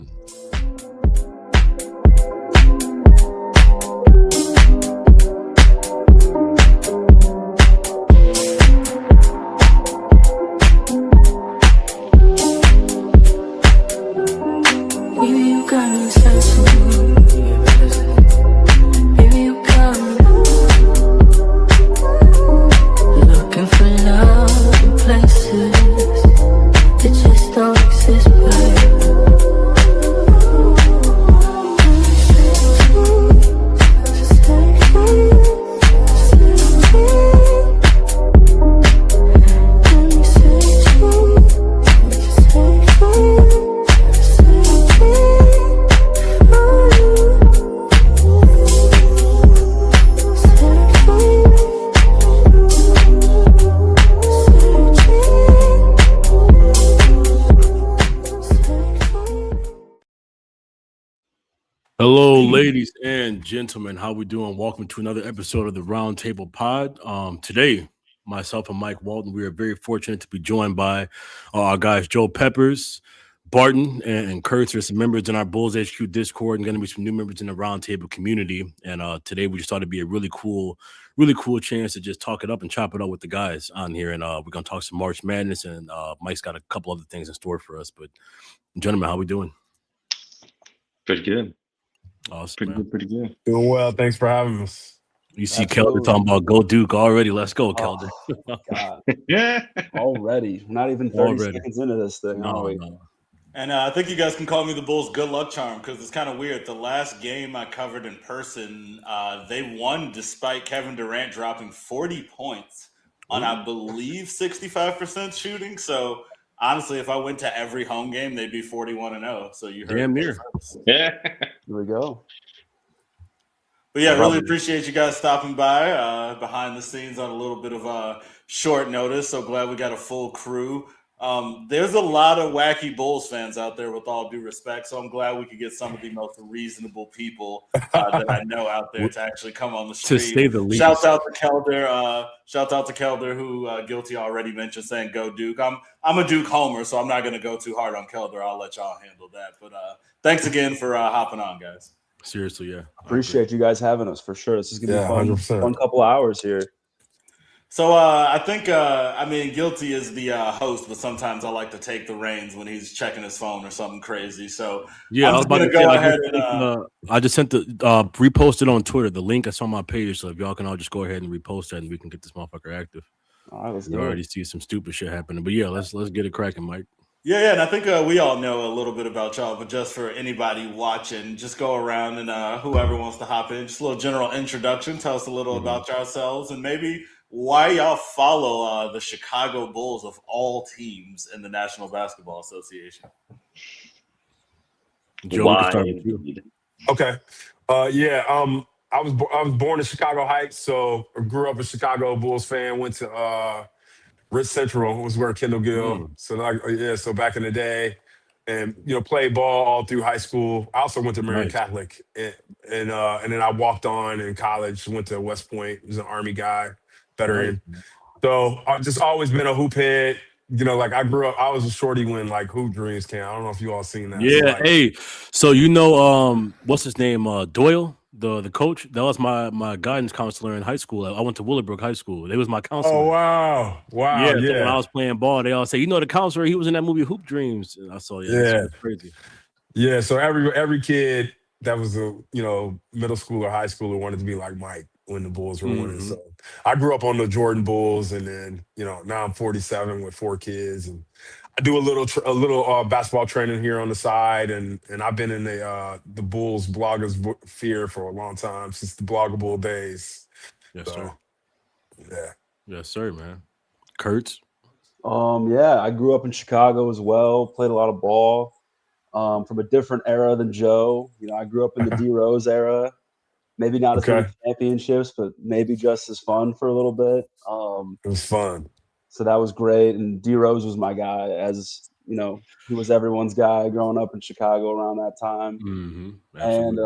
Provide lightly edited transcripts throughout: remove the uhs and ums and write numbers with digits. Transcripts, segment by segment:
one. Hello, ladies and gentlemen. How we doing? Welcome to another episode of the Roundtable Pod. Today, myself and Mike Walton, we are very fortunate to be joined by our guys Joe Peppers, Barton, and Kurtz. There's some members in our Bulls HQ Discord and going to be some new members in the Roundtable community. And today, we just thought it'd be a really cool chance to just talk it up and chop it up with the guys on here. And we're going to talk some March Madness, and Mike's got a couple other things in store for us. But gentlemen, how we doing? Pretty good. Awesome, pretty good. Doing well. Thanks for having us. You see Kelder talking about go Duke already. Let's go, Kelder. God. Yeah. Already. Not even 30 seconds into this thing, are we? No. And I think you guys can call me the Bulls' good luck charm because it's kind of weird. The last game I covered in person, they won despite Kevin Durant dropping 40 points on, I believe, 65% shooting. So, honestly, if I went to every home game, they'd be 41-0. So you heard damn near. Yeah. Here we go. But yeah, really appreciate you guys stopping by behind the scenes on a little bit of short notice. So glad we got a full crew. There's a lot of wacky Bulls fans out there, with all due respect. So I'm glad we could get some of the most reasonable people that I know out there to actually come on the stream. To say the least. Shouts out to Kelder, who Guilty already mentioned saying go Duke. I'm a Duke homer, so I'm not going to go too hard on Kelder. I'll let y'all handle that. But thanks again for hopping on, guys. Seriously, yeah. Appreciate you guys having us for sure. This is going to be fun couple hours here. So I think, Guilty is the host, but sometimes I like to take the reins when he's checking his phone or something crazy. So yeah, I'm I was about to go ahead and I just sent the reposted on Twitter the link that's on my page. So if y'all can all just go ahead and repost that, and we can get this motherfucker active. All right, let's You already see some stupid shit happening, but yeah, let's get it cracking, Mike. Yeah, and I think we all know a little bit about y'all, but just for anybody watching, just go around and whoever wants to hop in, just a little general introduction. Tell us a little about yourselves and maybe why y'all follow the Chicago Bulls of all teams in the National Basketball Association. Joe, we can start with you. Okay. I was born in Chicago Heights, so I grew up a Chicago Bulls fan. Went to Rich Central, was where Kendall Gill. So back in the day, and played ball all through high school. I also went to Marian Catholic, and then I walked on in college. Went to West Point. Was an Army guy, veteran. Nice. So I've just always been a hoop head. I grew up. I was a shorty when Hoop Dreams came. I don't know if you all seen that. Yeah. So what's his name? Doyle, the coach. That was my guidance counselor in high school. I went to Willowbrook High School. They was my counselor. Oh wow. Yeah. So when I was playing ball, they all say, the counselor. He was in that movie Hoop Dreams. And I saw. That's crazy. Yeah. So every kid that was a middle school or high schooler wanted to be like Mike when the Bulls were winning. So I grew up on the Jordan Bulls, and then now I'm 47 with 4 kids, and I do a little basketball training here on the side, and I've been in the Bulls bloggers sphere for a long time, since the Bloggable days. Yes, sir. Yeah. Yes, sir, man. Kurtz. I grew up in Chicago as well. Played a lot of ball. From a different era than Joe. I grew up in the D Rose era. Maybe not as many championships, but maybe just as fun for a little bit. It was fun. So that was great. And D Rose was my guy, as he was everyone's guy growing up in Chicago around that time. And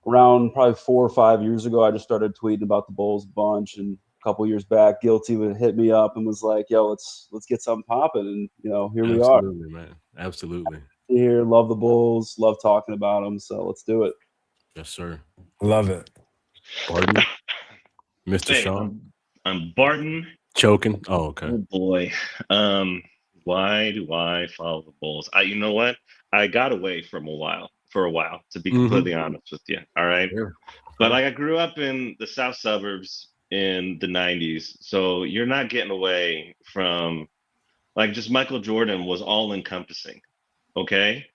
around probably 4 or 5 years ago, I just started tweeting about the Bulls a bunch. And a couple years back, Guilty would hit me up and was like, "Yo, let's get something popping." And here we are. Absolutely, man. Absolutely. be here. Love the Bulls. Love talking about them. So let's do it. Yes, sir. Love it. Barton, Mr. Shaw. I'm Barton. Choking. Oh, okay. Oh boy. Why do I follow the Bulls? You know what? I got away for a while, to be completely honest with you. All right. Yeah. But I grew up in the south suburbs in the 90s. So you're not getting away from, like, just Michael Jordan was all encompassing. Okay.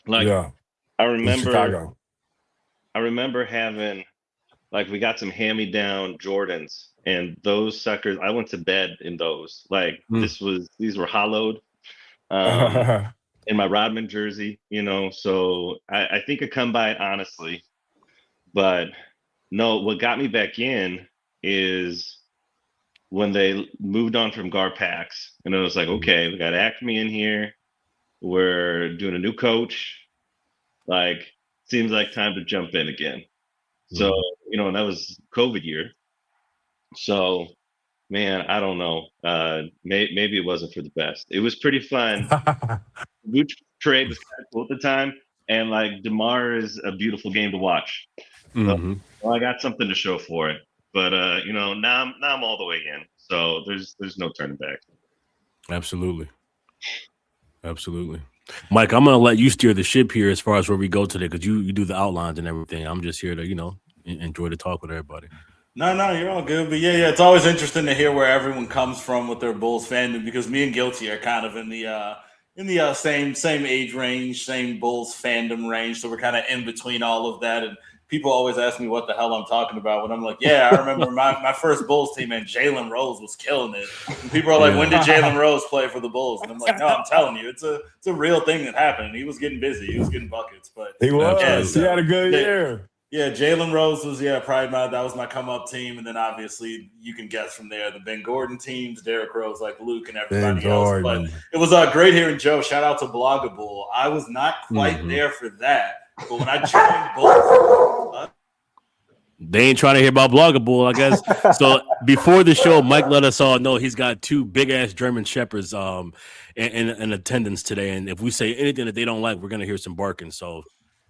Like, yeah. I In Chicago. remember having, like, we got some hand-me-down Jordans, and those suckers, I went to bed in those. Like, these were hollowed in my Rodman jersey, so I think I come by it honestly. But no, what got me back in is when they moved on from Garpax, and it was like, okay, we got Acme in here. We're doing a new coach. Like, seems like time to jump in again. So, and that was COVID year. So, man, I don't know. Maybe it wasn't for the best. It was pretty fun. Boot trade was kind of cool at the time. And, like, DeMar is a beautiful game to watch. So, I got something to show for it. But, now I'm all the way in. So there's no turning back. Absolutely. Mike, I'm going to let you steer the ship here as far as where we go today, because you do the outlines and everything. I'm just here to, enjoy the talk with everybody. No, you're all good. But yeah, it's always interesting to hear where everyone comes from with their Bulls fandom, because me and Guilty are kind of in the same age range, same Bulls fandom range. So we're kind of in between all of that. And people always ask me what the hell I'm talking about when I'm like, yeah, I remember my first Bulls team, and Jalen Rose was killing it. And people are like, when did Jalen Rose play for the Bulls? And I'm like, no, I'm telling you, it's a real thing that happened. He was getting busy. He was getting buckets. But he was. Yeah, he had a good year. Yeah, Jalen Rose was that was my come up team, and then obviously you can guess from there the Ben Gordon teams, Derrick Rose, like Luke and everybody else. But it was great hearing Joe. Shout out to RoundtaBull. I was not quite there for that, but when I joined Bulls, they ain't trying to hear about RoundtaBull, I guess. So before the show, Mike let us all know he's got 2 big ass German shepherds in attendance today, and if we say anything that they don't like, we're gonna hear some barking. So.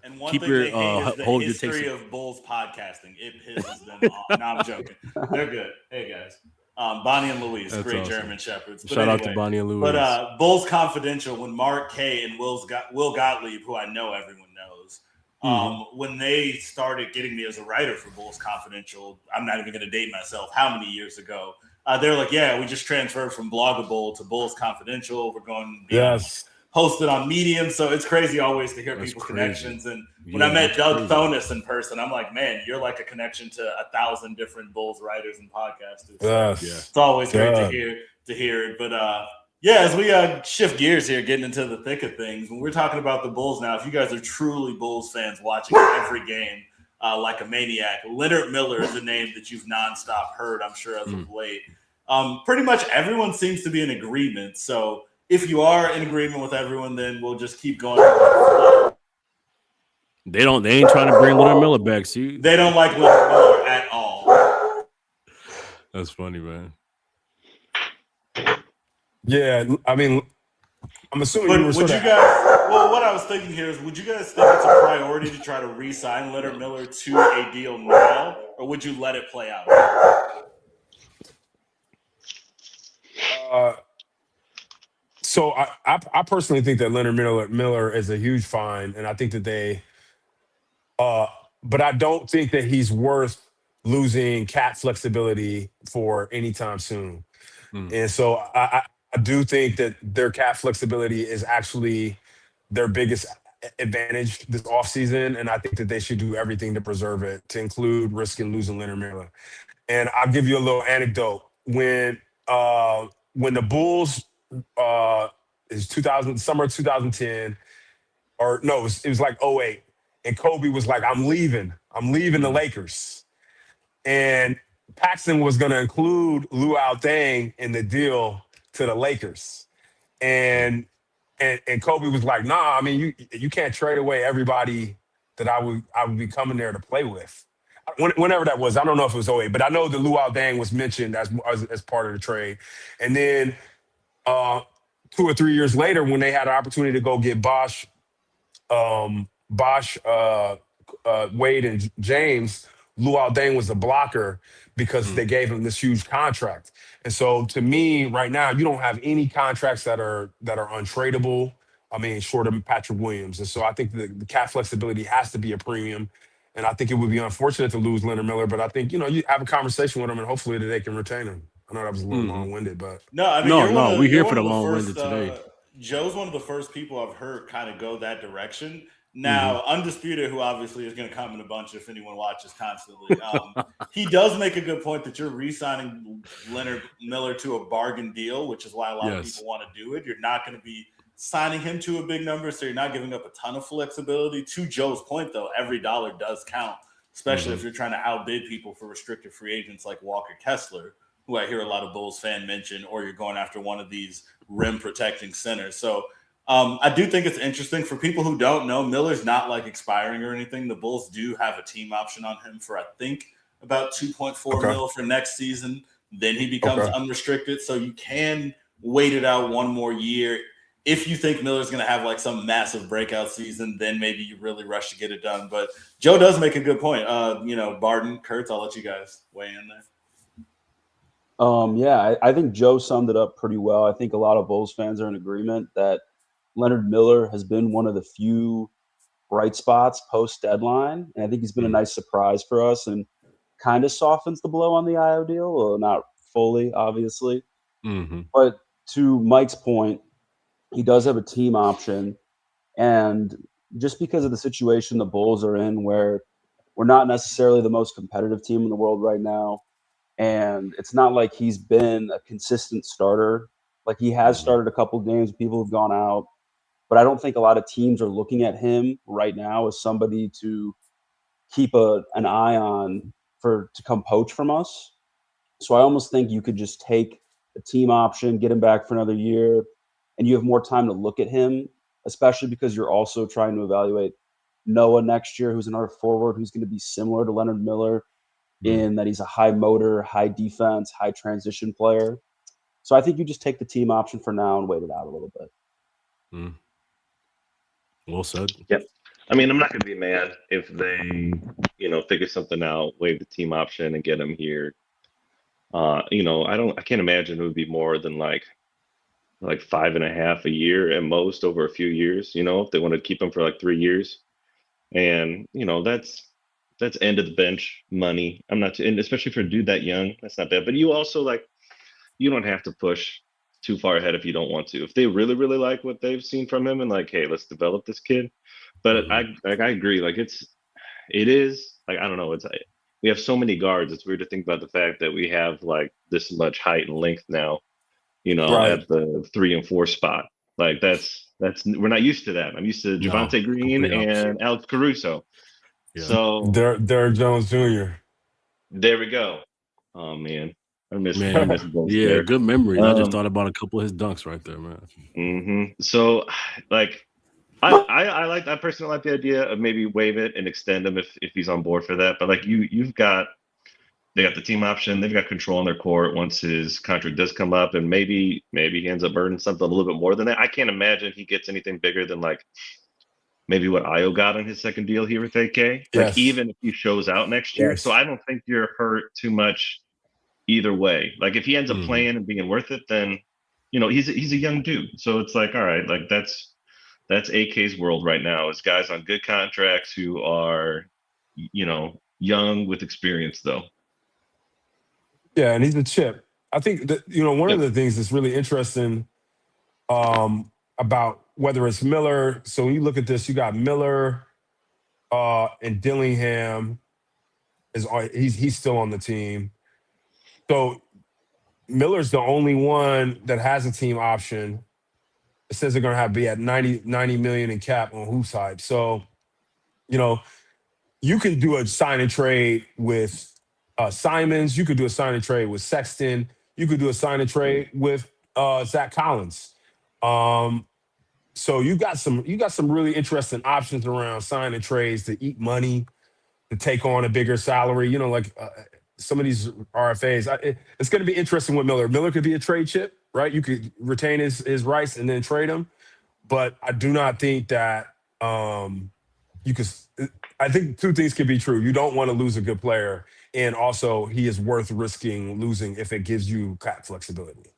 And one thing they hate is the history of Bulls podcasting. It pisses them off. No, I'm joking. They're good. Hey, guys. Bonnie and Louise, That's great awesome. German Shepherds. Shout out to Bonnie and Louise. But Bulls Confidential, when Mark K and Will Gottlieb, who I know everyone knows, when they started getting me as a writer for Bulls Confidential, I'm not even going to date myself, how many years ago, they were like, yeah, we just transferred from RoundtaBull to Bulls Confidential. We're going to be hosted on Medium, so it's crazy always to hear people's connections. And when I met Doug Thonis in person, I'm like, man, you're like a connection to 1,000 different Bulls writers and podcasters. So it's always great to hear it. But as we shift gears here, getting into the thick of things, when we're talking about the Bulls now, if you guys are truly Bulls fans watching every game like a maniac, Leonard Miller is a name that you've nonstop heard, I'm sure, as of late. Pretty much everyone seems to be in agreement. So if you are in agreement with everyone, then we'll just keep going. They ain't trying to bring Leonard Miller back. See, they don't like Leonard Miller at all. That's funny, man. Yeah, I mean, I'm assuming but you were would you guys? Well, what I was thinking here is, would you guys think it's a priority to try to re-sign Leonard Miller to a deal now, or would you let it play out? So I personally think that Leonard Miller is a huge find, and I think that but I don't think that he's worth losing cap flexibility for anytime soon. And so I do think that their cap flexibility is actually their biggest advantage this offseason, and I think that they should do everything to preserve it, to include risking losing Leonard Miller. And I'll give you a little anecdote. When the Bulls is summer 2010, or no, it was like 2008, and Kobe was like, I'm leaving the Lakers. And Paxson was going to include Luau Deng in the deal to the Lakers. And Kobe was like, nah, I mean, you can't trade away everybody that I would be coming there to play with. Whenever that was, I don't know if it was 2008, but I know that Luau Deng was mentioned as part of the trade. And then 2 or 3 years later, when they had an opportunity to go get Bosh Bosch, Wade, and James, Lou Deng was a blocker because they gave him this huge contract. And so, to me, right now, you don't have any contracts that are untradeable. I mean, short of Patrick Williams. And so, I think the cap flexibility has to be a premium. And I think it would be unfortunate to lose Leonard Miller, but I think you have a conversation with him, and hopefully that they can retain him. I know that was a little long-winded, but no, I mean, we're here for the the long-winded today. Joe's one of the first people I've heard kind of go that direction. Now, Undisputed, who obviously is going to come in a bunch if anyone watches constantly, he does make a good point that you're re-signing Leonard Miller to a bargain deal, which is why a lot of people want to do it. You're not going to be signing him to a big number, so you're not giving up a ton of flexibility. To Joe's point, though, every dollar does count, especially if you're trying to outbid people for restricted free agents like Walker Kessler, who I hear a lot of Bulls fan mention, or you're going after one of these rim protecting centers. So I do think it's interesting. For people who don't know, Miller's not like expiring or anything. The Bulls do have a team option on him for, I think, about 2.4 mil for next season. Then he becomes unrestricted. So you can wait it out one more year. If you think Miller's going to have like some massive breakout season, then maybe you really rush to get it done. But Joe does make a good point. Barton, Kurtz, I'll let you guys weigh in there. I think Joe summed it up pretty well. I think a lot of Bulls fans are in agreement that Leonard Miller has been one of the few bright spots post-deadline, and I think he's been a nice surprise for us and kind of softens the blow on the IO deal. Well, not fully, obviously. But to Mike's point, he does have a team option, and just because of the situation the Bulls are in, where we're not necessarily the most competitive team in the world right now, and it's not like he's been a consistent starter. Like, he has started a couple games, people have gone out, but I don't think a lot of teams are looking at him right now as somebody to keep an eye on to come poach from us. So I almost think you could just take a team option, get him back for another year, and you have more time to look at him, especially because you're also trying to evaluate Noah next year, who's another forward who's going to be similar to Leonard Miller in that he's a high motor, high defense, high transition player. So I think you just take the team option for now and wait it out a little bit. Well said. Yep. I mean, I'm not going to be mad if they, figure something out, waive the team option and get him here. I can't imagine it would be more than like 5.5 a year at most over a few years, if they want to keep him for like 3 years. And, that's end of the bench money. And especially for a dude that young, that's not bad. But you also you don't have to push too far ahead if you don't want to. If they really, really like what they've seen from him and hey, let's develop this kid. But I agree. It is I don't know. We have so many guards. It's weird to think about the fact that we have this much height and length now, at the 3 and 4 spot. That's we're not used to that. I'm used to Javonte Green and Alex Caruso. Yeah. So Derrick Jones Jr. There we go. Oh man. I miss both. Yeah, there. Good memory. I just thought about a couple of his dunks right there, man. So I personally like the idea of maybe waive it and extend him if he's on board for that. But they got the team option, they've got control on their court once his contract does come up, and maybe he ends up earning something a little bit more than that. I can't imagine he gets anything bigger than maybe what Io got on his second deal here with AK. Even if he shows out next year. So I don't think you're hurt too much either way. If he ends up playing and being worth it, then he's a young dude. So it's all right, that's AK's world right now, is guys on good contracts who are young with experience though. Yeah, and he's a chip. I think that one of the things that's really interesting about whether it's Miller. So when you look at this, you got Miller and Dillingham he's still on the team. So Miller's the only one that has a team option. It says they're going to be at 90 million in cap on Hoops Hype. So, you can do a sign and trade with Simons. You could do a sign and trade with Sexton. You could do a sign and trade with Zach Collins. So you got some really interesting options around sign and trades to eat money, to take on a bigger salary. Some of these RFAs. It's going to be interesting with Miller. Miller could be a trade chip, right? You could retain his rights and then trade him. But I do not think that you could. I think two things can be true. You don't want to lose a good player, and also he is worth risking losing if it gives you cap flexibility.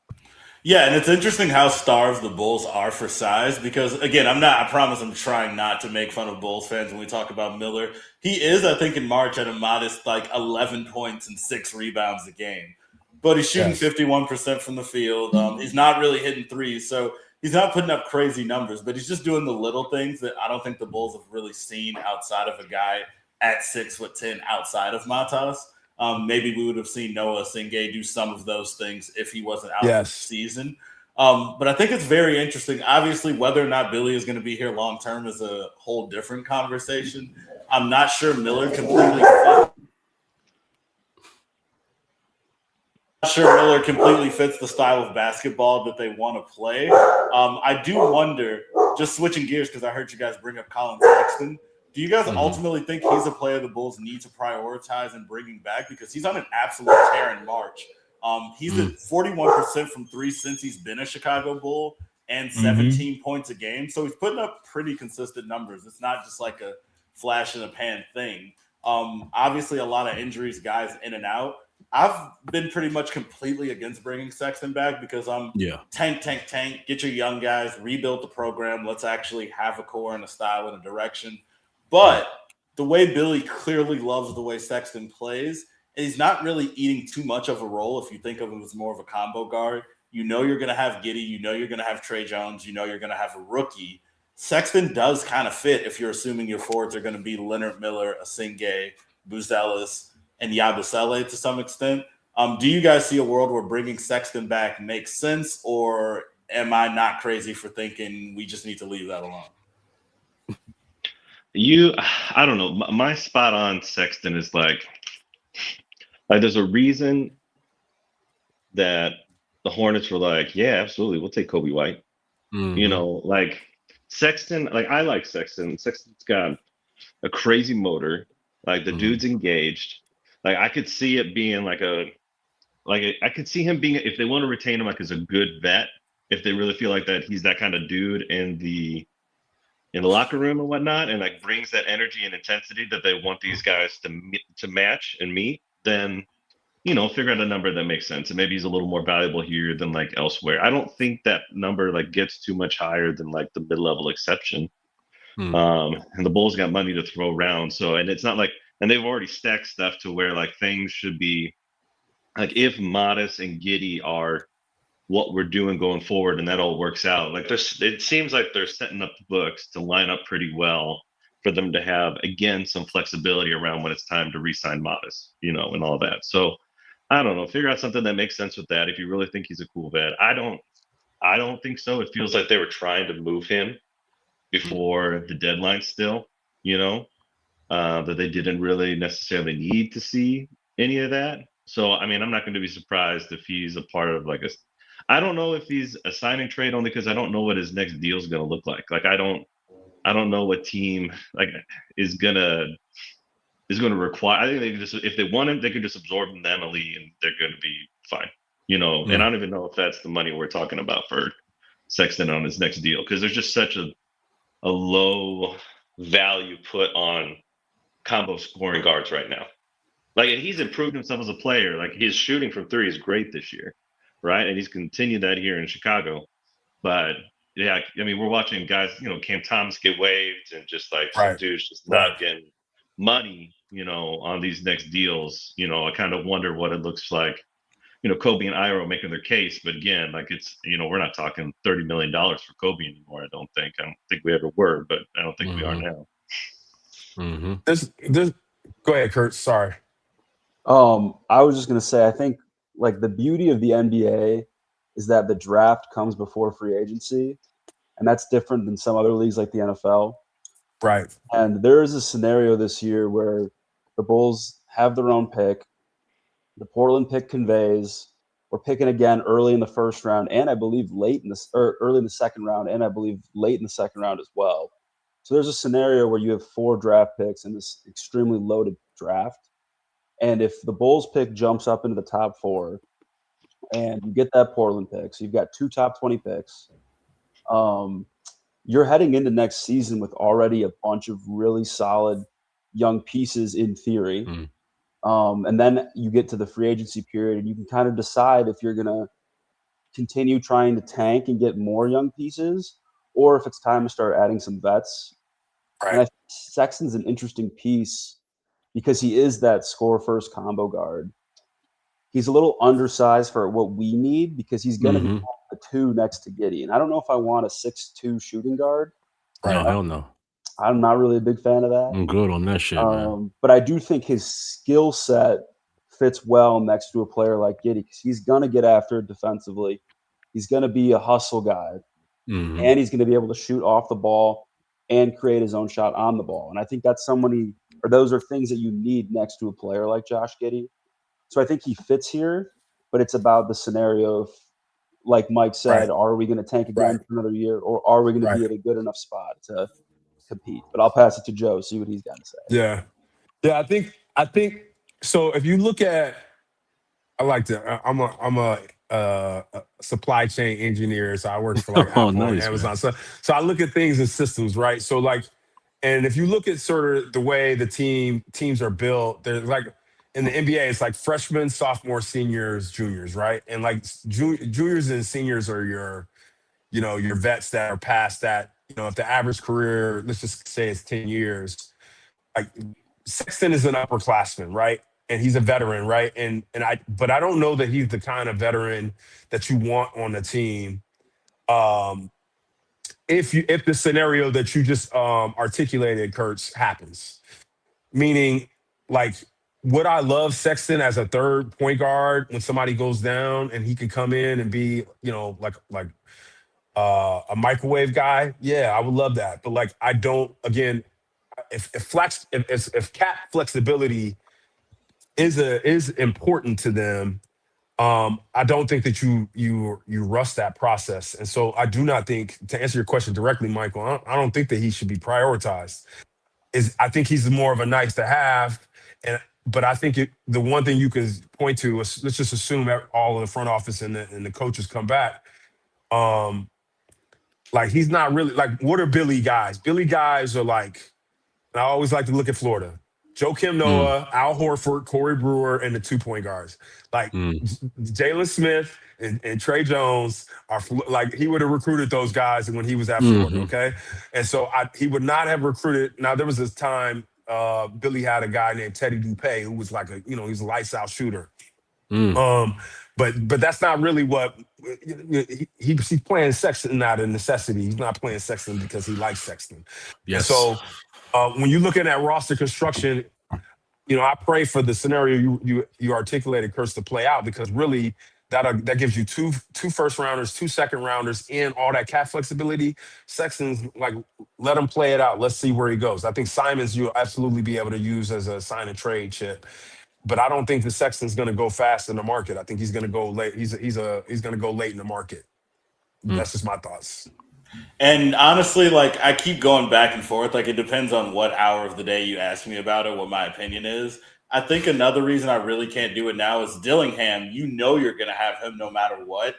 Yeah, and it's interesting how starved the Bulls are for size because, again, I promise I'm trying not to make fun of Bulls fans when we talk about Miller. He is, I think, in March at a modest 11 points and 6 rebounds a game. But he's shooting 51% from the field. He's not really hitting threes, so he's not putting up crazy numbers, but he's just doing the little things that I don't think the Bulls have really seen outside of a guy at 6'10" outside of Matas. Maybe we would have seen Noah Singay do some of those things if he wasn't out for the season. But I think it's very interesting. Obviously, whether or not Billy is going to be here long term is a whole different conversation. I'm not sure Miller completely fits the style of basketball that they want to play. I do wonder, just switching gears because I heard you guys bring up Colin Sexton. Do you guys ultimately think he's a player the Bulls need to prioritize and bringing back? Because he's on an absolute tear in March. He's at 41% from three since he's been a Chicago Bull and 17 points a game. So he's putting up pretty consistent numbers. It's not just like a flash in the pan thing. Obviously, a lot of injuries, guys in and out. I've been pretty much completely against bringing Sexton back because I'm tank, get your young guys, rebuild the program. Let's actually have a core and a style and a direction. But the way Billy clearly loves the way Sexton plays, he's not really eating too much of a role if you think of him as more of a combo guard. You know you're going to have Giddey. You know you're going to have Trey Jones. You know you're going to have a rookie. Sexton does kind of fit if you're assuming your forwards are going to be Leonard Miller, Asingay, Buzelis, and Yabusele to some extent. Do you guys see a world where bringing Sexton back makes sense, or am I not crazy for thinking we just need to leave that alone? I don't know. My spot on Sexton is like there's a reason that the Hornets were like, yeah, absolutely, we'll take Kobe White. You know, like Sexton, I like Sexton. Sexton's got a crazy motor. Like the dude's engaged. Like I could see it being I could see him being, if they want to retain him as a good vet, if they really feel like that he's that kind of dude in the locker room and whatnot, and brings that energy and intensity that they want these guys to match and meet, then figure out a number that makes sense. And maybe he's a little more valuable here than elsewhere. I don't think that number gets too much higher than the mid-level exception. And the Bulls got money to throw around. So, and it's not and they've already stacked stuff to where things should be if Modest and Giddey are what we're doing going forward and that all works out, it seems like they're setting up the books to line up pretty well for them to have, again, some flexibility around when it's time to re-sign Modest, and all that. So I don't know, figure out something that makes sense with that if you really think he's a cool vet. I don't think so. It feels like they were trying to move him before the deadline still, that they didn't really necessarily need to see any of that. So, I mean, I'm not going to be surprised if he's a part of I don't know if he's a signing trade only because I don't know what his next deal is going to look like. I don't know what team is going to require. I think they can just, if they want him, they can just absorb him to Emily and they're going to be fine, And I don't even know if that's the money we're talking about for Sexton on his next deal because there's just such a low value put on combo scoring guards right now. And he's improved himself as a player. His shooting from three is great this year, right? And he's continued that here in Chicago. But yeah, I mean, we're watching guys, Cam Thomas get waived and just some dudes just not getting money, on these next deals. I kind of wonder what it looks like. Kobe and Iro making their case, but again, it's we're not talking $30 million for Kobe anymore. I don't think we ever were, but I don't think we are now. Go ahead, Kurt. Sorry. I was just gonna say, I think the beauty of the NBA is that the draft comes before free agency, and that's different than some other leagues like the NFL. Right. And there is a scenario this year where the Bulls have their own pick. The Portland pick conveys. We're picking again early in the first round, and I believe early in the second round, and I believe late in the second round as well. So there's a scenario where you have 4 draft picks in this extremely loaded draft. And if the Bulls pick jumps up into the top 4 and you get that Portland pick, so you've got 2 top 20 picks, you're heading into next season with already a bunch of really solid young pieces in theory. And then you get to the free agency period and you can kind of decide if you're going to continue trying to tank and get more young pieces, or if it's time to start adding some vets. Right. And I think Sexton's an interesting piece because he is that score first combo guard. He's a little undersized for what we need because he's going to be a 2 next to Giddey. And I don't know if I want a 6'2" shooting guard. No, hell no. I'm not really a big fan of that. I'm good on that shit, man. But I do think his skill set fits well next to a player like Giddey because he's going to get after it defensively. He's going to be a hustle guy. And he's going to be able to shoot off the ball and create his own shot on the ball. And I think that's those are things that you need next to a player like Josh Giddey. So I think he fits here, but it's about the scenario of, like Mike said, are we going to tank again for another year, or are we going to be at a good enough spot to compete? But I'll pass it to Joe, see what he's got to say. Yeah. I think so. If you look at, I'm a supply chain engineer, so I work for like Apple and Amazon. So I look at things in systems, right? So like, and if you look at sort of the way the teams are built, there's like in the NBA, it's like freshmen, sophomores, seniors, juniors, right? And like juniors and seniors are your vets that are past that. If the average career, let's just say it's 10 years, like Sexton is an upperclassman, right? And he's a veteran, right? But I don't know that he's the kind of veteran that you want on the team. If the scenario that you just articulated, Kurtz, happens, meaning like, would I love Sexton as a third point guard when somebody goes down and he could come in and be, like a microwave guy? Yeah, I would love that. But like, I don't. Again, if cap flexibility is important to them, I don't think that you rush that process. And so I do not think, to answer your question directly, Michael, I don't think that he should be prioritized. I think he's more of a nice to have. But I think the one thing you can point to is, let's just assume that all of the front office and the coaches come back. Like, he's not really like, what are Billy guys? Billy guys are like, and I always like to look at Florida. Joakim Noah, Al Horford, Corey Brewer, and the 2-point guards. Like Jalen Smith and Trey Jones are like, he would have recruited those guys when he was at Florida, okay? And so he would not have recruited. Now, there was this time Billy had a guy named Teddy Dupay who was like he's a lights out shooter. But that's not really what he's playing Sexton out of necessity. He's not playing Sexton because he likes Sexton. Yes. And so when you're looking at roster construction, I pray for the scenario you articulated, Kurtz, to play out, because really that gives you two first rounders, 2 second rounders, and all that cap flexibility. Sexton's like, let him play it out. Let's see where he goes. I think Simons you'll absolutely be able to use as a sign and trade chip. But I don't think the Sexton's going to go fast in the market. I think he's going to go late. He's going to go late in the market. That's just my thoughts. And honestly, like, I keep going back and forth. Like, it depends on what hour of the day you ask me about it, what my opinion is. I think another reason I really can't do it now is Dillingham. You're going to have him no matter what.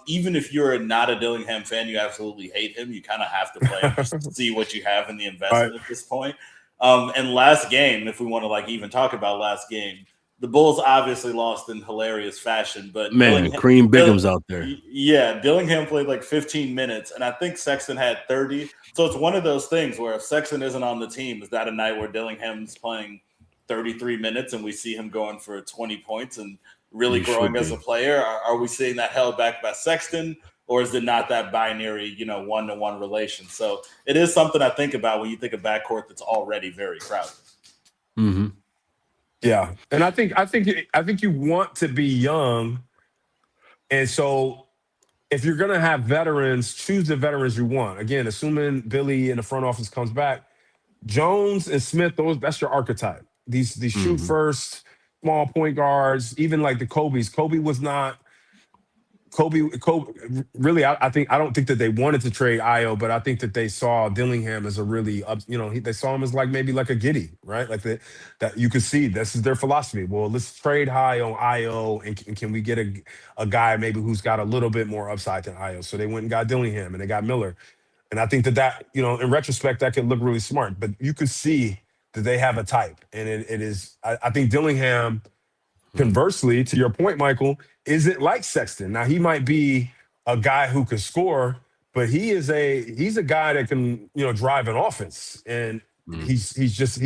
Even if you're not a Dillingham fan, you absolutely hate him. You kind of have to play him just to see what you have in the investment at this point. And last game, if we want to like even talk about last game, the Bulls obviously lost in hilarious fashion. But man, Kareem Bigham's out there. Yeah, Dillingham played like 15 minutes, and I think Sexton had 30. So it's one of those things where if Sexton isn't on the team, is that a night where Dillingham's playing 33 minutes and we see him going for 20 points and really growing as a player? Are we seeing that held back by Sexton? Or is it not that binary, 1-to-1 relation? So it is something I think about when you think of backcourt that's already very crowded. Mm-hmm. Yeah, and I think you want to be young, and so if you're gonna have veterans, choose the veterans you want. Again, assuming Billy in the front office comes back, Jones and Smith, that's your archetype. These shoot first, small point guards, even like the Kobe's. Kobe really, I don't think that they wanted to trade Io, but I think that they saw Dillingham as a really they saw him as like maybe like a Giddey, right? Like that you could see this is their philosophy. Well, let's trade high on Io, and can we get a guy maybe who's got a little bit more upside than Io? So they went and got Dillingham and they got Miller. And I think that in retrospect, that could look really smart. But you could see that they have a type, and it is. I think Dillingham, conversely, to your point, Michael, isn't like Sexton. Now he might be a guy who can score, but he's a guy that can drive an offense, and he's just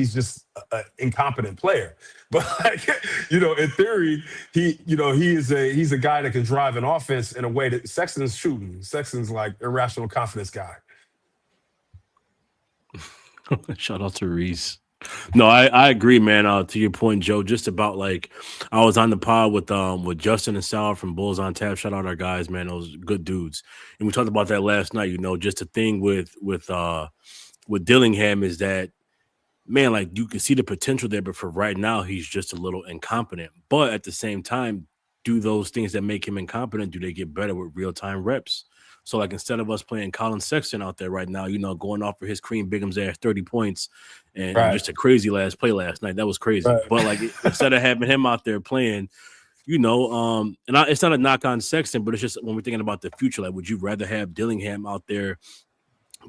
an incompetent player. But like, in theory, he's a guy that can drive an offense in a way that Sexton's shooting. Sexton's like irrational confidence guy. Shout out to Reese. No, I agree, man. To your point, Joe, just about like I was on the pod with Justin and Sal from Bulls on Tap. Shout out our guys, man. Those good dudes. And we talked about that last night. Just the thing with Dillingham is that, man, like you can see the potential there, but for right now, he's just a little incompetent. But at the same time, do those things that make him incompetent, do they get better with real-time reps? So, like, instead of us playing Colin Sexton out there right now, going off for his Cream Bigham's ass 30 points and just a crazy last play last night. That was crazy. Right. But, like, instead of having him out there playing, it's not a knock on Sexton, but it's just when we're thinking about the future, like, would you rather have Dillingham out there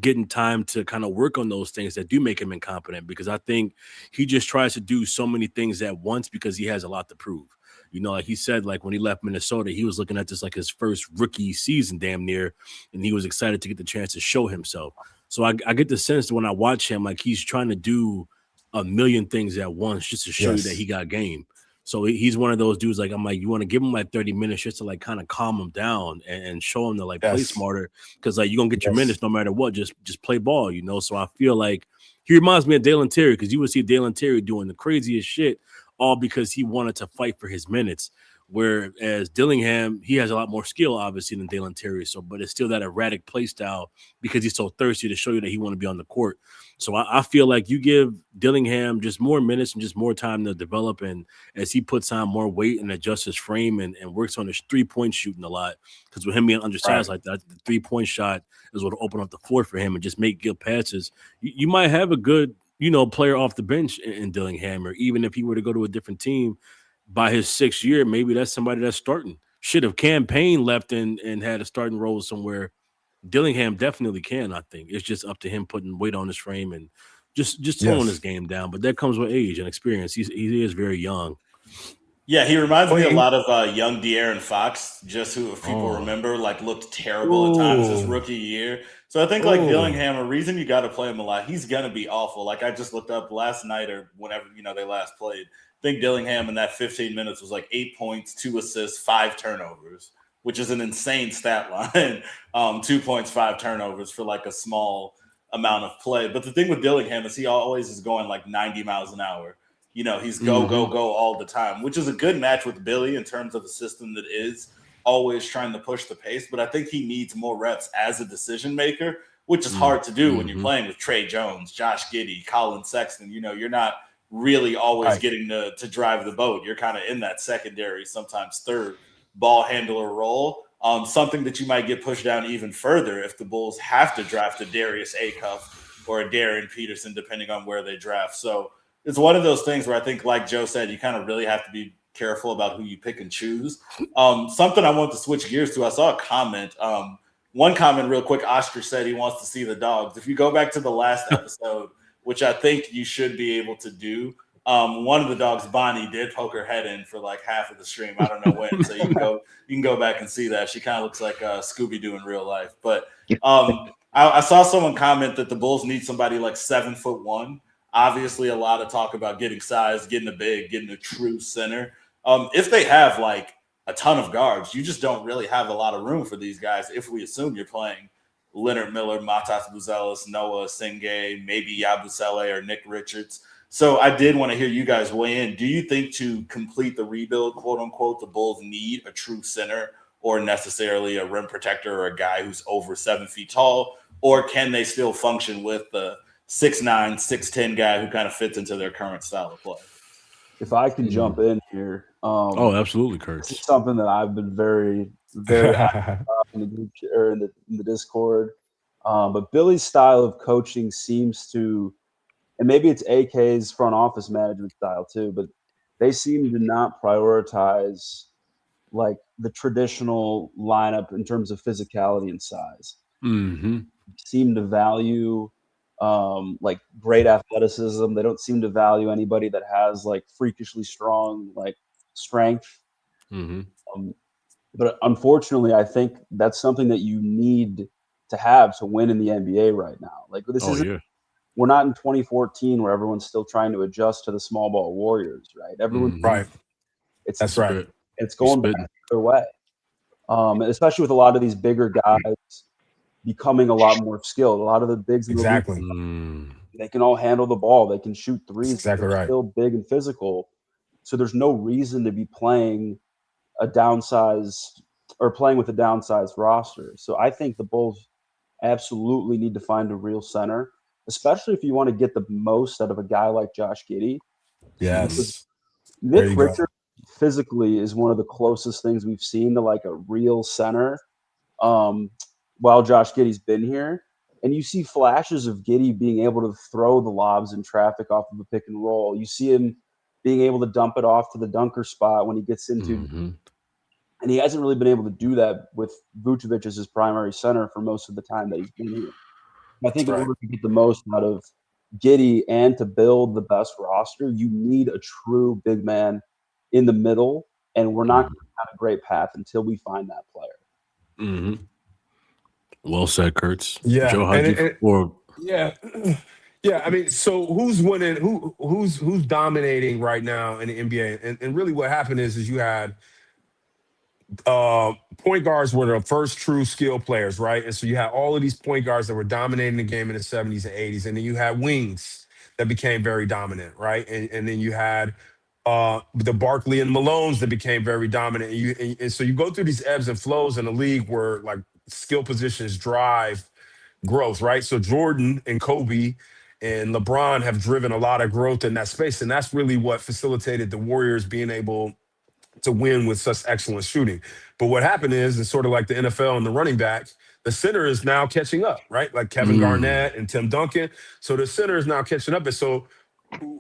getting time to kind of work on those things that do make him incompetent? Because I think he just tries to do so many things at once because he has a lot to prove. Like he said, like when he left Minnesota, he was looking at this like his first rookie season damn near, and he was excited to get the chance to show himself. So I get the sense that when I watch him, like he's trying to do a million things at once just to show you that he got game. So he's one of those dudes, like, I'm like, you want to give him like 30 minutes just to like kind of calm him down and show him to like play smarter, because like you're going to get your minutes no matter what, just play ball, So I feel like he reminds me of Dalen Terry, because you would see Dalen Terry doing the craziest shit all because he wanted to fight for his minutes. Whereas Dillingham, he has a lot more skill, obviously, than Dalen Terry. So, but it's still that erratic play style because he's so thirsty to show you that he want to be on the court. So I feel like you give Dillingham just more minutes and just more time to develop. And as he puts on more weight and adjusts his frame and works on his 3-point shooting a lot, because with him being undersized like that, the 3-point shot is what will open up the floor for him and just make good passes. You might have a good, player off the bench in Dillingham, or even if he were to go to a different team by his 6th year, maybe that's somebody that's starting. Shit, if Campaign left and had a starting role somewhere, Dillingham definitely can, I think. It's just up to him putting weight on his frame and just toning his game down. But that comes with age and experience. He is very young. Yeah, he reminds me a lot of young De'Aaron Fox, just who, if people remember, like looked terrible at times his rookie year. So I think like Dillingham, a reason you got to play him a lot, he's going to be awful. Like I just looked up last night or whenever, they last played. I think Dillingham in that 15 minutes was like 8 points, 2 assists, 5 turnovers, which is an insane stat line. 2 points, 5 turnovers for like a small amount of play. But the thing with Dillingham is he always is going like 90 miles an hour. He's go all the time, which is a good match with Billy in terms of a system that is always trying to push the pace. But I think he needs more reps as a decision maker, which is hard to do when you're playing with Trey Jones, Josh Giddey, Colin Sexton. You're not really always getting to drive the boat. You're kind of in that secondary, sometimes third ball handler role. Something that you might get pushed down even further if the Bulls have to draft a Darius Acuff or a Darian Peterson, depending on where they draft. So it's one of those things where I think, like Joe said, you kind of really have to be careful about who you pick and choose. Something I want to switch gears to, I saw a comment. One comment real quick, Oscar said he wants to see the dogs. If you go back to the last episode, which I think you should be able to do, one of the dogs, Bonnie, did poke her head in for like half of the stream. I don't know when, so you can go back and see that. She kind of looks like Scooby-Doo in real life. But I saw someone comment that the Bulls need somebody like 7'1". Obviously, a lot of talk about getting size, getting a big, getting a true center. If they have like a ton of guards, you just don't really have a lot of room for these guys. If we assume you're playing Leonard Miller, Matas Buzelis, Noah Singay, maybe Yabusele or Nick Richards. So I did want to hear you guys weigh in. Do you think to complete the rebuild, quote unquote, the Bulls need a true center or necessarily a rim protector or a guy who's over 7 feet tall? Or can they still function with the 6'9", 6'10" guy who kind of fits into their current style of play? If I can jump in here. Absolutely, Kurtz. This is something that I've been very, very active in the group or in the Discord. But Billy's style of coaching seems to, and maybe it's AK's front office management style too, but they seem to not prioritize like the traditional lineup in terms of physicality and size. seem to value like great athleticism. They don't seem to value anybody that has like freakishly strong like strength. But unfortunately, I think that's something that you need to have to win in the NBA right now. Like this isn't. We're not in 2014 where everyone's still trying to adjust to the small ball Warriors, right? Everyone, right? That's right. It's going back the other way, especially with a lot of these bigger guys becoming a lot more skilled. A lot of the bigs in the league, they can all handle the ball. They can shoot threes. Exactly They're right. still big and physical. So there's no reason to be playing a downsized or playing with a downsized roster. So I think the Bulls absolutely need to find a real center, especially if you want to get the most out of a guy like Josh Giddey. Yes. Nick Richards physically is one of the closest things we've seen to like a real center while Josh Giddey's been here. And you see flashes of Giddey being able to throw the lobs in traffic off of a pick and roll. You see him being able to dump it off to the dunker spot when he gets into and he hasn't really been able to do that with Vucevic as his primary center for most of the time that he's been here. I think in order to get the most out of Giddey and to build the best roster, you need a true big man in the middle, and we're not going to have a great path until we find that player. Well said, Kurtz. Yeah, Joe, how'd you? Yeah. I mean, so who's winning? Who's dominating right now in the NBA? And really, what happened is you had point guards were the first true skill players, right? And so you had all of these point guards that were dominating the game in the 70s and 80s. And then you had wings that became very dominant, right? And then you had the Barkley and Malones that became very dominant. And so you go through these ebbs and flows in a league where like skill positions drive growth, right? So Jordan and Kobe and LeBron have driven a lot of growth in that space. And that's really what facilitated the Warriors being able to win with such excellent shooting. But what happened is, it's sort of like the NFL and the running back, the center is now catching up, right? Like Kevin Garnett and Tim Duncan. So the center is now catching up. And so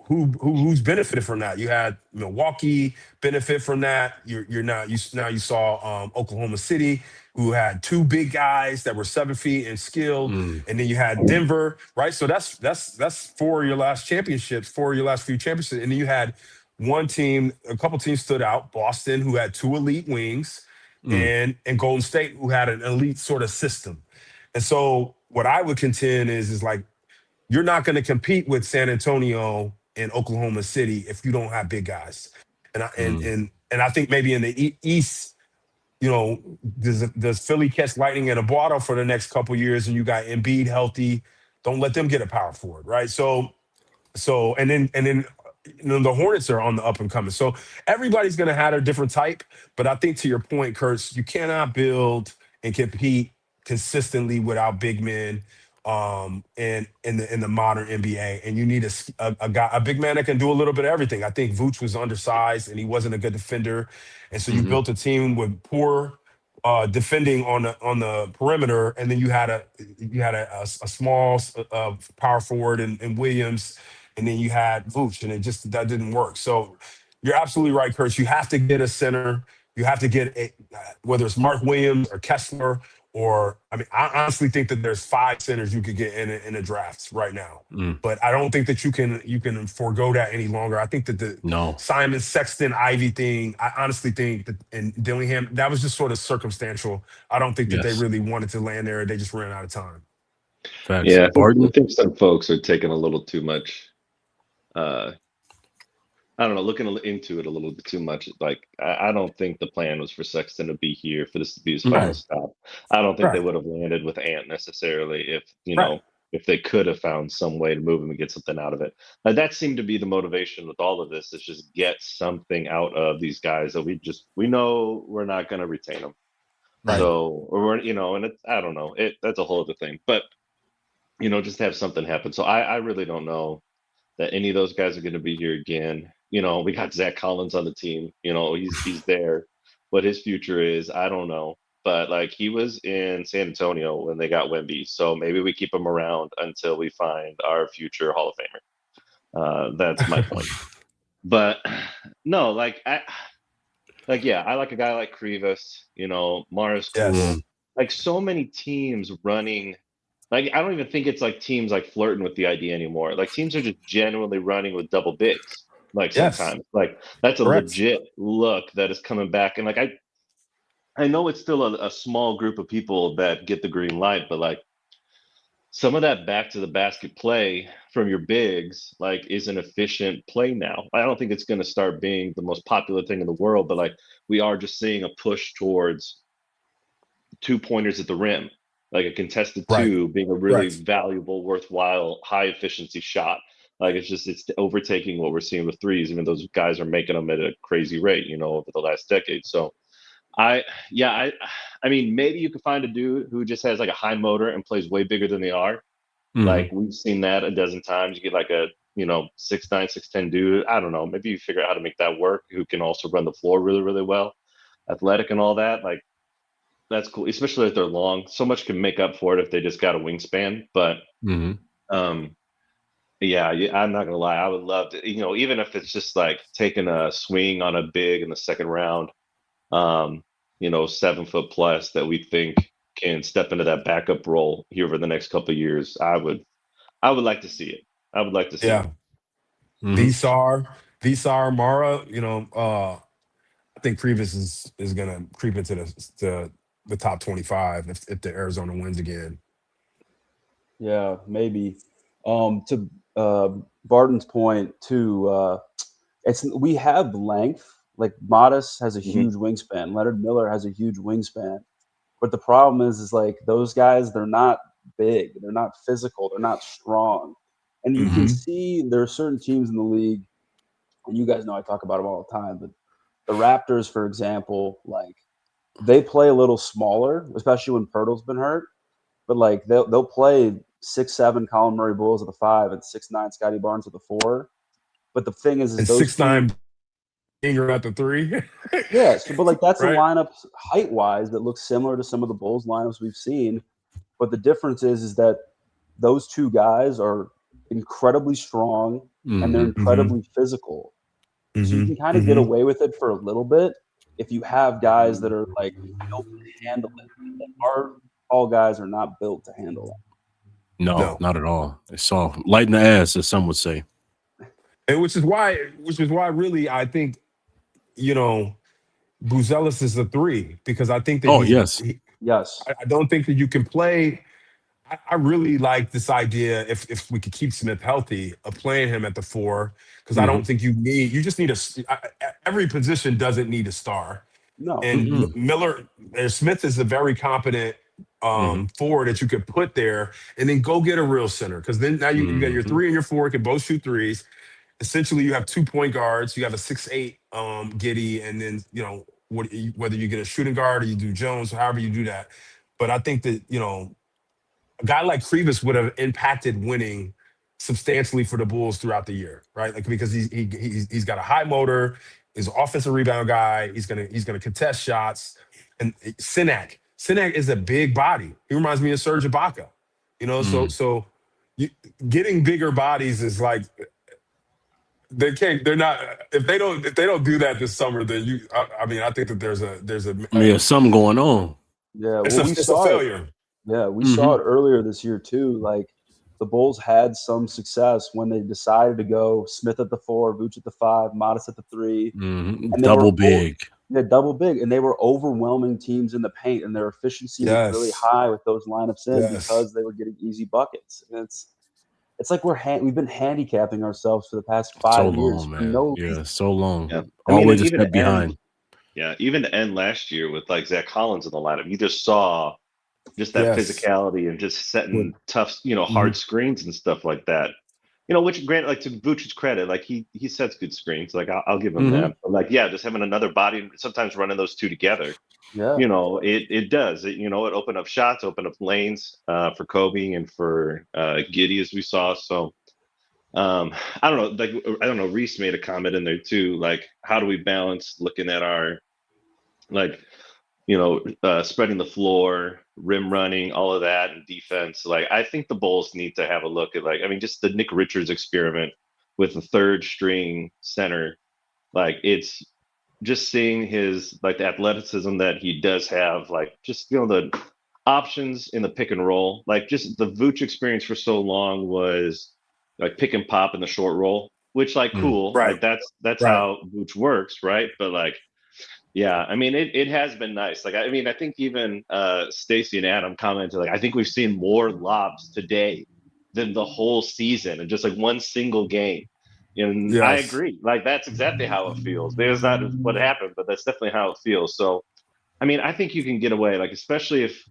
who's benefited from that? You had Milwaukee benefit from that. You saw Oklahoma City, who had two big guys that were 7 feet and skilled, and then you had Denver, right? So that's 4 of your last championships, 4 of your last few championships, and then you had one team, a couple teams stood out: Boston, who had 2 elite wings, and Golden State, who had an elite sort of system. And so what I would contend is like, you're not going to compete with San Antonio and Oklahoma City if you don't have big guys. And I think maybe in the East, does Philly catch lightning in a bottle for the next couple years, and you got Embiid healthy? Don't let them get a power forward, right? So and then the Hornets are on the up and coming. So everybody's going to have a different type. But I think to your point, Kurtz, you cannot build and compete consistently without big men in the modern NBA, and you need a big man that can do a little bit of everything. I think Vooch was undersized and he wasn't a good defender, and so you built a team with poor defending on the perimeter, and then you had a small power forward in Williams, and then you had Vooch, and that didn't work. So you're absolutely right, Kurtz. You have to get a center. You have to get whether it's Mark Williams or Kessler. Or, I mean, I honestly think that there's 5 centers you could get in a draft right now, but I don't think that you can forego that any longer. I think that the Simon Sexton Ivy thing, I honestly think that in Dillingham, that was just sort of circumstantial. I don't think that they really wanted to land there. They just ran out of time. Facts. Yeah, I think some folks are taking a little too much. I don't know, looking into it a little bit too much. Like, I don't think the plan was for Sexton to be here, for this to be his final stop. I don't think they would have landed with Ant necessarily if, if they could have found some way to move him and get something out of it. That seemed to be the motivation with all of this, is just get something out of these guys that we know we're not going to retain them. Right. So, or we're, and it's, I don't know, that's a whole other thing. But, just have something happen. So I really don't know that any of those guys are going to be here again. We got Zach Collins on the team. He's there. What his future is, I don't know. But like, he was in San Antonio when they got Wemby, so maybe we keep him around until we find our future Hall of Famer. That's my point. But no, I like a guy like Krivas. Mars, cool. Like, so many teams running Like, I don't even think it's like teams like flirting with the idea anymore. Like, teams are just genuinely running with double bigs. Like, Yes, sometimes, like, that's a correct. legit look that is coming back. And like, I know it's still a small group of people that get the green light, but like, some of that back to the basket play from your bigs like is an efficient play now. I don't think it's going to start being the most popular thing in the world, but like, we are just seeing a push towards 2-pointers at the rim, like a contested Right, two being a really correct. valuable, worthwhile, high efficiency shot. Like, it's overtaking what we're seeing with threes, even those guys are making them at a crazy rate, over the last decade. So yeah, I mean, maybe you could find a dude who just has like a high motor and plays way bigger than they are. Like, we've seen that a dozen times. You get like a 6'9", 6'10" dude. I don't know. Maybe you figure out how to make that work. Who can also run the floor really, really well, athletic and all that. Like, that's cool, especially if they're long. So much can make up for it if they just got a wingspan. But yeah, I'm not gonna lie. I would love to, even if it's just like taking a swing on a big in the second round, 7 foot plus that we think can step into that backup role here over the next couple of years. I would like to see it. I would like to see Yeah, it. Visar Mara. I think Krivas is gonna creep into the top 25 if the Arizona wins again. Yeah, maybe. To Barton's point too, we have length. Like Modest has a huge wingspan. Leonard Miller has a huge wingspan. But the problem is like those guys, they're not big, they're not physical, they're not strong. And you can see there are certain teams in the league, and you guys know I talk about them all the time, but the Raptors, for example, like they play a little smaller, especially when Pirtle's been hurt. But like they'll play 6'7" Colin Murray Bulls at the 5 and 6'9" Scotty Barnes at the 4. But the thing is And those 6'9" two, Ingram at the 3. yeah. So, but like that's a Right. lineup height wise that looks similar to some of the Bulls lineups we've seen. But the difference is that those two guys are incredibly strong and they're incredibly physical. So you can kind of get away with it for a little bit if you have guys that are like built to handle it. Our tall guys are not built to handle it. No, not at all. It's soft, light in the ass, as some would say. And which is why really I think Buzelis is a 3, because I think that yes. I don't think that you can play. I really like this idea, if we could keep Smith healthy, of playing him at the 4, because I don't think you just need every position doesn't need a star. No. And Smith is a very competent forward that you could put there, and then go get a real center, because then now you got your 3 and your 4 can both shoot threes. Essentially, you have 2 point guards. You have a 6'8" Giddey, and then whether you get a shooting guard or you do Jones, however you do that. But I think that a guy like Krivas would have impacted winning substantially for the Bulls throughout the year, right? Like, because he's got a high motor, he's an offensive rebound guy, he's gonna contest shots, and Sinak is a big body. He reminds me of Serge Ibaka, So getting bigger bodies is like they're not if they don't do that this summer, then I think that there's something going on. Yeah, it's a failure. Yeah, we saw it earlier this year too. Like the Bulls had some success when they decided to go Smith at the 4, Vooch at the 5, Modest at the 3, and double big. Double big, and they were overwhelming teams in the paint, and their efficiency was really high with those lineups in because they were getting easy buckets. And it's like we've been handicapping ourselves for the past 5 years. Man. Yeah, so long. Yeah. Always a step behind. Yeah, even to end last year with like Zach Collins in the lineup, you just saw just that physicality and just setting tough, hard screens and stuff like that. Which, granted, like, to Vooch's credit, like he sets good screens. Like I'll give him that. But like, yeah, just having another body, sometimes running those two together. Yeah. It does. It opened up shots, opened up lanes for Kobe and for Giddey, as we saw. So I don't know. Like, I don't know. Reese made a comment in there too. Like, how do we balance looking at our spreading the floor, rim running, all of that, and defense? Like, I think the Bulls need to have a look at just the Nick Richards experiment with the 3rd string center. Like, it's just seeing his the athleticism that he does have, just the options in the pick and roll. Like just the Vooch experience for so long was like pick and pop in the short roll, which like cool. Right. Like that's Right. how Vooch works, right? But like, yeah, I mean it has been nice. Like I mean, I think even Stacy and Adam commented like I think we've seen more lobs today than the whole season and just like one single game. And I Yes. agree. Like that's exactly how it feels. There's not what happened, but that's definitely how it feels. So I mean, I think you can get away, like especially if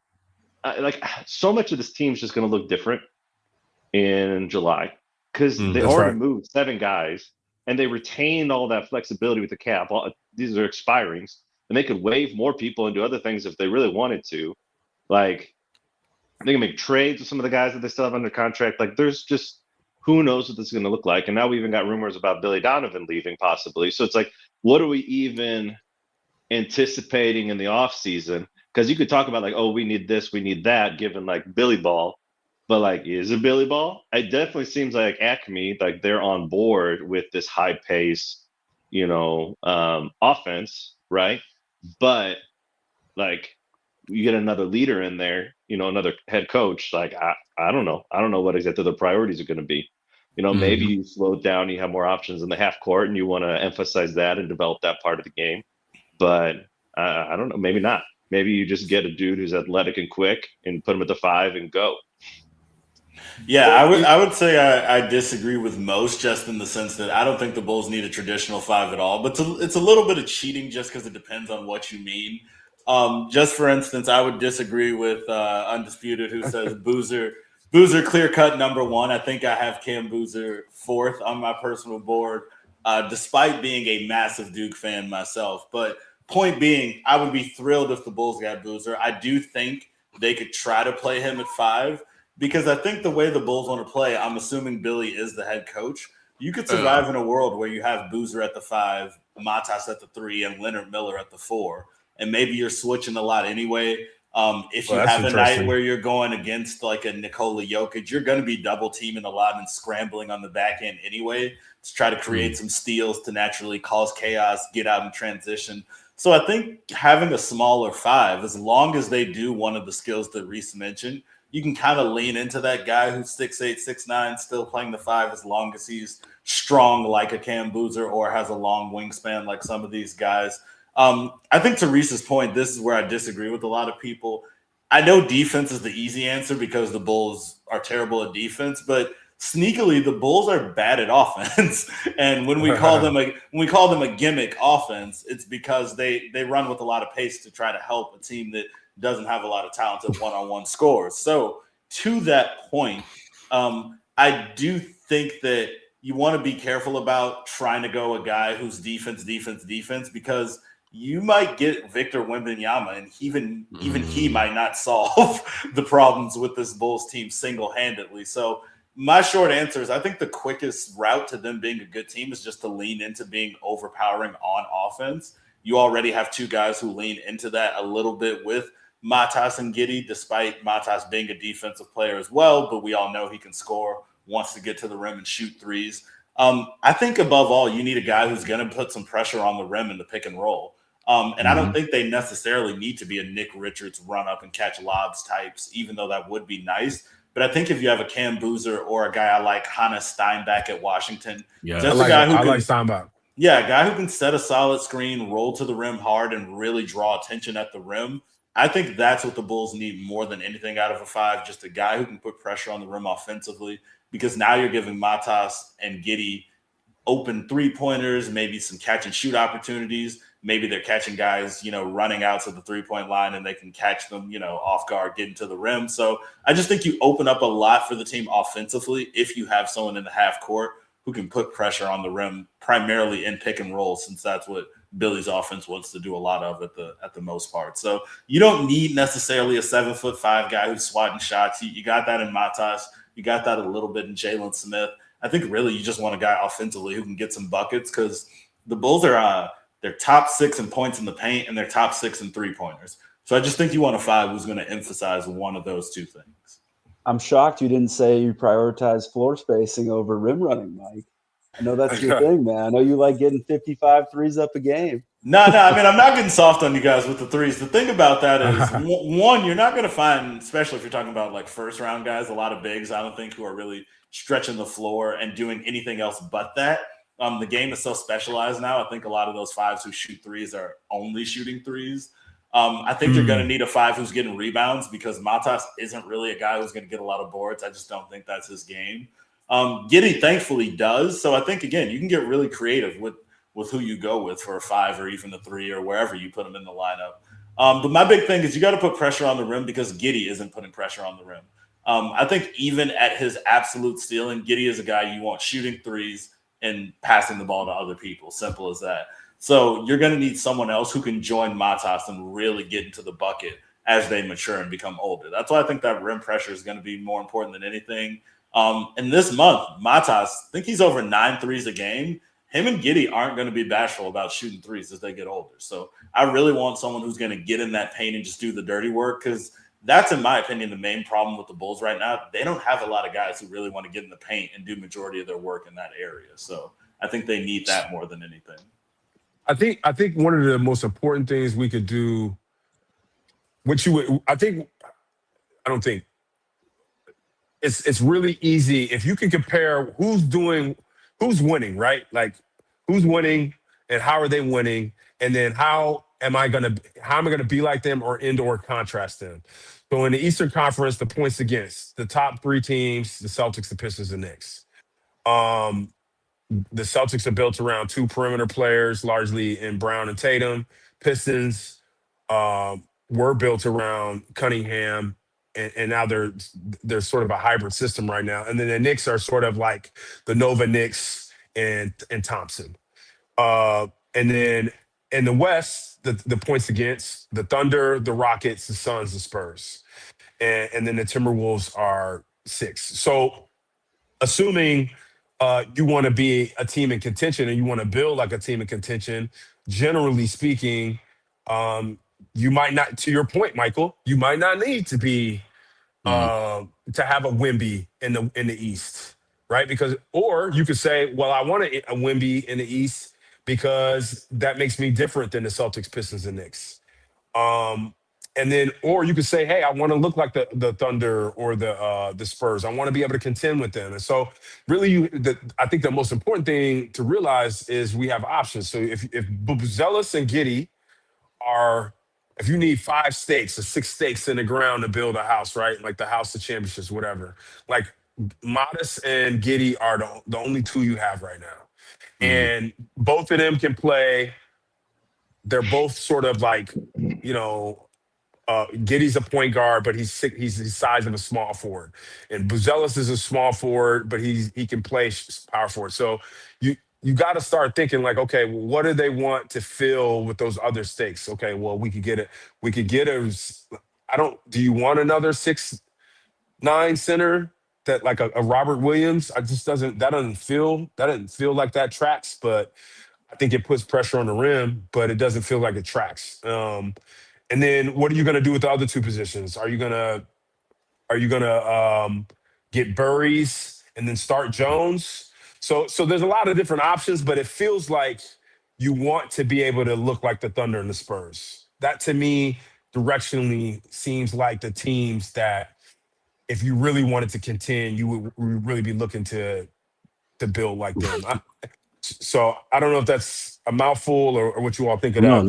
like so much of this team is just going to look different in July because they That's already right. moved 7 guys and they retained all that flexibility with the cap. These are expirings, and they could waive more people and do other things if they really wanted to. Like they can make trades with some of the guys that they still have under contract. Like there's just who knows what this is going to look like. And now we even got rumors about Billy Donovan leaving possibly. So it's like, what are we even anticipating in the off season? Because you could talk about like, oh, we need this, we need that, given like Billy Ball, but like, is it Billy Ball? It definitely seems like Acme, like they're on board with this high pace, offense, right? But like, you get another leader in there, another head coach. Like, I don't know, what exactly the priorities are going to be. Maybe you slow it down, you have more options in the half court, and you want to emphasize that and develop that part of the game. But I don't know, maybe not. Maybe you just get a dude who's athletic and quick and put him at the 5 and go. Yeah, I would say I disagree with most, just in the sense that I don't think the Bulls need a traditional 5 at all. But it's a little bit of cheating just because it depends on what you mean. Just for instance, I would disagree with Undisputed, who says Boozer clear cut number 1. I think I have Cam Boozer 4th on my personal board, despite being a massive Duke fan myself. But point being, I would be thrilled if the Bulls got Boozer. I do think they could try to play him at 5. Because I think the way the Bulls want to play, I'm assuming Billy is the head coach. You could survive in a world where you have Boozer at the 5, Matas at the 3, and Leonard Miller at the 4. And maybe you're switching a lot anyway. If you have a night where you're going against like a Nikola Jokic, you're going to be double teaming a lot and scrambling on the back end anyway to try to create some steals to naturally cause chaos, get out in transition. So I think having a smaller 5, as long as they do one of the skills that Reese mentioned, you can kind of lean into that guy who's 6'8", 6'9", still playing the 5 as long as he's strong like a Cam Boozer or has a long wingspan like some of these guys. I think to Reese's point, this is where I disagree with a lot of people. I know defense is the easy answer because the Bulls are terrible at defense, but sneakily the Bulls are bad at offense. And when we call them a gimmick offense, it's because they run with a lot of pace to try to help a team that doesn't have a lot of talented one-on-one scores. So to that point, I do think that you want to be careful about trying to go a guy who's defense, because you might get Victor Wembanyama, and even he might not solve the problems with this Bulls team single-handedly. So my short answer is I think the quickest route to them being a good team is just to lean into being overpowering on offense. You already have 2 guys who lean into that a little bit with Matas and Giddey, despite Matas being a defensive player as well, but we all know he can score, wants to get to the rim and shoot threes. I think above all, you need a guy who's going to put some pressure on the rim in the pick and roll. And I don't think they necessarily need to be a Nick Richards run up and catch lobs types, even though that would be nice. But I think if you have a Cam Boozer or a guy I like Hannes Steinbach at Washington, a guy Steinbach. Yeah, a guy who can set a solid screen, roll to the rim hard, and really draw attention at the rim. I think that's what the Bulls need more than anything out of a 5, just a guy who can put pressure on the rim offensively, because now you're giving Matas and Giddey open 3-pointers, maybe some catch and shoot opportunities. Maybe they're catching guys, running out to the 3-point line and they can catch them, off guard, getting to the rim. So I just think you open up a lot for the team offensively if you have someone in the half court who can put pressure on the rim, primarily in pick and roll, since that's what Billy's offense wants to do a lot of at the most part. So you don't need necessarily a 7'5" guy who's swatting shots. You got that in Matas. You got that a little bit in Jalen Smith. I think really you just want a guy offensively who can get some buckets, because the Bulls are they're top 6 in points in the paint and they're top 6 in 3-pointers. So I just think you want a 5 who's going to emphasize one of those 2 things. I'm shocked you didn't say you prioritize floor spacing over rim running, Mike. I know that's your thing, man. I know you like getting 55 threes up a game. No. I mean, I'm not getting soft on you guys with the threes. The thing about that is, one, you're not going to find, especially if you're talking about like first round guys, a lot of bigs, I don't think, who are really stretching the floor and doing anything else but that. The game is so specialized now. I think a lot of those fives who shoot threes are only shooting threes. I think you're going to need a five who's getting rebounds because Matas isn't really a guy who's going to get a lot of boards. I just don't think that's his game. Giddey thankfully does. So I think, again, you can get really creative with who you go with for a five or even a three or wherever you put them in the lineup. But my big thing is you got to put pressure on the rim because Giddey isn't putting pressure on the rim. I think even at his absolute ceiling, Giddey is a guy you want shooting threes and passing the ball to other people. Simple as that. So you're going to need someone else who can join Matas and really get into the bucket as they mature and become older. That's why I think that rim pressure is going to be more important than anything. And this month, Matas, I think he's over 9 threes a game. Him and Giddey aren't going to be bashful about shooting threes as they get older. So I really want someone who's going to get in that paint and just do the dirty work because that's, in my opinion, the main problem with the Bulls right now. They don't have a lot of guys who really want to get in the paint and do majority of their work in that area. So I think they need that more than anything. I think one of the most important things we could do, it's really easy if you can compare who's winning, right? Like who's winning and how are they winning, and then how am I gonna be like them or contrast them. So in the Eastern Conference, the points against the top 3 teams, the Celtics, the Pistons, the Knicks. The Celtics are built around 2 perimeter players, largely in Brown and Tatum. Pistons were built around Cunningham, and now they're sort of a hybrid system right now. And then the Knicks are sort of like the Nova Knicks and Thompson. And then in the West, the points against the Thunder, the Rockets, the Suns, the Spurs, and then the Timberwolves are 6. So assuming you want to be a team in contention and you want to build like a team in contention, generally speaking, you might not, to your point, Michael, you might not need to be to have a Wemby in the East, right? Because, or you could say, well, I want a Wemby in the East because that makes me different than the Celtics, Pistons, and Knicks. And then, or you could say, hey, I want to look like the Thunder or the Spurs. I want to be able to contend with them. And so really, I think the most important thing to realize is we have options. So if Buzelis and Giddey if you need 5 stakes or 6 stakes in the ground to build a house, right? Like the house of championships, whatever. Like Modest and Giddey are the only 2 you have right now. And both of them can play. They're both sort of like, Giddey's a point guard, but he's the size of a small forward. And Buzelis is a small forward, but he can play power forward. So you got to start thinking like, okay, well, what do they want to fill with those other stakes? Okay, well, we could get it. Do you want another 6'9" center that like a Robert Williams? That doesn't feel like that tracks, but I think it puts pressure on the rim, but it doesn't feel like it tracks. And then what are you going to do with the other 2 positions? Are you gonna get Burries and then start Jones? So there's a lot of different options, but it feels like you want to be able to look like the Thunder and the Spurs. That to me directionally seems like the teams that if you really wanted to contend, you would really be looking to build like them. So I don't know if that's a mouthful or what you all think of that.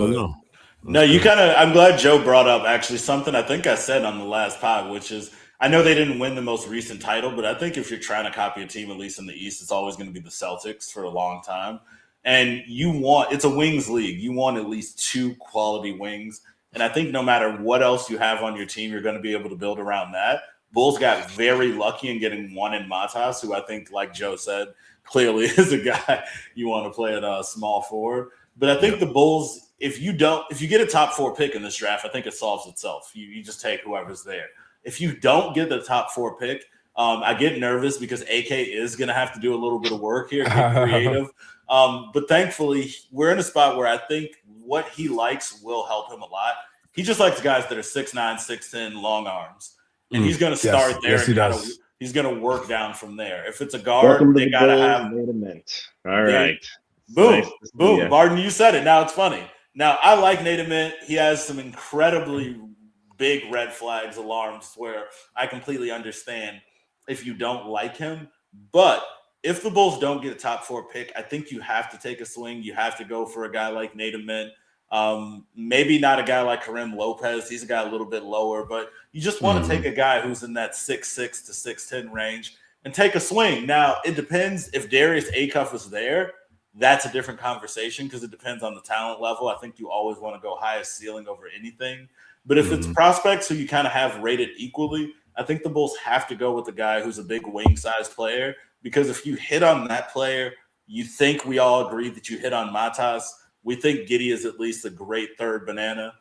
No, I'm glad Joe brought up actually something I think I said on the last pod, which is I know they didn't win the most recent title, but I think if you're trying to copy a team, at least in the East, it's always going to be the Celtics for a long time. And it's a wings league. You want at least 2 quality wings. And I think no matter what else you have on your team, you're going to be able to build around that. Bulls got very lucky in getting one in Matas, who I think, like Joe said, clearly is a guy you want to play at a small forward. But I think the Bulls, if you get a top 4 pick in this draft, I think it solves itself. You just take whoever's there. If you don't get the top 4 pick, I get nervous because AK is going to have to do a little bit of work here, get creative. But thankfully, we're in a spot where I think what he likes will help him a lot. He just likes guys that are 6'9", 6'10", long arms. And he's going to start there. Yes, he does. He's going to work down from there. If it's a guard, they got to have – All right. Boom. Barton, you said it. Now it's funny. Now, I like Nate Ament. He has some incredibly big red flags, alarms, where I completely understand if you don't like him. But if the Bulls don't get a top 4 pick, I think you have to take a swing. You have to go for a guy like Nate Ament. Maybe not a guy like Karim Lopez. He's a guy a little bit lower, but you just want to take a guy who's in that 6'6" to 6'10" range and take a swing. Now, it depends. If Darius Acuff is there, that's a different conversation because it depends on the talent level. I think you always want to go highest ceiling over anything. But if it's prospects who you kind of have rated equally, I think the Bulls have to go with the guy who's a big wing-sized player, because if you hit on that player, you think we all agree that you hit on Matas. We think Giddey is at least a great third banana.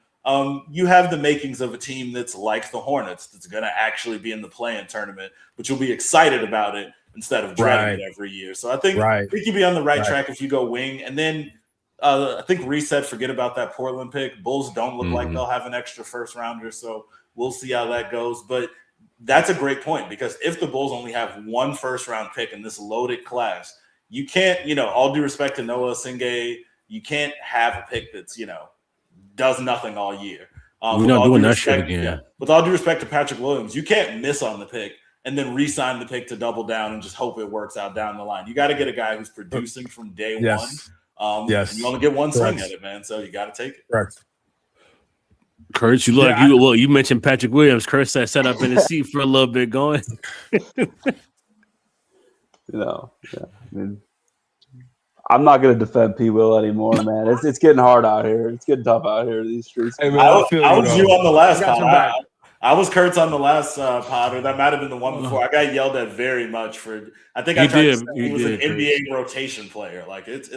You have the makings of a team that's like the Hornets, that's going to actually be in the play-in tournament, but you'll be excited about it instead of dreading it every year. So I think you'd be on the right track if you go wing. And then I think reset, forget about that Portland pick. Bulls don't look like they'll have an extra first rounder, so we'll see how that goes. But that's a great point, because if the Bulls only have 1 first-round pick in this loaded class, you can't, all due respect to Noah Singay, you can't have a pick that's, does nothing all year. We're not doing that shit again. Yeah, with all due respect to Patrick Williams, you can't miss on the pick and then re-sign the pick to double down and just hope it works out down the line. You got to get a guy who's producing from day one. And you only get one swing at it, man. So you got to take it. Correct. Kurtz, you look you mentioned Patrick Williams. Kurtz sat up in his seat for a little bit going. I'm not going to defend P. Will anymore, man. It's getting hard out here. It's getting tough out here, these streets. Hey, man, I was you on the last pod. I was Kurtz on the last pod, or that might have been the one before. I got yelled at very much for. I think I tried to say he was an NBA rotation player. Like it's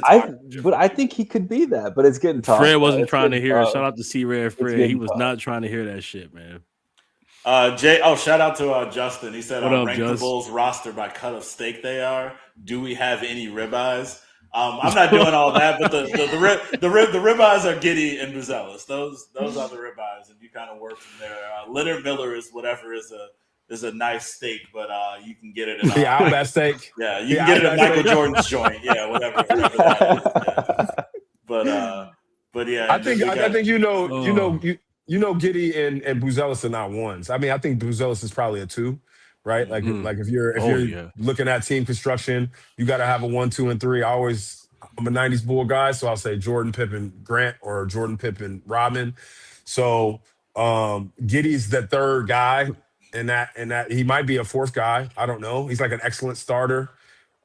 but I think he could be that. But it's getting tough. Fred wasn't trying to hear it. Shout out to C-Red Fred. He was not trying to hear that shit, man. Shout out to Justin. He said, rank the Bulls roster by cut of steak they are. Do we have any ribeyes? I'm not doing all that, but the ribeyes are Giddey and Buzelis. Those are the ribeyes, and you kind of work from there. Leonard Miller is whatever is a nice steak, but you can get it at the Outback steak. Yeah, you can get it at Michael Jordan's joint. Yeah, whatever that is. Yeah. But yeah, I think Giddey and Buzelis are not ones. I mean, I think Buzelis is probably a 2. Right, like if you're looking at team construction, you got to have a 1, 2, and 3. I'm a '90s Bull guy, so I'll say Jordan, Pippen, Grant, or Jordan, Pippen, Rodman. So Giddey's the third guy, and that he might be a 4th guy. I don't know. He's like an excellent starter,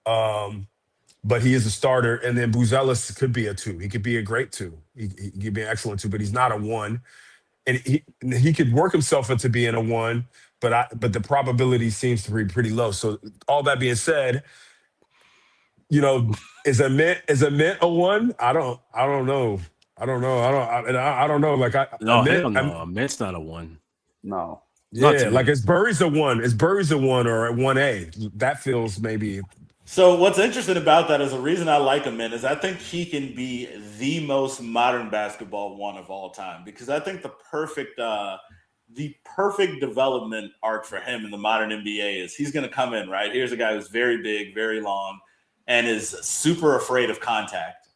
but he is a starter. And then Buzelis could be a 2. He could be a great 2. He could be an excellent 2, but he's not a 1. And he could work himself into being a 1. But the probability seems to be pretty low. So all that being said, is a mint a 1? I don't know. I don't know. Like a mint's not a 1. No. Yeah, like is Burry's a 1? Is Burry's a 1 or a 1A? That feels maybe. So what's interesting about that is the reason I like him is I think he can be the most modern basketball 1 of all time, because I think the perfect development arc for him in the modern NBA is he's going to come in, right? Here's a guy who's very big, very long, and is super afraid of contact,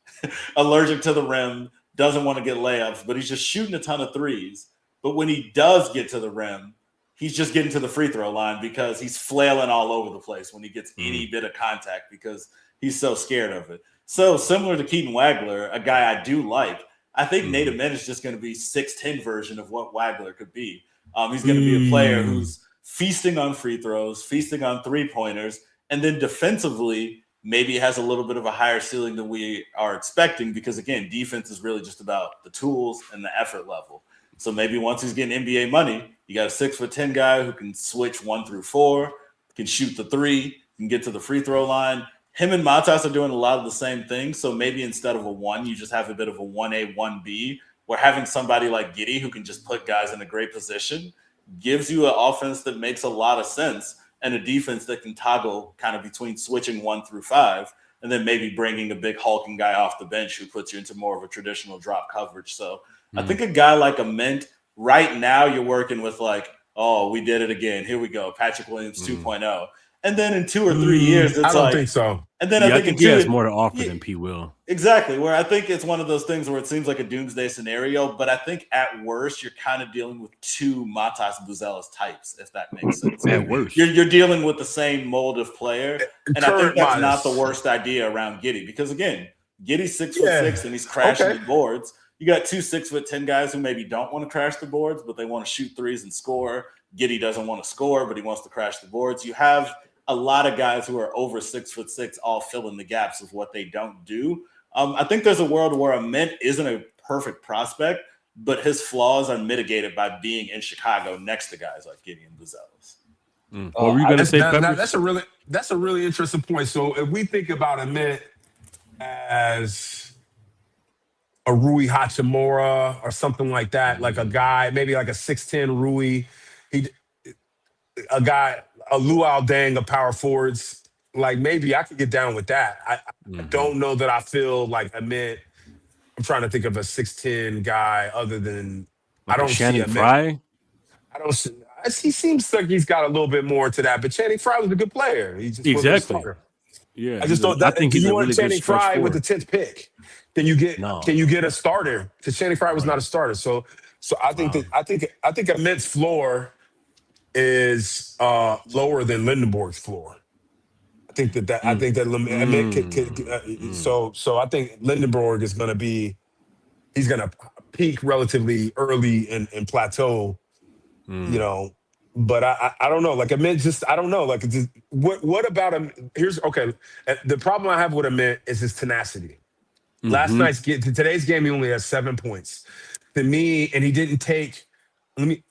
allergic to the rim, doesn't want to get layups, but he's just shooting a ton of threes. But when he does get to the rim, he's just getting to the free throw line because he's flailing all over the place when he gets any bit of contact because he's so scared of it. So similar to Keaton Wagler, a guy I do like, I think Nate Ament is just going to be 6'10" version of what Wagler could be. He's going to be a player who's feasting on free throws, feasting on 3-pointers, and then defensively maybe has a little bit of a higher ceiling than we are expecting because, again, defense is really just about the tools and the effort level. So maybe once he's getting NBA money, you got a 6'10" guy who can switch 1 through 4, can shoot the 3, can get to the free throw line. Him and Matas are doing a lot of the same things. So maybe instead of a 1, you just have a bit of a 1A, 1B, where having somebody like Giddey who can just put guys in a great position gives you an offense that makes a lot of sense and a defense that can toggle kind of between switching 1 through 5 and then maybe bringing a big hulking guy off the bench who puts you into more of a traditional drop coverage. So I think a guy like Ament, right now you're working with like, oh, we did it again. Here we go. Patrick Williams 2.0. And then in 2 or 3 years, it's I don't like, think so. and then Yeah, I think he has more to offer than P. Will. Exactly. Where I think it's one of those things where it seems like a doomsday scenario, but I think at worst you're kind of dealing with two Matas Buzelis types, if that makes sense. At worst, you're dealing with the same mold of player, and I think that's not the Matas. worst idea around Giddey because again, Giddey's 6'6" and he's crashing the boards. You got two 6'10" guys who maybe don't want to crash the boards, but they want to shoot threes and score. Giddey doesn't want to score, but he wants to crash the boards. You have a lot of guys who are over 6'6", all filling the gaps of what they don't do. I think there's a world where Ament isn't a perfect prospect, but his flaws are mitigated by being in Chicago next to guys like Giddey and Buzelis. What were you going to say, Peppers? That's a really interesting point. So if we think about Ament as a Rui Hachimura or something like that, like a guy, maybe like a 6'10" Rui, a Luau Deng of power forwards, like maybe I could get down with that. I don't know that I feel like Ament. I'm trying to think of a 6'10" guy other than like I don't Channing see Ament. Frye. I don't see. He seems like he's got a little bit more to that, but Channing Frye was a good player. He just wasn't a starter. Yeah, I just don't. I think he's you a want really Channing good stretch Frye with the 10th pick? Can you get a starter? Because Channing Frye was not a starter. So I think that I think Ament's floor is lower than Lindenborg's floor. I think that Ament could so I think Lindenborg is going to be he's going to peak relatively early and plateau, you know. But I don't know. Like Ament, just I don't know. Like what about him? Here's okay. The problem I have with Ament is his tenacity. Today's game, he only has 7 points. To me, and he didn't take. I'm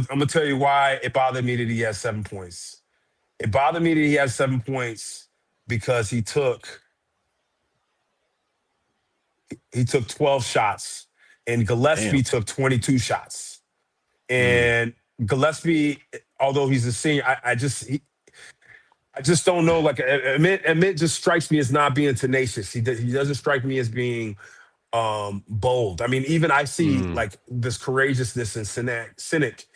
gonna tell you why it bothered me that he has 7 points. It bothered me that he has 7 points because he took 12 shots, and Gillespie took 22 shots. And Gillespie, although he's a senior, I just don't know. Like Ament just strikes me as not being tenacious. He doesn't strike me as being bold. I mean, even I see like this courageousness and cynic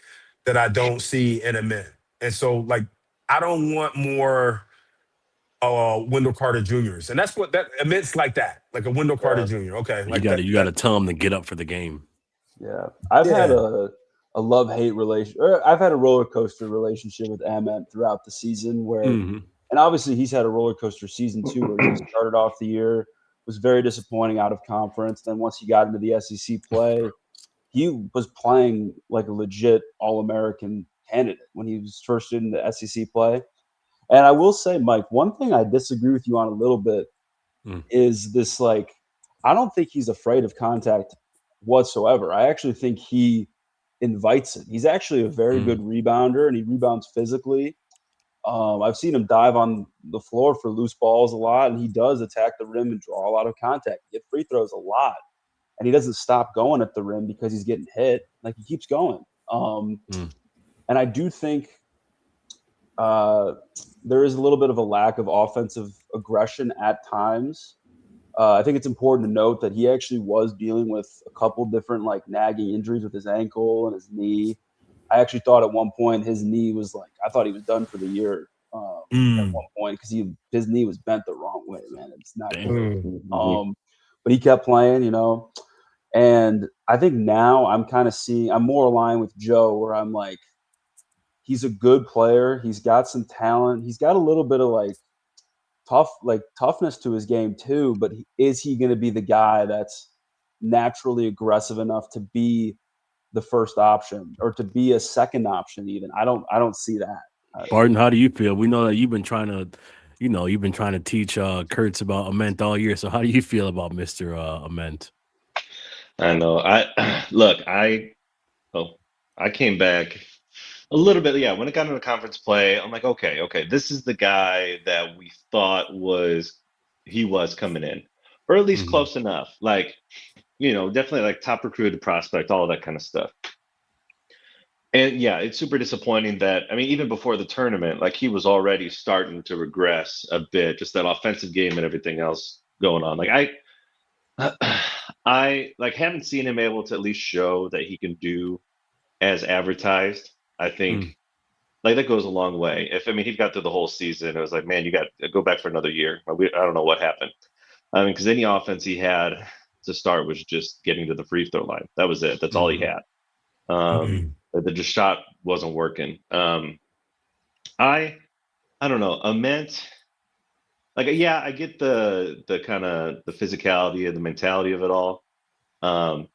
that I don't see in Ament. And so like I don't want more Wendell Carter Juniors. And that's what that Ament's like that. Like a Wendell Carter Jr. Okay. Like you gotta tell him to get up for the game. Yeah. I've had a love-hate relation, or I've had a roller coaster relationship with Ament throughout the season where, and obviously he's had a roller coaster season too, where he started off the year, was very disappointing out of conference. Then once he got into the SEC play, he was playing like a legit All-American candidate when he was first in the SEC play. And I will say, Mike, one thing I disagree with you on a little bit is this, like, I don't think he's afraid of contact whatsoever. I actually think he invites it. He's actually a very good rebounder, and he rebounds physically. I've seen him dive on the floor for loose balls a lot, and he does attack the rim and draw a lot of contact. He get free throws a lot, and he doesn't stop going at the rim because he's getting hit. Like, he keeps going. And I do think there is a little bit of a lack of offensive aggression at times. I think it's important to note that he actually was dealing with a couple different like nagging injuries with his ankle and his knee. I actually thought at one point his knee was like, I thought he was done for the year at one point because his knee was bent the wrong way, man. It's not good. But he kept playing, you know. And I think now I'm more aligned with Joe where I'm like, he's a good player. He's got some talent. He's got a little bit of toughness to his game too, but is he going to be the guy that's naturally aggressive enough to be the first option or to be a second option even? I don't see that. Barton, how do you feel? We know that you've been trying to teach Kurtz about Ament all year. So how do you feel about Mr. Ament? I know. I came back a little bit, yeah. When it got into conference play, I'm like, okay, this is the guy that we thought he was coming in, or at least close enough. Like, you know, definitely like top recruited prospect, all of that kind of stuff. And yeah, it's super disappointing that, I mean, even before the tournament, like he was already starting to regress a bit, just that offensive game and everything else going on. Like I like haven't seen him able to at least show that he can do as advertised. I think like that goes a long way. He got through the whole season. It was like, man, you got to go back for another year. I don't know what happened. Because any offense he had to start was just getting to the free throw line. That was it. That's all he had. The shot wasn't working. I don't know. Ament, like, yeah, I get the kind of the physicality and the mentality of it all. And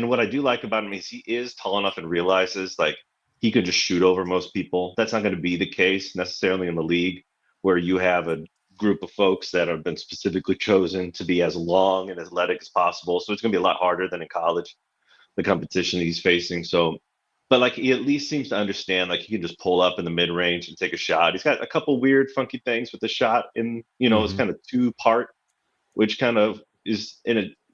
what I do like about him is he is tall enough and realizes like he could just shoot over most people. That's not going to be the case necessarily in the league, where you have a group of folks that have been specifically chosen to be as long and athletic as possible. So it's going to be a lot harder than in college, the competition he's facing. So, but like he at least seems to understand, like he can just pull up in the mid range and take a shot. He's got a couple weird, funky things with the shot, and it's kind of 2-part, which kind of is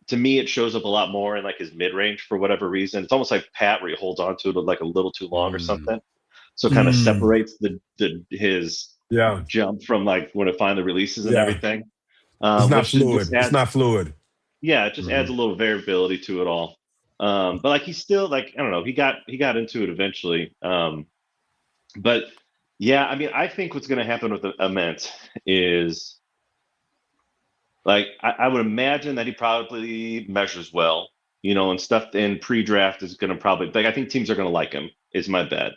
to me, it shows up a lot more in like his mid range for whatever reason. It's almost like Pat, where he holds on to it like a little too long or something. So it kind of separates his jump from like when it finally releases and everything. It's not fluid. It's not fluid. Yeah, it just adds a little variability to it all. But like he's still like, I don't know, he got into it eventually. But yeah, I think what's going to happen with Ament is like I would imagine that he probably measures well, and stuff in pre-draft is going to probably like I think teams are going to like him is my bet.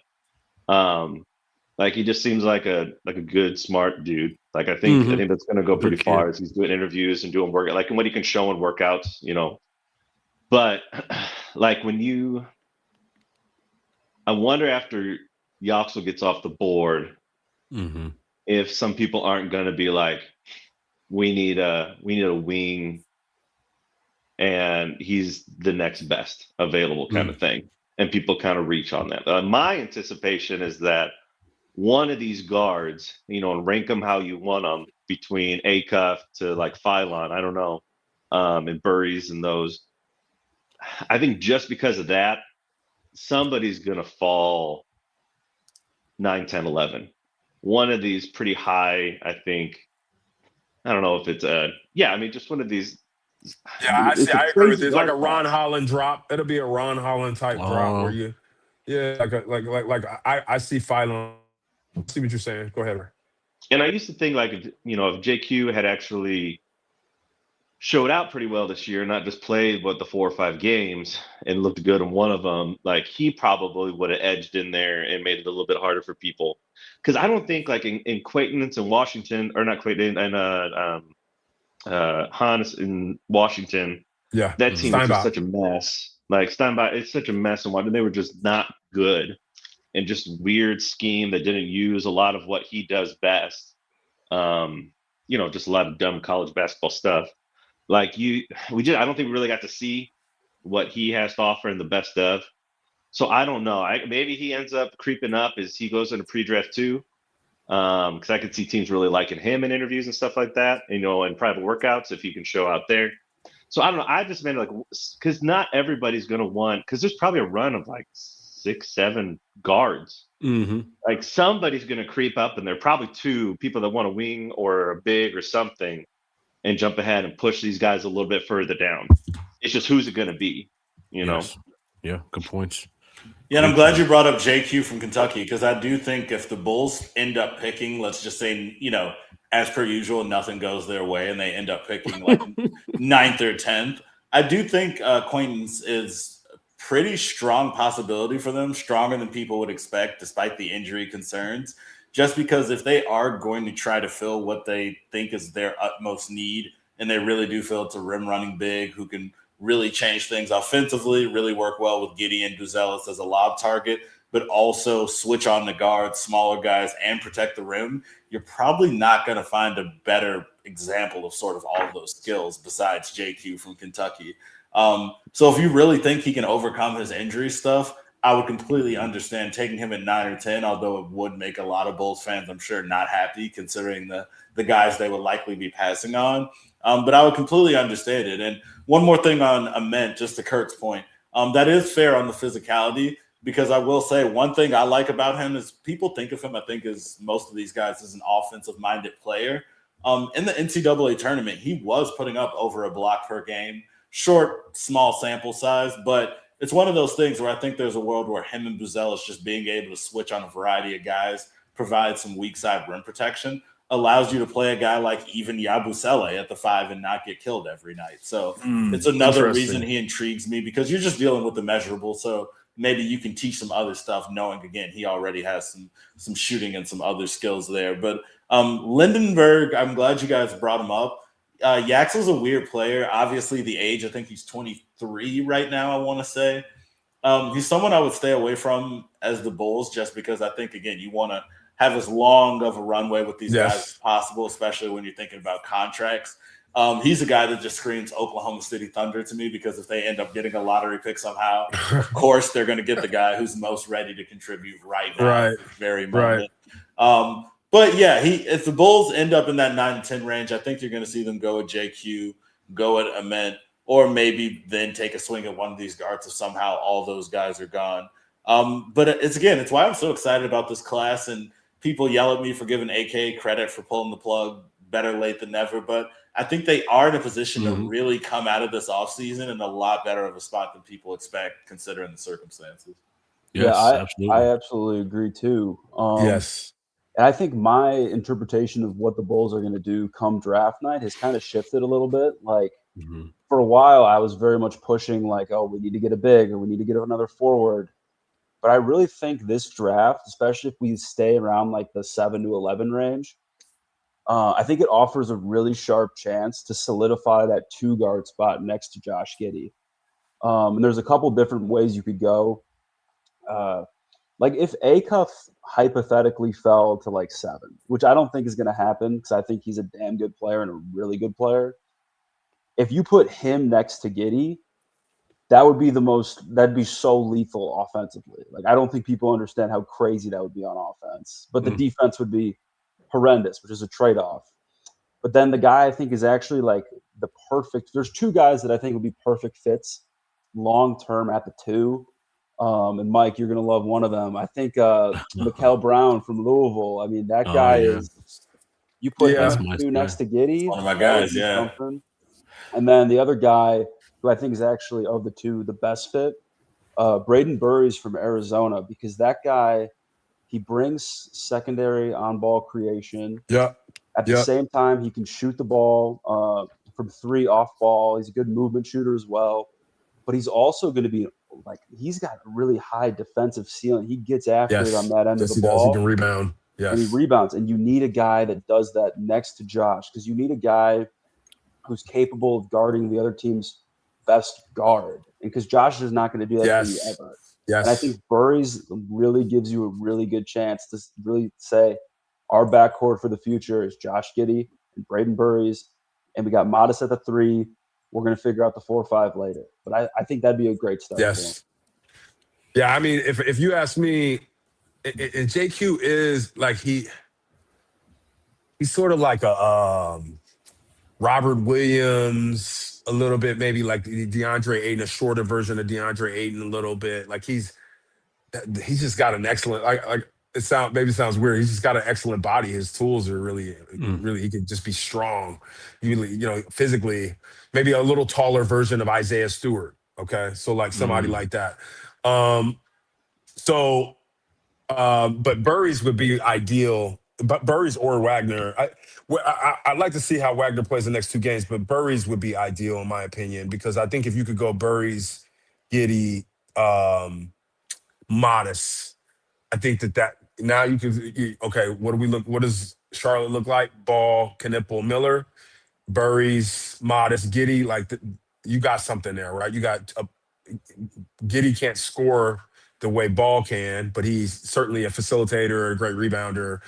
Like he just seems like a good, smart dude. Like I think that's going to go pretty far as he's doing interviews and doing work, like and what he can show in workouts, But like I wonder after Yoxel gets off the board, if some people aren't going to be like, we need a wing, and he's the next best available kind of thing, and people kind of reach on that. My anticipation is that one of these guards, and rank them how you want them between Acuff to like Phylon, I don't know, and Burries and those. I think just because of that, somebody's going to fall 9, 10, 11. One of these pretty high, I think. I don't know if it's just one of these. Yeah, I agree with this. Like a Ron Holland drop. It'll be a Ron Holland type drop where I see Phylon. I see what you're saying. Go ahead. And I used to think like if JQ had actually showed out pretty well this year, not just played the 4 or 5 games and looked good in one of them, like he probably would have edged in there and made it a little bit harder for people. Because I don't think like in Quaintance in Washington, or not Quaintance, and Hans in Washington, that team was just such a mess. Like Steinbach, it's such a mess, and they were just not good, and just weird scheme that didn't use a lot of what he does best. Just a lot of dumb college basketball stuff. Like I don't think we really got to see what he has to offer in the best of. So I don't know. Maybe he ends up creeping up as he goes into pre-draft too. Because I could see teams really liking him in interviews and stuff like that, in private workouts if he can show out there. So I don't know. I just meant like, because not everybody's going to want, because there's probably a run of like 6, 7 guards. Like somebody's going to creep up, and there are probably 2 people that want a wing or a big or something and jump ahead and push these guys a little bit further down. It's just who's it going to be, Yes. Yeah, good points. Yeah, and I'm glad you brought up JQ from Kentucky, because I do think if the Bulls end up picking, let's just say, as per usual, nothing goes their way, and they end up picking like 9th or 10th, I do think Quaintance is a pretty strong possibility for them, stronger than people would expect, despite the injury concerns. Just because if they are going to try to fill what they think is their utmost need, and they really do feel it's a rim running big who can really change things offensively, really work well with Gideon Duzelis as a lob target, but also switch on the guards, smaller guys, and protect the rim, you're probably not going to find a better example of sort of all of those skills besides JQ from Kentucky. So if you really think he can overcome his injury stuff, I would completely understand taking him at 9 or 10, although it would make a lot of Bulls fans, I'm sure, not happy considering the guys they would likely be passing on. But I would completely understand it. And one more thing on Ament, just to Kurt's point, that is fair on the physicality, because I will say one thing I like about him is people think of him, I think, as most of these guys, as an offensive-minded player. In the NCAA tournament, he was putting up over a block per game. Short, small sample size, but it's one of those things where I think there's a world where him and Buzelis just being able to switch on a variety of guys, provide some weak side rim protection, allows you to play a guy like even Yabusele at the 5 and not get killed every night. So it's another reason he intrigues me, because you're just dealing with the measurable. So maybe you can teach some other stuff, knowing, again, he already has some shooting and some other skills there. But Lindenberg, I'm glad you guys brought him up. Yaxel's a weird player. Obviously, the age, I think he's 23 right now, I want to say. He's someone I would stay away from as the Bulls, just because I think, again, you want to have as long of a runway with these guys as possible, especially when you're thinking about contracts. He's a guy that just screams Oklahoma City Thunder to me, because if they end up getting a lottery pick somehow, of course they're going to get the guy who's most ready to contribute right now, at this very moment. But yeah, if the Bulls end up in that 9-10 range, I think you're going to see them go at JQ, go at Ament, or maybe then take a swing at one of these guards if somehow all those guys are gone. But it's why I'm so excited about this class. And people yell at me for giving AK credit for pulling the plug, better late than never. But I think they are in a position to really come out of this offseason in a lot better of a spot than people expect, considering the circumstances. Yes, I absolutely agree too. And I think my interpretation of what the Bulls are going to do come draft night has kind of shifted a little bit. Like for a while, I was very much pushing like, oh, we need to get a big, or we need to get another forward. But I really think this draft, especially if we stay around like the 7 to 11 range, I think it offers a really sharp chance to solidify that 2-guard spot next to Josh Giddey. And there's a couple different ways you could go. Like if Acuff hypothetically fell to like 7, which I don't think is going to happen, because I think he's a damn good player and a really good player. If you put him next to Giddey, that'd be so lethal offensively. Like I don't think people understand how crazy that would be on offense, but the defense would be horrendous, which is a trade-off. But then the guy I think is actually like there's 2 guys that I think would be perfect fits long-term at the 2. And Mike, you're going to love one of them. I think Mikal Brown from Louisville. I mean, that guy is – you put him 2 next to Giddey. One of my guys, something. And then the other guy who I think is actually, of the 2, the best fit, Braden Burries from Arizona, because that guy, he brings secondary on-ball creation. At the same time, he can shoot the ball from 3 off ball. He's a good movement shooter as well. But he's also going to be – like he's got a really high defensive ceiling. He gets after it on that end of the ball. He can rebound. And he rebounds. And you need a guy that does that next to Josh, because you need a guy who's capable of guarding the other team's best guard. And because Josh is not going to do that for you ever. And I think Burries really gives you a really good chance to really say our backcourt for the future is Josh Giddey and Braden Burries. And we got Modest at the 3. We're going to figure out the 4 or 5 later. But I think that'd be a great start. Yeah, I mean, if you ask me, and JQ is like he's sort of like a Robert Williams a little bit, maybe like DeAndre Ayton, a shorter version of DeAndre Ayton a little bit. Like he's just got an excellent, like it sounds weird. He's just got an excellent body. His tools are really, he can just be strong. Physically, maybe a little taller version of Isaiah Stewart. Okay. So like somebody like that. But Burries would be ideal. But Burries or Wagner. I'd like to see how Wagner plays the next 2 games, but Burries would be ideal in my opinion, because I think if you could go Burries, Giddey, Modest, I think that now you can. Okay, what does Charlotte look like? Ball, Knipple, Miller, Burries, Modest, Giddey. Like you got something there, right? You got Giddey can't score the way Ball can, but he's certainly a facilitator, a great rebounder.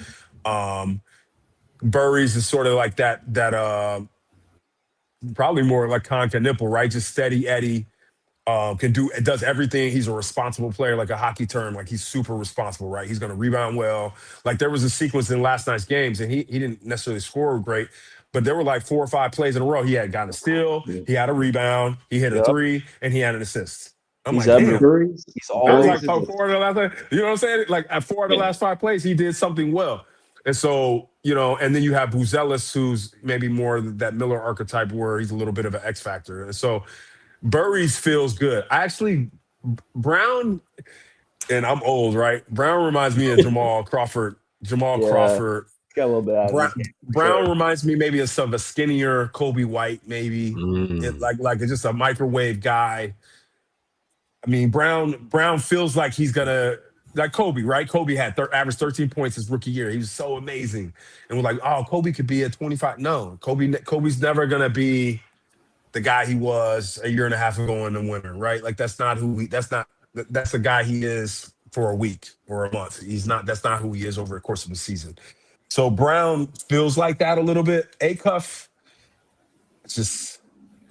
Burries is sort of like that probably more like Knipple, right? Just steady Eddie. Does everything. He's a responsible player, like a hockey term, like he's super responsible, right? He's going to rebound well. Like there was a sequence in last night's games, and he didn't necessarily score great, but there were like 4 or 5 plays in a row. He had gotten a steal, he had a rebound, he hit a 3, and he had an assist. I'm like, damn. He's always like 4 of the last, you know what I'm saying? Like at 4 of the last 5 plays, he did something well. And so, and then you have Buzelis, who's maybe more that Miller archetype where he's a little bit of an X factor. And so Burries feels good. Brown, and I'm old, right? Brown reminds me of Jamal Crawford. Jamal Yeah, Crawford. got a little bit out of Brown, his game for Brown sure. reminds me maybe of some of a skinnier Kobe White, maybe. Like just a microwave guy. I mean, Brown feels like he's gonna like Kobe, right? Kobe had averaged 13 points his rookie year. He was so amazing, and we're like, oh, Kobe could be at 25. No, Kobe's never gonna be the guy he was a year and a half ago in the winter, right? Like that's not who he. That's the guy he is for a week or a month. He's not. That's not who he is over the course of the season. So Brown feels like that a little bit. Acuff, just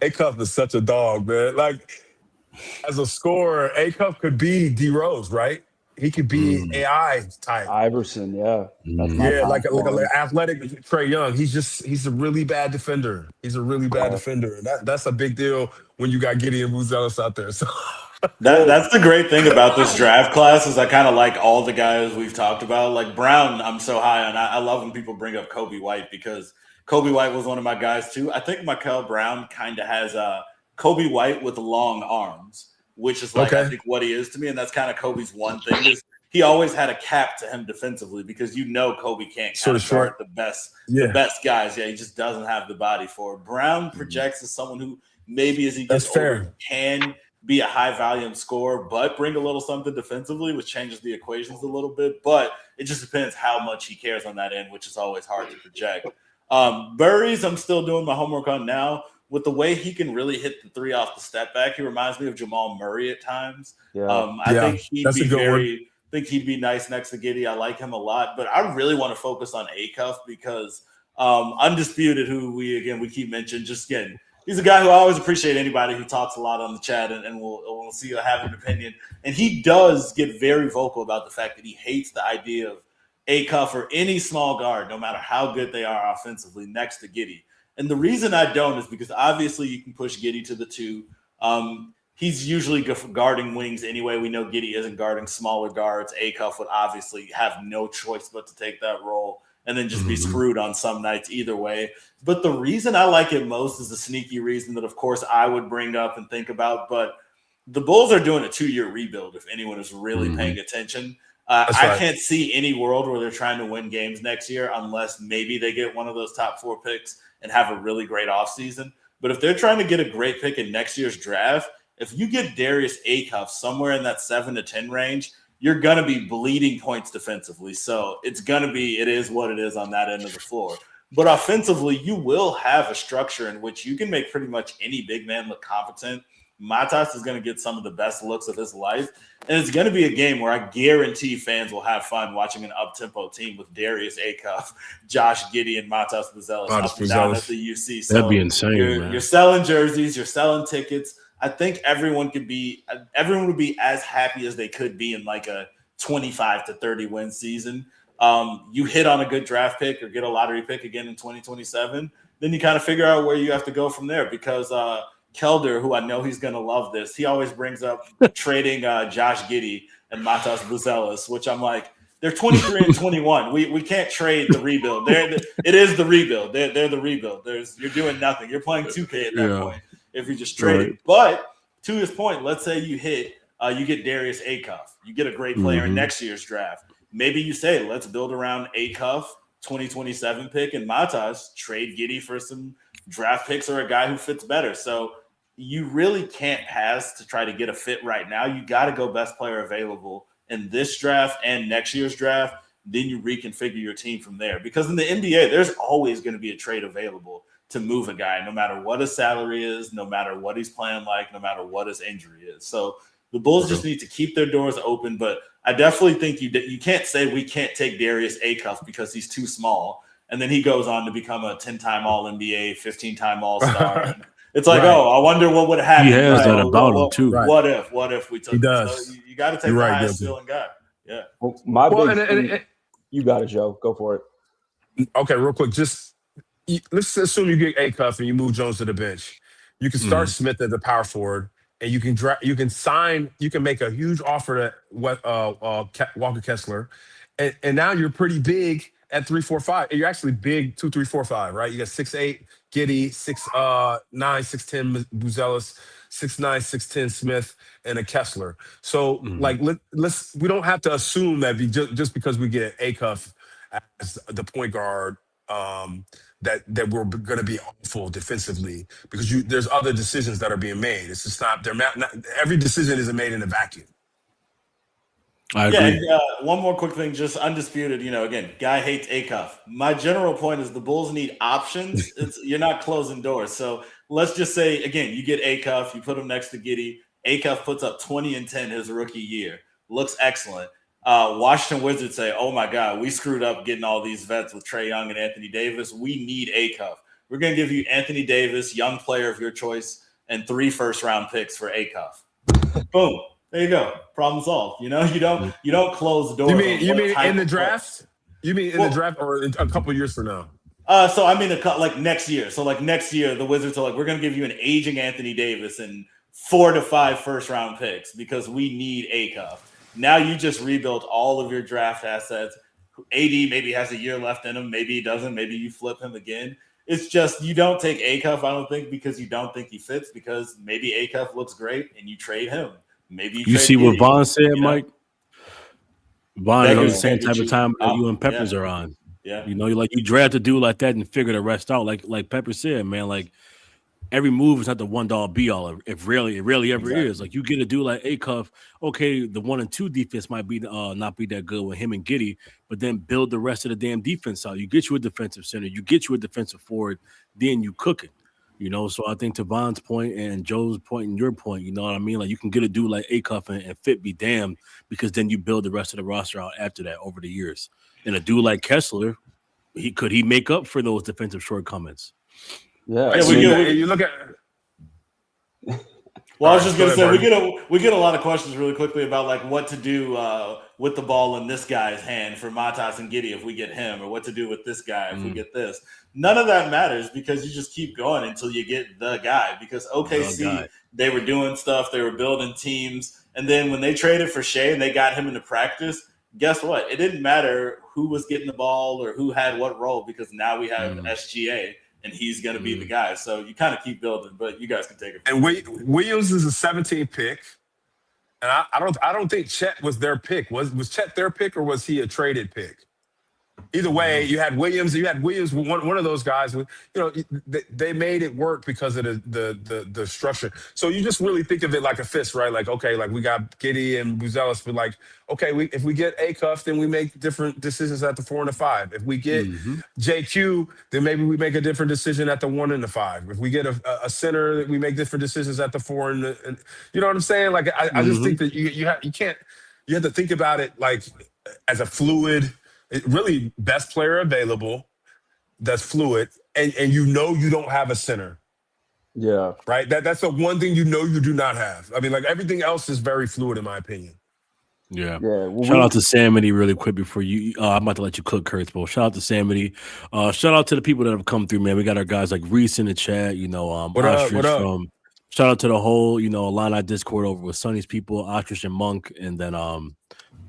Acuff is such a dog, man. Like as a scorer, Acuff could be D Rose, right? He could be AI type. Iverson, yeah, that's my Like for an him. athletic Trey Young. He's a really bad defender. He's a really bad defender. That's a big deal when you got Gideon Buzelis out there. So That's the great thing about this draft class is I kind of like all the guys we've talked about. Like Brown, I'm so high on. I love when people bring up Kobe White because Kobe White was one of my guys too. I think Mikel Brown kind of has Kobe White with long arms, which is like I think what he is to me, and that's kind of Kobe's one thing is he always had a cap to him defensively because Kobe can't kind of guard the best guys. Yeah, he just doesn't have the body for it. Brown projects as someone who maybe as he gets older can be a high volume scorer, but bring a little something defensively, which changes the equations a little bit. But it just depends how much he cares on that end, which is always hard to project. Burries, I'm still doing my homework on now. With the way he can really hit the three off the step back, he reminds me of Jamal Murray at times. I think he'd be nice next to Giddey. I like him a lot, but I really want to focus on Acuff because Undisputed, who we keep mentioning, just again, he's a guy who I always appreciate anybody who talks a lot on the chat and we'll see you have an opinion. And he does get very vocal about the fact that he hates the idea of Acuff or any small guard, no matter how good they are offensively, next to Giddey. And the reason I don't is because obviously you can push Giddey to the two. He's usually guarding wings anyway. We know Giddey isn't guarding smaller guards. Acuff would obviously have no choice but to take that role and then just be screwed on some nights either way. But the reason I like it most is the sneaky reason that, of course, I would bring up and think about. But the Bulls are doing a 2-year rebuild if anyone is really paying attention. I can't see any world where they're trying to win games next year unless maybe they get one of those top 4 picks and have a really great offseason. But if they're trying to get a great pick in next year's draft, if you get Darius Acuff somewhere in that 7 to 10 range, you're going to be bleeding points defensively. So it is what it is on that end of the floor. But offensively, you will have a structure in which you can make pretty much any big man look competent. Matas is going to get some of the best looks of his life. And it's going to be a game where I guarantee fans will have fun watching an up-tempo team with Darius Acuff, Josh Giddey, and Matas Buzelis up and down at the UC. So that'd be insane, you're selling jerseys, you're selling tickets. I think everyone would be as happy as they could be in like a 25 to 30 win season. You hit on a good draft pick or get a lottery pick again in 2027, then you kind of figure out where you have to go from there because Kelder, who I know he's going to love this, he always brings up trading Josh Giddey and Matas Buzelis, which I'm like, they're 23 and 21. We can't trade the rebuild. It is the rebuild. They're the rebuild. You're doing nothing. You're playing 2K at that point if you just trade it. But to his point, let's say you get Darius Acuff. You get a great player in next year's draft. Maybe you say, let's build around Acuff, 2027 pick, and Matas, trade Giddey for some draft picks or a guy who fits better. So you really can't pass to try to get a fit right now. You got to go best player available in this draft and next year's draft. Then you reconfigure your team from there. Because in the NBA, there's always going to be a trade available to move a guy, no matter what his salary is, no matter what he's playing like, no matter what his injury is. So the Bulls just need to keep their doors open. But I definitely think you can't say we can't take Darius Acuff because he's too small. And then he goes on to become a 10-time All-NBA, 15-time All-Star. It's like, I wonder what would happen. He has that about him too. What if we took him? He does. So you got to take the highest ceiling guy. Yeah. Well, you got it, Joe. Go for it. Okay, real quick. Let's assume you get Acuff and you move Jones to the bench. You can start Smith as a power forward, and you can make a huge offer to Walker Kessler, and now you're pretty big at 3-4-5. You're actually big 2-3-4-5, right? You got 6'8", Giddey, 6'9", 6'10", Buzelis, 6'9", 6'10", Smith, and a Kessler. So like let's we don't have to assume that just because we get Acuff as the point guard that we're going to be awful defensively, because there's other decisions that are being made. It's just not every decision isn't made in a vacuum. I agree. Yeah, one more quick thing, just undisputed. Again, guy hates Acuff. My general point is the Bulls need options. You're not closing doors. So let's just say, again, you get Acuff, you put him next to Giddey. Acuff puts up 20 and 10 his rookie year. Looks excellent. Washington Wizards say, oh my God, we screwed up getting all these vets with Trae Young and Anthony Davis. We need Acuff. We're going to give you Anthony Davis, young player of your choice, and 3 first-round picks for Acuff. Boom. There you go. Problem solved. You don't close the door. You mean in the draft? You mean in the draft or in a couple of years from now? So I mean, like next year. So like next year, the Wizards are like, we're going to give you an aging Anthony Davis and 4 to 5 first-round picks because we need Acuff. Now you just rebuilt all of your draft assets. AD maybe has a year left in him. Maybe he doesn't. Maybe you flip him again. It's just you don't take Acuff, I don't think, because you don't think he fits, because maybe Acuff looks great and you trade him. Maybe you see what Vaughn said, Mike? Vaughn is on the same type of time that you and Peppers are on. Yeah. You draft a dude like that and figure the rest out. Like Pepper said, man, like every move is not the $1 be all. It rarely ever is. Like you get a dude like Acuff, okay, the 1 and 2 defense might be not be that good with him and Giddey, but then build the rest of the damn defense out. You get you a defensive center, you get you a defensive forward, then you cook it. So I think to Von's point and Joe's point and your point, you know what I mean? Like you can get a dude like Acuff and fit be damned, because then you build the rest of the roster out after that over the years. And a dude like Kessler, he make up for those defensive shortcomings? Yeah, you look at. Well, I was just gonna say we get a lot of questions really quickly about like what to do with the ball in this guy's hand for Matas and Giddey if we get him, or what to do with this guy if we get this. None of that matters, because you just keep going until you get the guy. Because OKC, they were doing stuff, they were building teams, and then when they traded for Shea and they got him into practice, guess what? It didn't matter who was getting the ball or who had what role, because now we have SGA. And he's going to be the guy. So you kind of keep building, but you guys can take it. And Williams is a 17th pick. And I don't think Chet was their pick. Was Chet their pick, or was he a traded pick? Either way, you had Williams. One of those guys. They made it work because of the structure. So you just really think of it like a fist, right? Like, okay, like we got Giddey and Buzelis, but like, okay, if we get Acuff, then we make different decisions at the 4 and the 5. If we get JQ, then maybe we make a different decision at the 1 and the 5. If we get a center, we make different decisions at the 4 and you know what I'm saying? Like, I just think that you have to think about it like as a fluid. Really best player available that's fluid, and you don't have a center. Yeah. Right? That's the one thing you do not have. I mean, like everything else is very fluid in my opinion. Yeah. Well, shout out to Samity really quick before you I'm about to let you cook, Kurtz, but shout out to Samity. Shout out to the people that have come through, man. We got our guys like Reese in the chat, what up? Shout out to the whole, Illini Discord over with Sonny's people, Ostrich and Monk, and then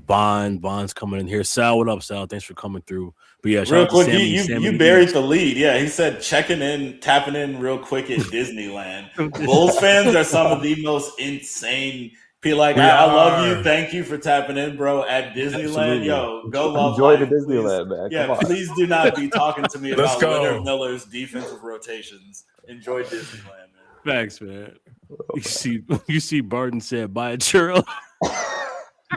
Bond's coming in here. Sal, what up, Sal? Thanks for coming through. But yeah, real quick, you buried the lead. Yeah, he said tapping in real quick at Disneyland. Bulls fans are some of the most insane people. Like, I love you. Thank you for tapping in, bro, at Disneyland. Absolutely. Yo, go love Enjoy life, the Disneyland, man. Yeah, please do not be talking to me about Leonard Miller's defensive rotations. Enjoy Disneyland, man. Thanks, man. You see Barton said, buy a churro.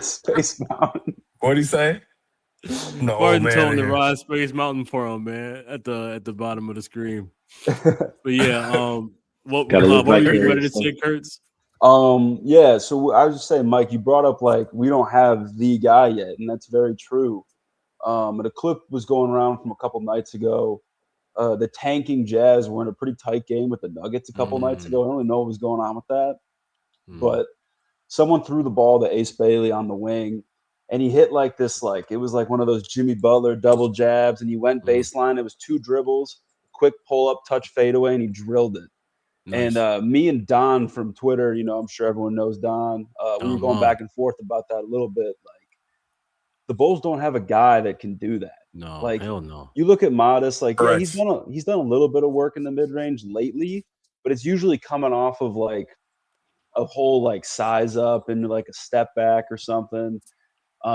Space Mountain. What'd he say? No, Barton told him to ride Space Mountain for him, man, at the bottom of the screen. But yeah, what were you ready to say, Kurtz? Yeah, so I was just saying, Mike, you brought up like we don't have the guy yet, and that's very true. And a clip was going around from a couple nights ago. The tanking Jazz were in a pretty tight game with the Nuggets a couple nights ago. I don't really know what was going on with that, but someone threw the ball to Ace Bailey on the wing, and he hit like this, like it was like one of those Jimmy Butler double jabs, and he went baseline. It was 2 dribbles, quick pull up, touch fadeaway, and he drilled it. Nice. And me and Don from Twitter, I'm sure everyone knows Don. We were going back and forth about that a little bit. Like the Bulls don't have a guy that can do that. No, like hell no. you look at Modest, like Correct. yeah, he's done a little bit of work in the mid range lately, but it's usually coming off of like a whole like size up and like a step back or something.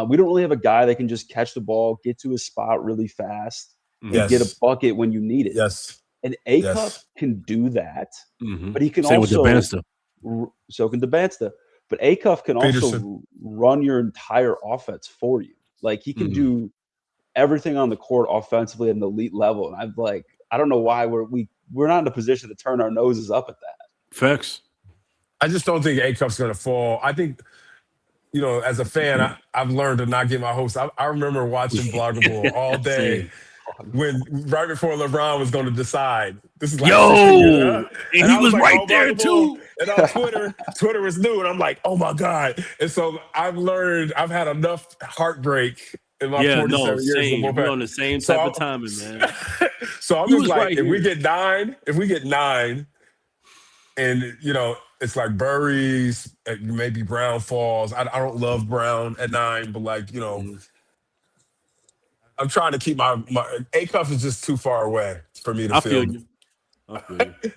We don't really have a guy that can just catch the ball, get to his spot really fast, and get a bucket when you need it. Yes. And A-Cup can do that, but he can Same also with Debansta. So can Debansta. But A-Cup can also run your entire offense for you. Like he can do everything on the court offensively at an elite level. And I don't know why we're not in a position to turn our noses up at that. Facts. I just don't think A-Cup's going to fall. I think, as a fan, I've learned to not get my hopes. I remember watching RoundtaBull all day right before LeBron was going to decide. This is like 16 years. And he was right there too. And on Twitter was new, and I'm like, oh my God. And so I've had enough heartbreak in my 47 years. Same. We're on the same type of timing, man. So I'm just like, if we get nine, and it's like Burries, maybe Brown falls. I don't love Brown at 9, but I'm trying to keep my A-Cup is just too far away for me to feel you.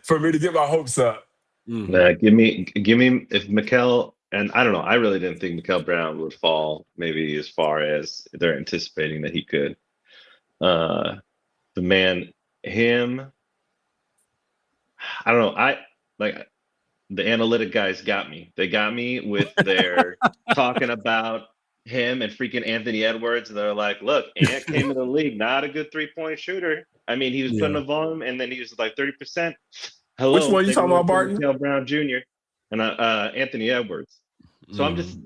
For me to get my hopes up. Give me if Mikal, and I don't know, I really didn't think Mikal Brown would fall maybe as far as they're anticipating that he could. I don't know, the analytic guys got me. They got me with their talking about him and freaking Anthony Edwards. And they're like, look, Ant came in the league, not a good 3-point shooter. I mean, he was putting a volume, and then he was like 30%. Hello, which one you talking about, Barton? Mikal Brown Jr. and Anthony Edwards. So I'm just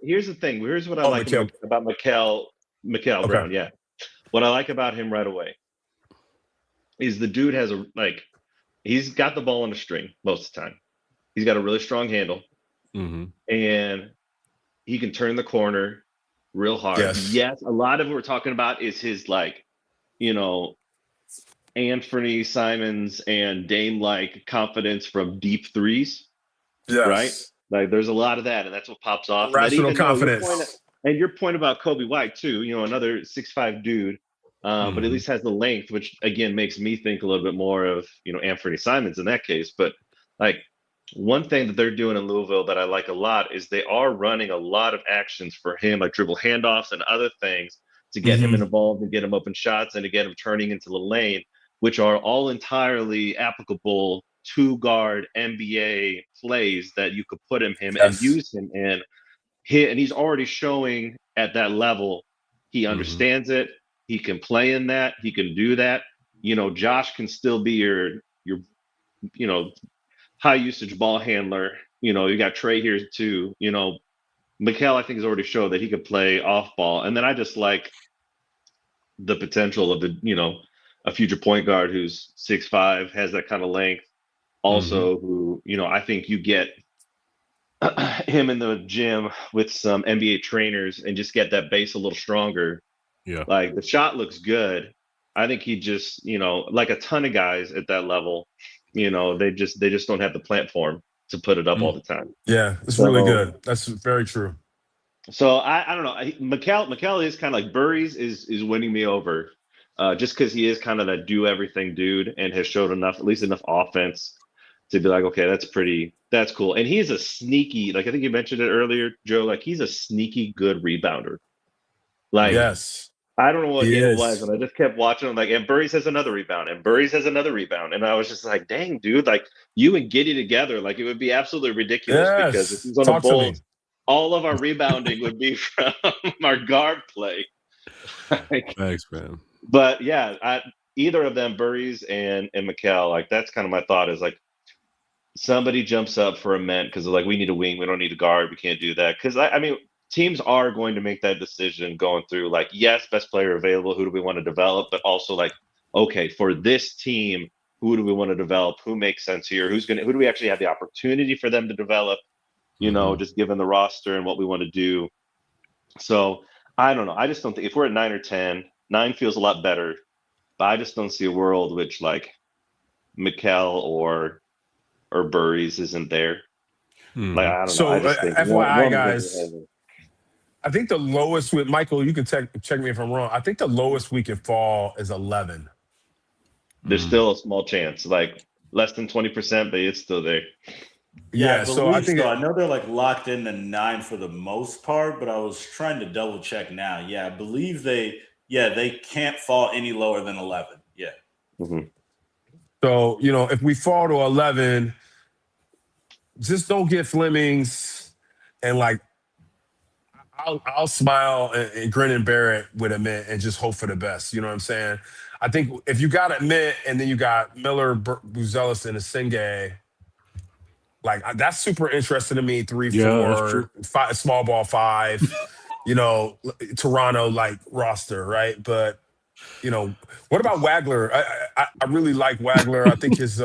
here's the thing. Here's what I like about Mikal Brown. Yeah. What I like about him right away is the dude has he's got the ball on a string most of the time. He's got a really strong handle, and he can turn the corner real hard. Yes, a lot of what we're talking about is his Anthony Simons and Dame-like confidence from deep threes. Yes. Right? Like there's a lot of that, and that's what pops off. Rational confidence. And your point about Kobe White too, another 6'5" dude, but at least has the length, which again makes me think a little bit more of Anthony Simons in that case. But one thing that they're doing in Louisville that I like a lot is they are running a lot of actions for him, like dribble handoffs and other things to get him involved and get him open shots and to get him turning into the lane, which are all entirely applicable to guard NBA plays that you could put him and use him in. And he's already showing at that level, he understands it. He can play in that. He can do that. Josh can still be your high usage ball handler. You got Trey here too. Mikal, I think, has already showed that he could play off ball. And then I just like the potential of a future point guard who's 6'5", has that kind of length. Also, who, I think you get him in the gym with some NBA trainers and just get that base a little stronger. Yeah. Like the shot looks good. I think he just, like a ton of guys at that level, they just don't have the platform to put it up all the time. Yeah, it's really good. That's very true. So I don't know. Mikal is kind of like Burries is winning me over, just because he is kind of that do everything dude and has showed at least enough offense to be like, okay, that's cool. And he's a sneaky, I think you mentioned it earlier, Joe. He's a sneaky good rebounder. Yes. I don't know what it was, and I just kept watching him. And Burries has another rebound, and Burries has another rebound, and I was just like, "Dang, dude! You and Giddey together, it would be absolutely ridiculous because if he's on the Bulls, all of our rebounding would be from our guard play." Thanks, man. But yeah, either of them, Burries and Mikal, that's kind of my thought is somebody jumps up for a Ment because we need a wing, we don't need a guard, we can't do that because I mean. Teams are going to make that decision going through yes, best player available, who do we want to develop, but also okay, for this team, who do we want to develop? Who makes sense here? Who do we actually have the opportunity for them to develop? Just given the roster and what we want to do. So I don't know. I just don't think if we're at 9 or 10, 9 feels a lot better, but I just don't see a world which Mikal or Burries isn't there. I don't know. So FYI, guys. I think the lowest with Michael, you can check me if I'm wrong. I think the lowest we can fall is 11. There's still a small chance, like less than 20%, but it's still there. Yeah, I so I believe think so. I know they're like locked in to 9 for the most part, but I was trying to double check now. Yeah, I believe they can't fall any lower than 11. Yeah. Mm-hmm. So, if we fall to 11, just don't get Flemings, and like I'll smile and grin and bear it with a mint and just hope for the best. You know what I'm saying? I think if you got a mint and then you got Miller, Buzelis, and a Singay, like that's super interesting to me. 3, Yeah, that's true. 4, 5, small ball 5. Toronto like roster, right? But what about Wagler? I really like Wagler. I think his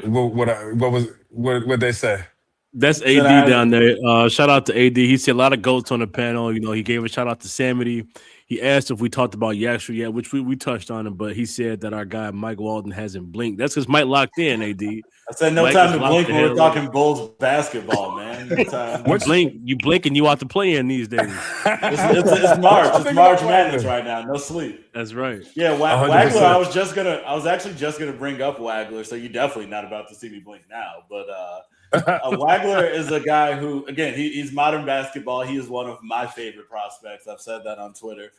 what they say? That's AD down there. Shout out to AD. He said a lot of goats on the panel. He gave a shout out to Samity. He asked if we talked about Yaxter yet, which we touched on him, but he said that our guy Mike Walden hasn't blinked. That's because Mike locked in, AD. I said no Mike time to blink when we're already. talking Bulls basketball, man. You blink and you out to play in these days. It's March. It's March Madness right now. No sleep. That's right. Yeah, Wagler. I was actually just gonna bring up Wagler, so you're definitely not about to see me blink now. But Wagler is a guy who, again, he's modern basketball. He is one of my favorite prospects. I've said that on Twitter.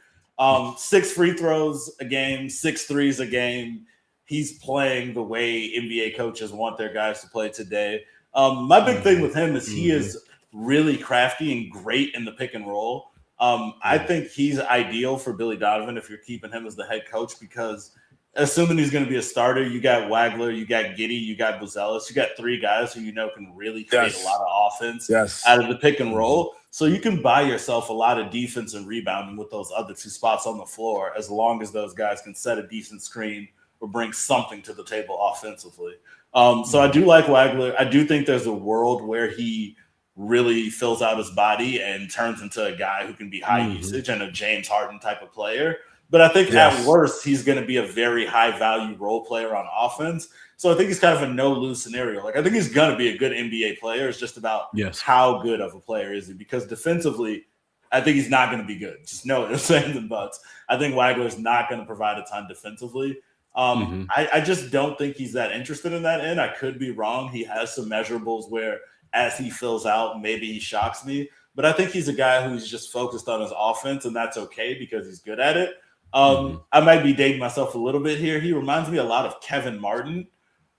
6 free throws a game, 6 threes a game. He's playing the way NBA coaches want their guys to play today. My big thing with him is he is really crafty and great in the pick and roll. I think he's ideal for Billy Donovan if you're keeping him as the head coach, because assuming he's going to be a starter, you got Wagler, you got Giddey, you got Buzelis, you got 3 guys who can really create a lot of offense out of the pick and roll. So you can buy yourself a lot of defense and rebounding with those other 2 spots on the floor, as long as those guys can set a decent screen or bring something to the table offensively. So I do like Wagler. I do think there's a world where he really fills out his body and turns into a guy who can be high usage and a James Harden type of player. But I think at worst, he's going to be a very high-value role player on offense. So I think he's kind of a no-lose scenario. Like, I think he's going to be a good NBA player. It's just about how good of a player is he? Because defensively, I think he's not going to be good. Just no ifs, ands, and buts. I think Wagler's not going to provide a ton defensively. I just don't think he's that interested in that end. I could be wrong. He has some measurables where as he fills out, maybe he shocks me. But I think he's a guy who's just focused on his offense, and that's okay because he's good at it. I might be dating myself a little bit here. He reminds me a lot of Kevin Martin.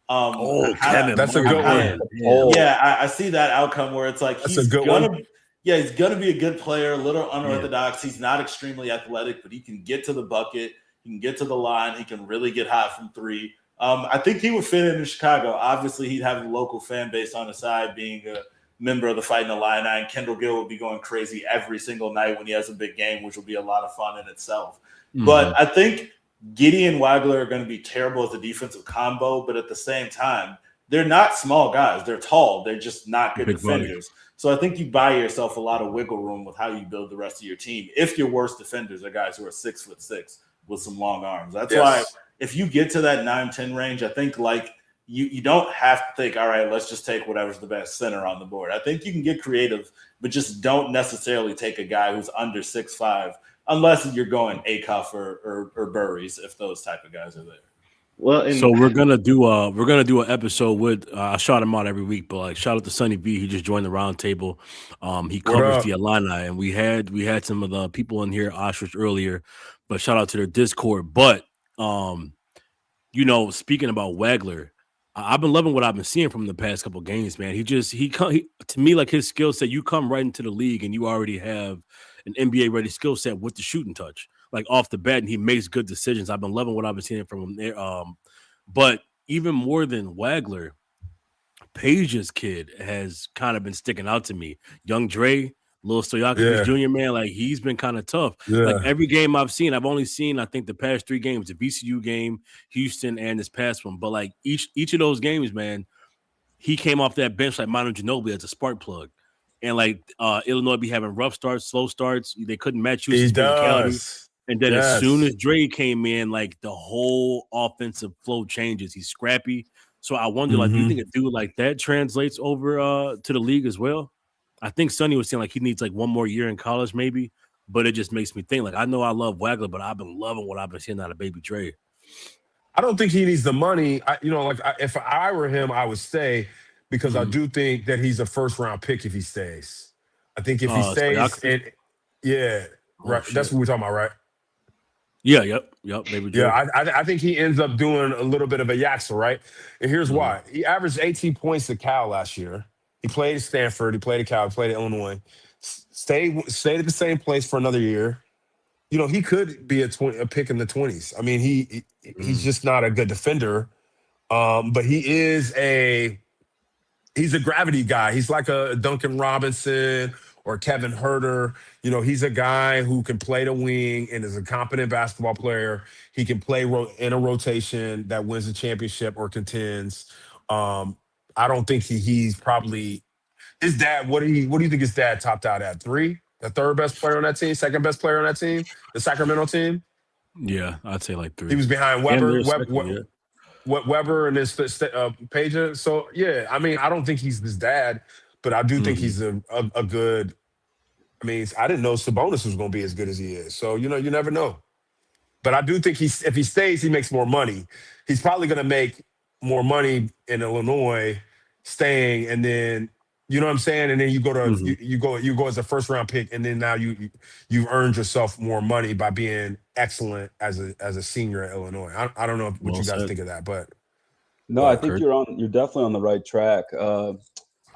Kevin, that's a good one. Yeah, I see that outcome where it's like he's gonna be a good player, a little unorthodox. He's not extremely athletic, but he can get to the bucket. He can get to the line. He can really get hot from 3. I think he would fit in Chicago. Obviously, he'd have a local fan base on his side, being a member of the Fighting Illini. And Kendall Gill would be going crazy every single night when he has a big game, which will be a lot of fun in itself. But I think Giddey and Wagler are going to be terrible as a defensive combo, but at the same time, they're not small guys. They're tall. They're just not good defenders. So I think you buy yourself a lot of wiggle room with how you build the rest of your team if your worst defenders are guys who are 6'6" with some long arms. That's why if you get to that 9-10 range, I think you don't have to think, all right, let's just take whatever's the best center on the board. I think you can get creative, but just don't necessarily take a guy who's under 6'5", unless you're going Acuff or Burries, if those type of guys are there. Well, so we're gonna do an episode with I shout him out every week, but shout out to Sonny B. He just joined the Roundtable. He covers the Illini, and we had some of the people in here, Ostrich, earlier, but shout out to their Discord. But speaking about Wagler, I've been loving what I've been seeing from the past couple games, man. He to me, like, his skill set, you come right into the league and you already have an NBA ready skill set with the shooting touch, like off the bat, and he makes good decisions. I've been loving what I've been seeing from him there. But even more than Wagler, Page's kid has kind of been sticking out to me. Young Dre, Lil Stojakovic Jr., man, like, he's been kind of tough. Like, every game I've only seen, I think, the past 3 games, the VCU game, Houston, and this past one. But like each of those games, man, he came off that bench like Manu Ginobili as a spark plug. And Illinois be having rough starts, slow starts. They couldn't match Houston's physicality. And then as soon as Dre came in, like, the whole offensive flow changes. He's scrappy. So I wonder, do you think a dude like that translates over to the league as well? I think Sonny was saying like he needs like one more year in college, maybe. But it just makes me think like I know I love Wagler, but I've been loving what I've been seeing out of Baby Dre. I don't think he needs the money. If I were him, I would stay because I do think that he's a first round pick if he stays. I think if he stays, right. Shit. That's what we're talking about, right? Yeah, yep. Baby Dre. Yeah, I think he ends up doing a little bit of a yaxle, right? And here's why: he averaged 18 points at Cal last year. He played at Stanford. He played at Cal. He played at Illinois. Stayed at the same place for another year. You know, he could be a pick in the 20s. I mean, he's just not a good defender, but he's a gravity guy. He's like a Duncan Robinson or Kevin Herter. You know, he's a guy who can play the wing and is a competent basketball player. He can play in a rotation that wins a championship or contends. I don't think he's probably his dad. What do you think his dad topped out at? 3? The third best player on that team, second best player on that team, the Sacramento team. Yeah, I'd say like 3. He was behind Weber, Weber and his Peja. So yeah, I mean, I don't think he's his dad, but I do think he's a good. I mean, I didn't know Sabonis was going to be as good as he is. So you know, you never know. But I do think if he stays, he makes more money. He's probably going to make more money in Illinois staying, and then. You know what I'm saying? And then you go to you go as a first round pick, and then now you've earned yourself more money by being excellent as a senior at Illinois. I don't know what you guys think of that, but no, I think you're definitely on the right track.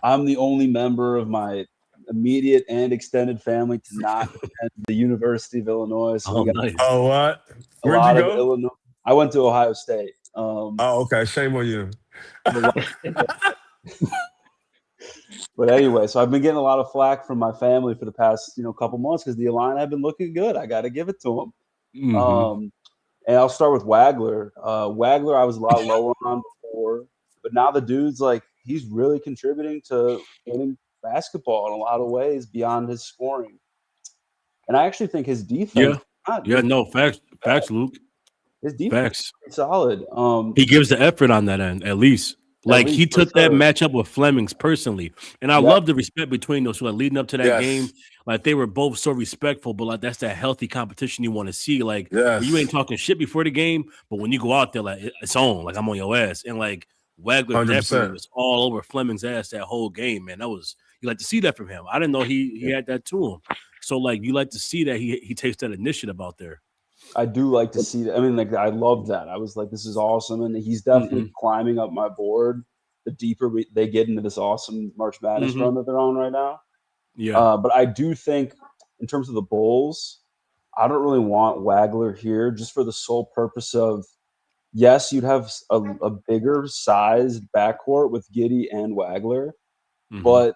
I'm the only member of my immediate and extended family to not attend the University of Illinois. So nice. What? Where'd you go? Illinois. I went to Ohio State. Okay. Shame on you. But anyway, so I've been getting a lot of flack from my family for the past, couple months because the Illini have been looking good. I got to give it to them. And I'll start with Wagler. Wagler, I was a lot lower on before, but now the dude's like he's really contributing to winning basketball in a lot of ways beyond his scoring. And I actually think his defense. Facts, Luke. His defense is solid. He gives the effort on that end, at least. Like he took that matchup with Flemings personally, and I love the respect between those two. Like leading up to that game, like they were both so respectful. But like that's that healthy competition you want to see. Like you ain't talking shit before the game, but when you go out there, like it's on. Like I'm on your ass, and like Wagler 100%. Definitely was all over Fleming's ass that whole game. Man, you like to see that from him. I didn't know he had that to him. So like you like to see that he takes that initiative out there. I do like to see that. I mean, like I love that. I was like, this is awesome, and he's definitely climbing up my board. The deeper they get into this awesome March Madness run that they're on right now, but I do think, in terms of the Bulls, I don't really want Wagler here just for the sole purpose of, yes, you'd have a bigger sized backcourt with Giddey and Wagler, but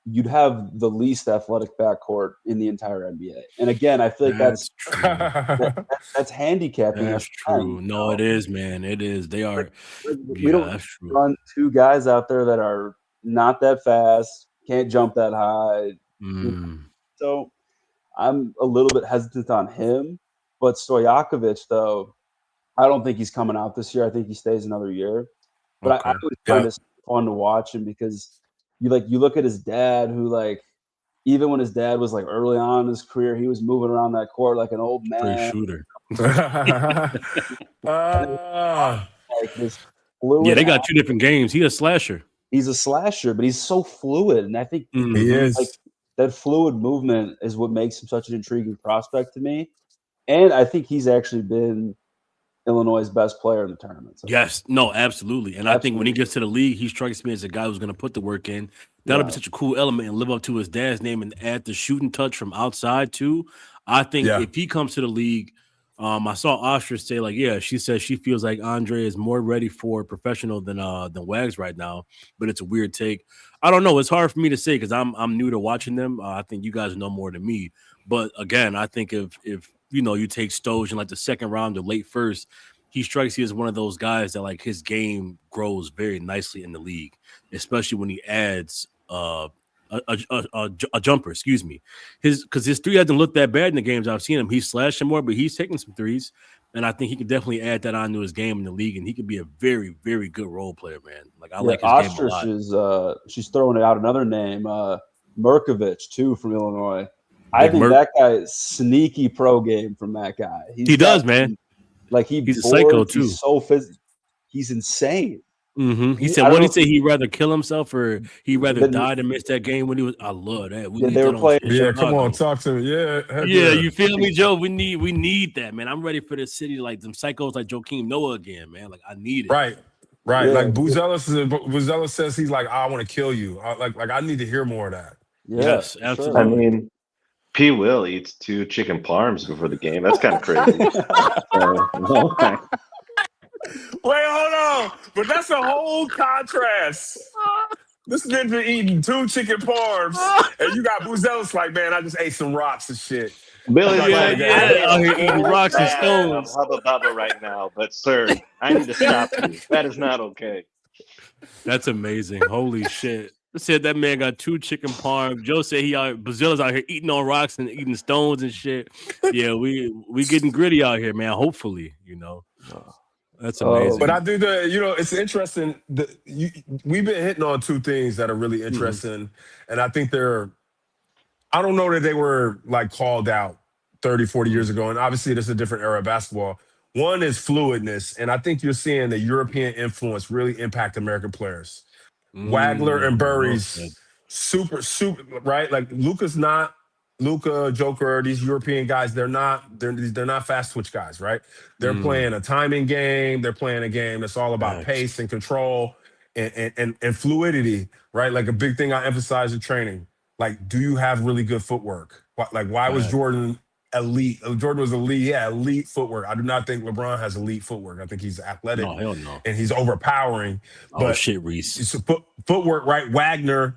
you'd have the least athletic backcourt in the entire NBA. And again, I feel like that's handicapping. That's true. No, it is, man. It is. They are. We don't run 2 guys out there that are not that fast, can't jump that high. So I'm a little bit hesitant on him. But Stojakovic, though, I don't think he's coming out this year. I think he stays another year. But I always find it fun to watch him because you look at his dad, who like even when his dad was like early on in his career, he was moving around that court like an old man. Shooter. Like this fluid. Yeah, they got 2 different games. He's a slasher. He's a slasher, but he's so fluid, and I think he is. Like, that fluid movement is what makes him such an intriguing prospect to me. And I think he's actually been Illinois' best player in the tournament. So. Yes, no, absolutely. And I think when he gets to the league, he strikes me as a guy who's going to put the work in. That'll be such a cool element and live up to his dad's name and add the shooting touch from outside too. I think if he comes to the league, I saw Ostrich say she says she feels like Andre is more ready for professional than Wags right now. But it's a weird take. I don't know. It's hard for me to say because I'm new to watching them. I think you guys know more than me. But again, I think if you take Stoge in like the second round or late first, he strikes you as one of those guys that like his game grows very nicely in the league, especially when he adds a jumper. Excuse me, because his 3 hasn't looked that bad in the games I've seen him. He's slashing more, but he's taking some 3s, and I think he can definitely add that onto his game in the league, and he could be a very, very good role player, man. Like I like his Ostrich game a lot. She's throwing out another name. Merkovich too from Illinois. I think that guy sneaky pro game from that guy. He does, man. Like he's a psycho too. He's so physical. He's insane. He said, "What did he say? He'd rather kill himself or he'd rather die than miss that game when he was." I love that. They were playing. Yeah, come on, talk to me. Yeah, you feel me, Joe? We need that, man. I'm ready for the city, like them psychos, like Joakim Noah again, man. Like I need it. Right. Yeah. Like Buzella says, he's like, I want to kill you. Like I need to hear more of that. Yes, absolutely. I mean, P. Will eats 2 chicken parms before the game. That's kind of crazy. Wait, hold on. But that's a whole contrast. This ninja eating 2 chicken parms, and you got Buzella's like, man, I just ate some rocks and shit. Billy's out here eating rocks and stones. Hubba bubba right now, but sir, I need to stop you. That is not okay. That's amazing. Holy shit. Said that man got 2 chicken parms. Joe said Buzella's out here eating on rocks and eating stones and shit. Yeah, we getting gritty out here, man. Hopefully, That's amazing. But I do it's interesting. We've been hitting on 2 things that are really interesting. And I think I don't know that they were like called out 30, 40 years ago. And obviously this is a different era of basketball. One is fluidness. And I think you're seeing the European influence really impact American players. Wagler and Burry's super, right? Like Luka, Joker, these European guys, they're not fast switch guys, right? They're playing a timing game. They're playing a game that's all about pace and control and fluidity, right? Like a big thing I emphasize in training. Like, do you have really good footwork? Like, why was Jordan elite? Jordan was elite. Yeah, elite footwork. I do not think LeBron has elite footwork. I think he's athletic. No, hell no. And he's overpowering. But shit, Reese. It's footwork, right? Wagler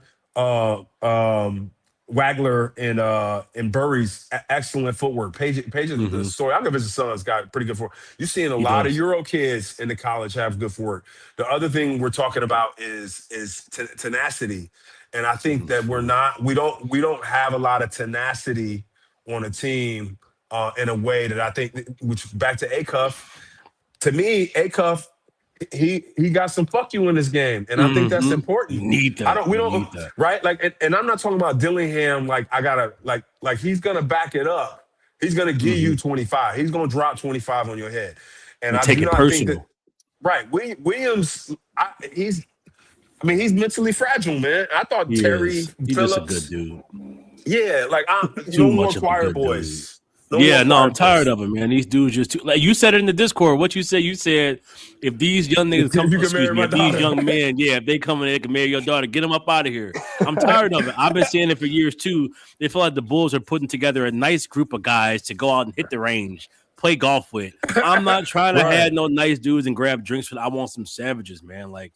and Burry's excellent footwork. Page's the story. I know his son's got pretty good footwork. You're seeing a lot of Euro kids in the college have good footwork. The other thing we're talking about is tenacity. And I think that we don't have a lot of tenacity on a team in a way that I think, which back to Acuff, to me, Acuff, he got some fuck you in this game. And I think that's important. You need that. We don't need that. Right? Like, and I'm not talking about Dillingham, like I gotta like he's gonna back it up. He's gonna give you 25. He's gonna drop 25 on your head. And I take it personal. Williams, he's mentally fragile, man. I thought Terry Phillips, just a good dude. Yeah, like no more choir boys. I'm tired of him, man. These dudes just too, like you said it in the Discord. What you said, if these young niggas come, these young men, if they come and they can marry your daughter, get them up out of here. I'm tired of it. I've been saying it for years too. They feel like the Bulls are putting together a nice group of guys to go out and hit the range, play golf with. I'm not trying to have no nice dudes and grab drinks with. I want some savages, man. Like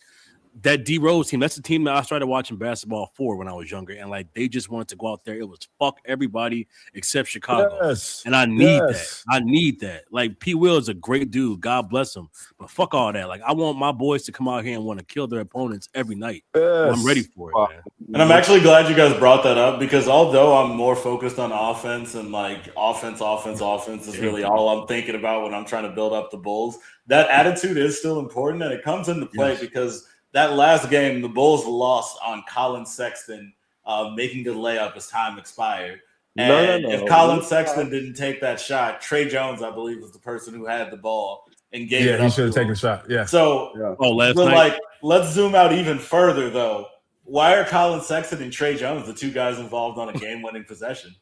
that D Rose team, that's the team that I started watching basketball for when I was younger. And like they just wanted to go out there. It was fuck everybody except Chicago. Yes. And I need that. I need that. Like P. Will is a great dude. God bless him. But fuck all that. Like I want my boys to come out here and want to kill their opponents every night. Yes. I'm ready for it, man. And I'm actually glad you guys brought that up because although I'm more focused on offense and like offense is really all I'm thinking about when I'm trying to build up the Bulls, that attitude is still important and it comes into play because that last game, the Bulls lost on Colin Sexton making a layup as time expired. And if Colin Sexton didn't take that shot, Trey Jones, I believe, was the person who had the ball and gave it up. Yeah, he should have taken a shot. Yeah. So, last night. Like, let's zoom out even further, though. Why are Colin Sexton and Trey Jones the 2 guys involved on a game-winning possession?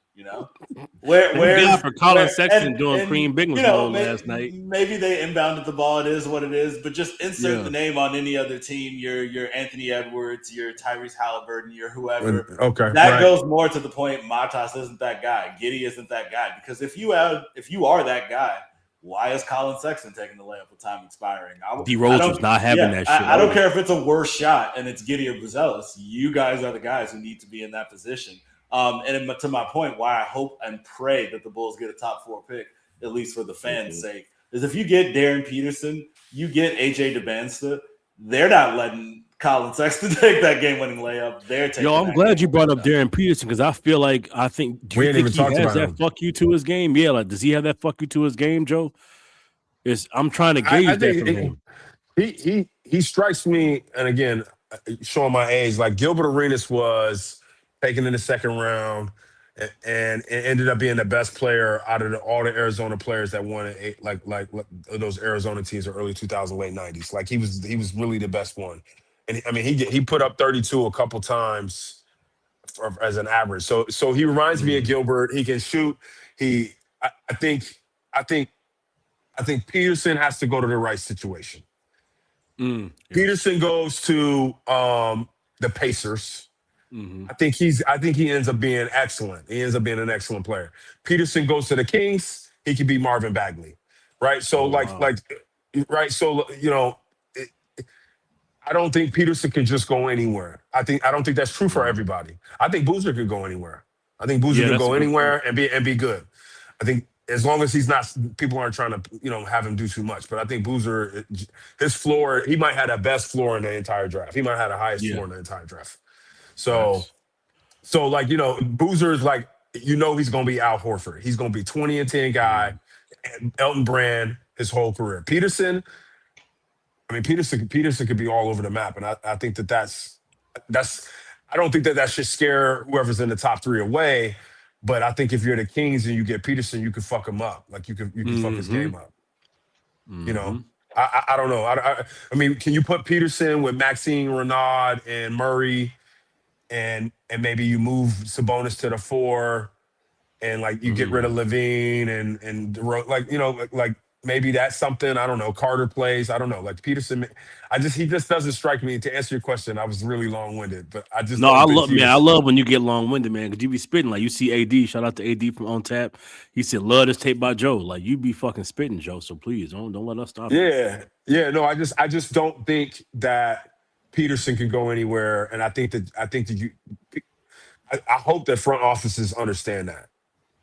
Where's for Colin Sexton doing Cream Bingham's last night? Maybe they inbounded the ball. It is what it is. But just insert the name on any other team. Your Anthony Edwards, your Tyrese Halliburton, your whoever. That goes more to the point. Matas isn't that guy. Giddey isn't that guy. Because if you are that guy, why is Colin Sexton taking the layup with time expiring? D Rose was not having that shit. I don't care if it's a worse shot and it's Giddey or Buzelis. You guys are the guys who need to be in that position. And to my point, why I hope and pray that the Bulls get a top 4 pick, at least for the fans' sake, is if you get Darren Peterson, you get AJ DeBansta, they're not letting Colin Sexton take that game-winning layup. They're taking. I'm glad you brought up Darren Peterson because I feel like do you think he has that fuck you to his game? Yeah, like does he have that fuck you to his game, Joe? I'm trying to gauge that from him. He strikes me, and again, showing my age, like Gilbert Arenas was taken in the second round, and it ended up being the best player out of all the Arizona players that won like those Arizona teams in early 2000s, late 90s. Like he was really the best one. And I mean, he put up 32 a couple times as an average. So he reminds me of Gilbert. He can shoot. I think Peterson has to go to the right situation. Yes. Peterson goes to the Pacers. I think he ends up being excellent. He ends up being an excellent player. Peterson goes to the Kings. He could be Marvin Bagley, right? So right. So I don't think Peterson can just go anywhere. I don't think that's true for everybody. I think Boozer could go anywhere. I think Boozer could go anywhere and be good. I think as long as he's not, people aren't trying to have him do too much. But I think Boozer, his floor, he might have the best floor in the entire draft. He might have the highest floor in the entire draft. So Boozer is like, he's going to be Al Horford. He's going to be 20 and 10 guy, Elton Brand his whole career. Peterson could be all over the map, and I think that's. I don't think that should scare whoever's in the top three away, but I think if you're the Kings and you get Peterson, you can fuck him up. Like you can fuck his game up. I don't know. I mean, can you put Peterson with Maxine Renaud and Murray, and maybe you move Sabonis to the 4, and like you get rid of Levine and like maybe that's something. I don't know. Carter plays. I don't know. Like Peterson, he just doesn't strike me. To answer your question, I was really long-winded, but I just I love when you get long-winded, man, because you be spitting. Like you see AD. Shout out to AD from On Tap. He said, "Love this tape by Joe." Like you be fucking spitting, Joe. So please don't let us stop. Yeah. No, I just don't think that Peterson can go anywhere, and I think that I hope that front offices understand that.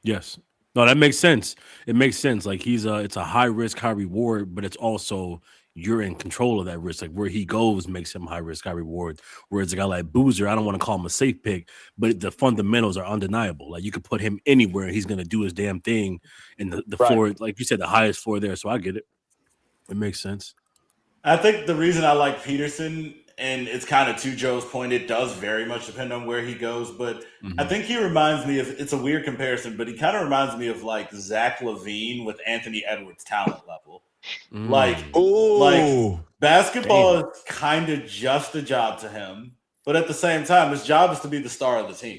Yes. No, that makes sense. It makes sense. Like it's a high risk, high reward, but it's also you're in control of that risk. Like where he goes makes him high risk, high reward. Whereas a guy like Boozer, I don't want to call him a safe pick, but the fundamentals are undeniable. Like you could put him anywhere and he's going to do his damn thing. And the floor, like you said, the highest floor there. So I get it. It makes sense. I think the reason I like Peterson, and it's kind of to Joe's point, it does very much depend on where he goes, but I think he reminds me of, it's a weird comparison, but he kind of reminds me of like Zach LaVine with Anthony Edwards' talent level. Like basketball is kind of just a job to him, but at the same time, his job is to be the star of the team.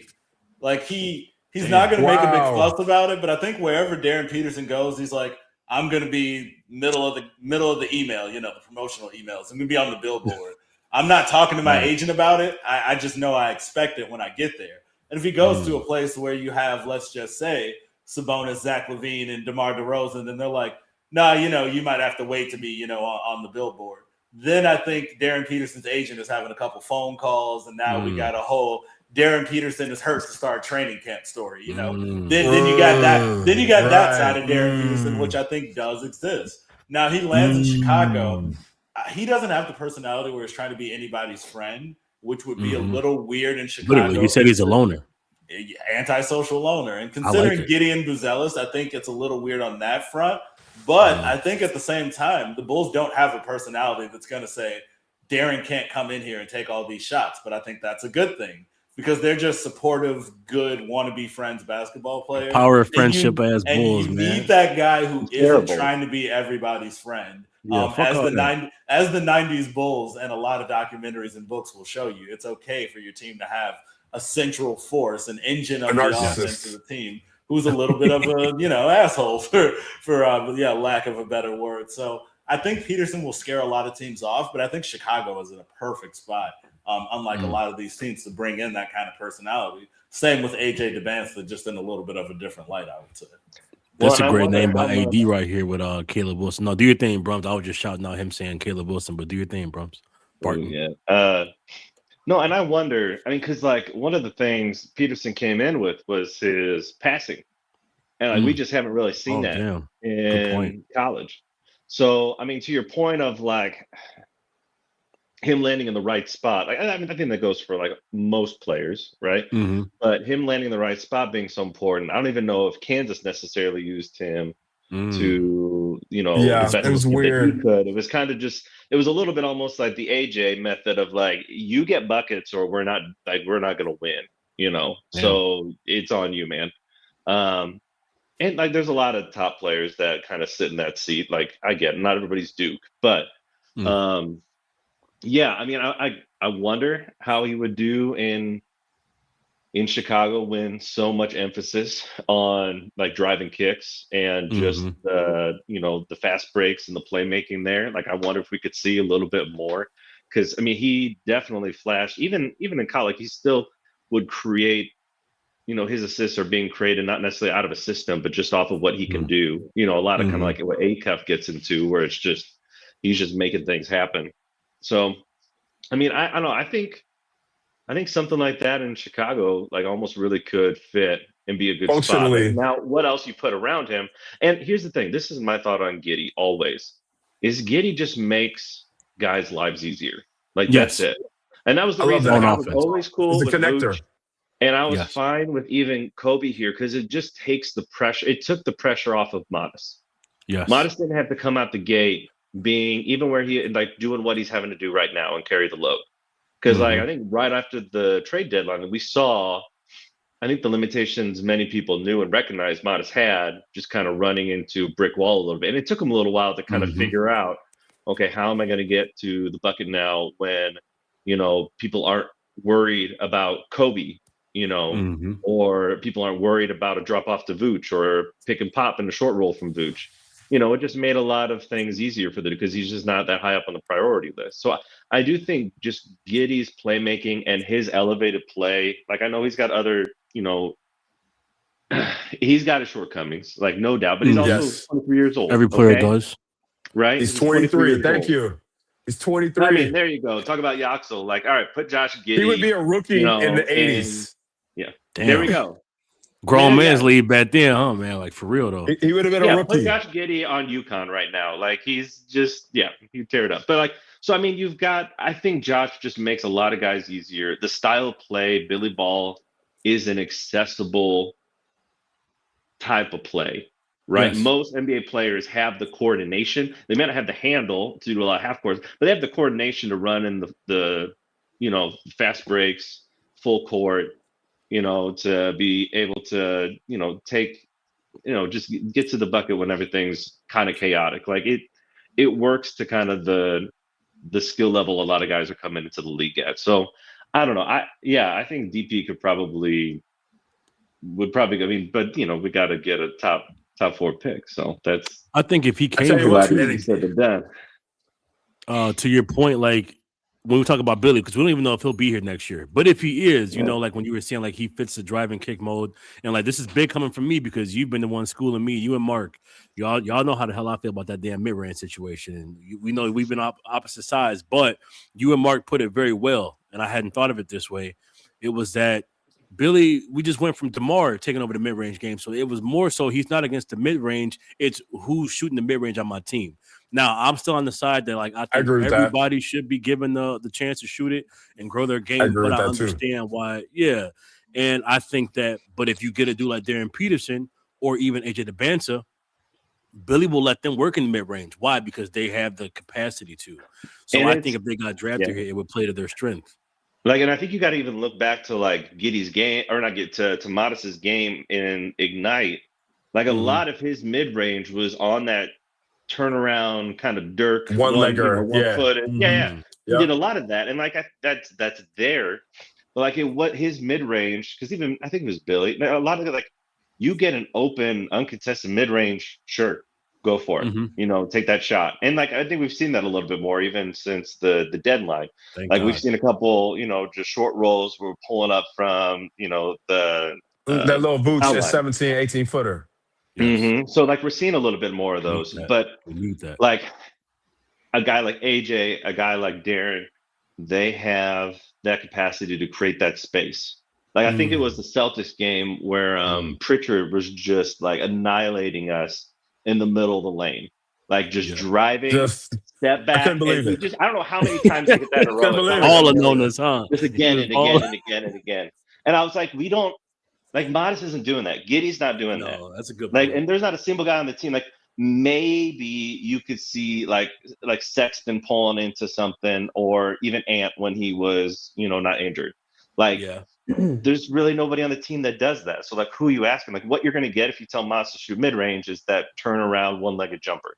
Like he's not going to make a big fuss about it, but I think wherever Darren Peterson goes, he's like, I'm going to be middle of the email, the promotional emails. I'm going to be on the billboard. I'm not talking to my agent about it. I just know I expect it when I get there. And if he goes to a place where you have, let's just say, Sabonis, Zach LaVine, and DeMar DeRozan, then they're like, nah, you might have to wait to be, on the billboard. Then I think Darren Peterson's agent is having a couple phone calls, and now we got a whole Darren Peterson is hurt to start training camp story. Then you got that. Then you got that side of Darren Peterson, which I think does exist. Now he lands in Chicago. He doesn't have the personality where he's trying to be anybody's friend, which would be a little weird in Chicago. Literally, he said he's a loner. Antisocial loner. And considering Gideon Buzelis, I think it's a little weird on that front. But I think at the same time, the Bulls don't have a personality that's going to say, Darren can't come in here and take all these shots. But I think that's a good thing because they're just supportive, good, wannabe friends basketball players. Power of friendship as Bulls, and you man. need that guy who isn't trying to be everybody's friend. As the 90s Bulls and a lot of documentaries and books will show you, it's okay for your team to have a central force, an engine of the offense of the team who's a little bit of a asshole for lack of a better word. So I think Peterson will scare a lot of teams off, but I think Chicago is in a perfect spot, unlike a lot of these teams, to bring in that kind of personality. Same with AJ DeBanza, just in a little bit of a different light, I would say. That's a great name by AD right here with Caleb Wilson. No, do your thing, Brums. I was just shouting out him saying Caleb Wilson, but do your thing, Brums. Barton. No, and I wonder, because like one of the things Peterson came in with was his passing. And like we just haven't really seen that in college. So, to your point of like him landing in the right spot, like I think that goes for like most players, right? But him landing in the right spot being so important. I don't even know if Kansas necessarily used him to, it was weird. It was kind of just, it was a little bit almost like the AJ method of like, you get buckets or we're not going to win. So it's on you, man. And like, there's a lot of top players that kind of sit in that seat. Like, I get it, not everybody's Duke, but yeah, I mean, I wonder how he would do in Chicago when so much emphasis on like driving kicks and just the fast breaks and the playmaking there. Like, I wonder if we could see a little bit more, because I mean, he definitely flashed even in college. He still would create. His assists are being created not necessarily out of a system, but just off of what he can do. A lot of kind of like what A-Cuff gets into, where it's just he's just making things happen. So, I mean, I don't know. I think something like that in Chicago, like, almost really could fit and be a good spot. Like, now, what else you put around him? And here's the thing: this is my thought on Giddey. Always is Giddey just makes guys' lives easier. Like, that's it. And that was the reason I was always cool with Vooch. And I was fine with even Kobe here, because it just takes the pressure. It took the pressure off of Modest. Modest didn't have to come out the gate being even where he like doing what he's having to do right now and carry the load. Because like, I think right after the trade deadline, we saw, I think, the limitations many people knew and recognized Modest had, just kind of running into a brick wall a little bit. And it took him a little while to kind of figure out, okay, how am I going to get to the bucket now when, people aren't worried about Kobe, or people aren't worried about a drop off to Vooch or pick and pop in a short roll from Vooch. It just made a lot of things easier for because he's just not that high up on the priority list. So I do think just Giddey's playmaking and his elevated play, like, I know he's got other, he's got his shortcomings, like, no doubt, but he's also 23 years old. Every player does. Right? He's 23. Thank you. He's 23. I mean, there you go. Talk about Yaxel. Like, all right, put Josh Giddey. He would be a rookie in the 80s. Damn. There we go. Grown man's league back then, huh, man? Like, for real though. He would have been a rookie. Put Josh Giddey on UConn right now. Like, he's just he tear it up. But like, so I mean, I think Josh just makes a lot of guys easier. The style of play, Billy Ball, is an accessible type of play, right? Yes. Most NBA players have the coordination. They may not have the handle to do a lot of half courts, but they have the coordination to run in the fast breaks, full court, to be able to, take, just get to the bucket when everything's kind of chaotic. Like, it works to kind of the skill level a lot of guys are coming into the league at. So I don't know. I think DP would probably, I mean, but we got to get a top 4 pick. So I think if he came to your point, like, when we talk about Billy, because we don't even know if he'll be here next year. But if he is, like when you were saying, like, he fits the drive and kick mode, and like, this is big coming from me because you've been the one schooling me, you and Mark. Y'all know how the hell I feel about that damn mid-range situation. And we know we've been opposite sides, but you and Mark put it very well, and I hadn't thought of it this way. It was that Billy, we just went from DeMar taking over the mid-range game. So it was more so he's not against the mid-range. It's who's shooting the mid-range on my team. Now, I'm still on the side that, like, I think everybody should be given the chance to shoot it and grow their game. But I understand why. Yeah. And I think that, but if you get a dude like Darren Peterson or even AJ DeBanza, Billy will let them work in the mid-range. Why? Because they have the capacity to. So I think if they got drafted here, it would play to their strength. Like, and I think you got to even look back to like Giddey's game, or not get to Modest's game in Ignite. Like, a lot of his mid-range was on that turnaround kind of Dirk one-legger, one-footed. He did a lot of that, and like, that's there. But like, what his mid-range, because even I think it was Billy, a lot of it, like, you get an open, uncontested mid-range, sure, go for it. Take that shot. And like, I think we've seen that a little bit more even since the deadline. Thank God. We've seen a couple, just short rolls we're pulling up from, that little Vooch 17, 18 footer. Yes. So like, we're seeing a little bit more of those, but like a guy like AJ, a guy like Darren, they have that capacity to create that space. Like, I think it was the Celtics game where Pritchard was just like annihilating us in the middle of the lane, like just driving, step back. I couldn't believe it. I don't know how many times they hit that in a row. All of known huh? Just again and again and again and again. And I was like, we don't, like, Modest isn't doing that. Giddey's not doing that. That's a good point. Like, and there's not a single guy on the team. Like, maybe you could see like Sexton pulling into something, or even Ant when he was, not injured. Like, there's really nobody on the team that does that. So like, who are you asking? Like, what you're going to get if you tell Miles to shoot mid range is that turnaround one-legged jumper.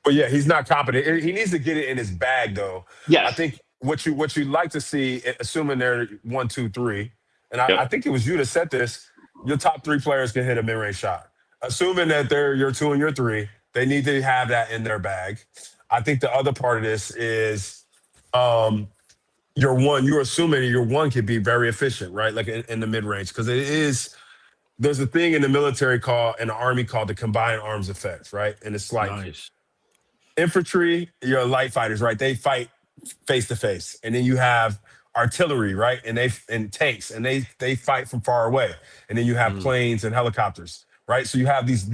But yeah, he's not competent. He needs to get it in his bag, though. Yes. I think what you'd like to see, assuming they're 1, 2, 3, and I think it was you that said this. Your top 3 players can hit a mid-range shot. Assuming that they're your 2 and your 3, they need to have that in their bag. I think the other part of this is your 1. You're assuming your 1 can be very efficient, right? Like in the mid-range, because it is. There's a thing in the military in the Army called the combined arms effect, right? And it's like. Nice. Infantry, your light fighters, right? They fight face to face, and then you have artillery, right? And tanks, and they fight from far away, and then you have planes and helicopters, right? So you have these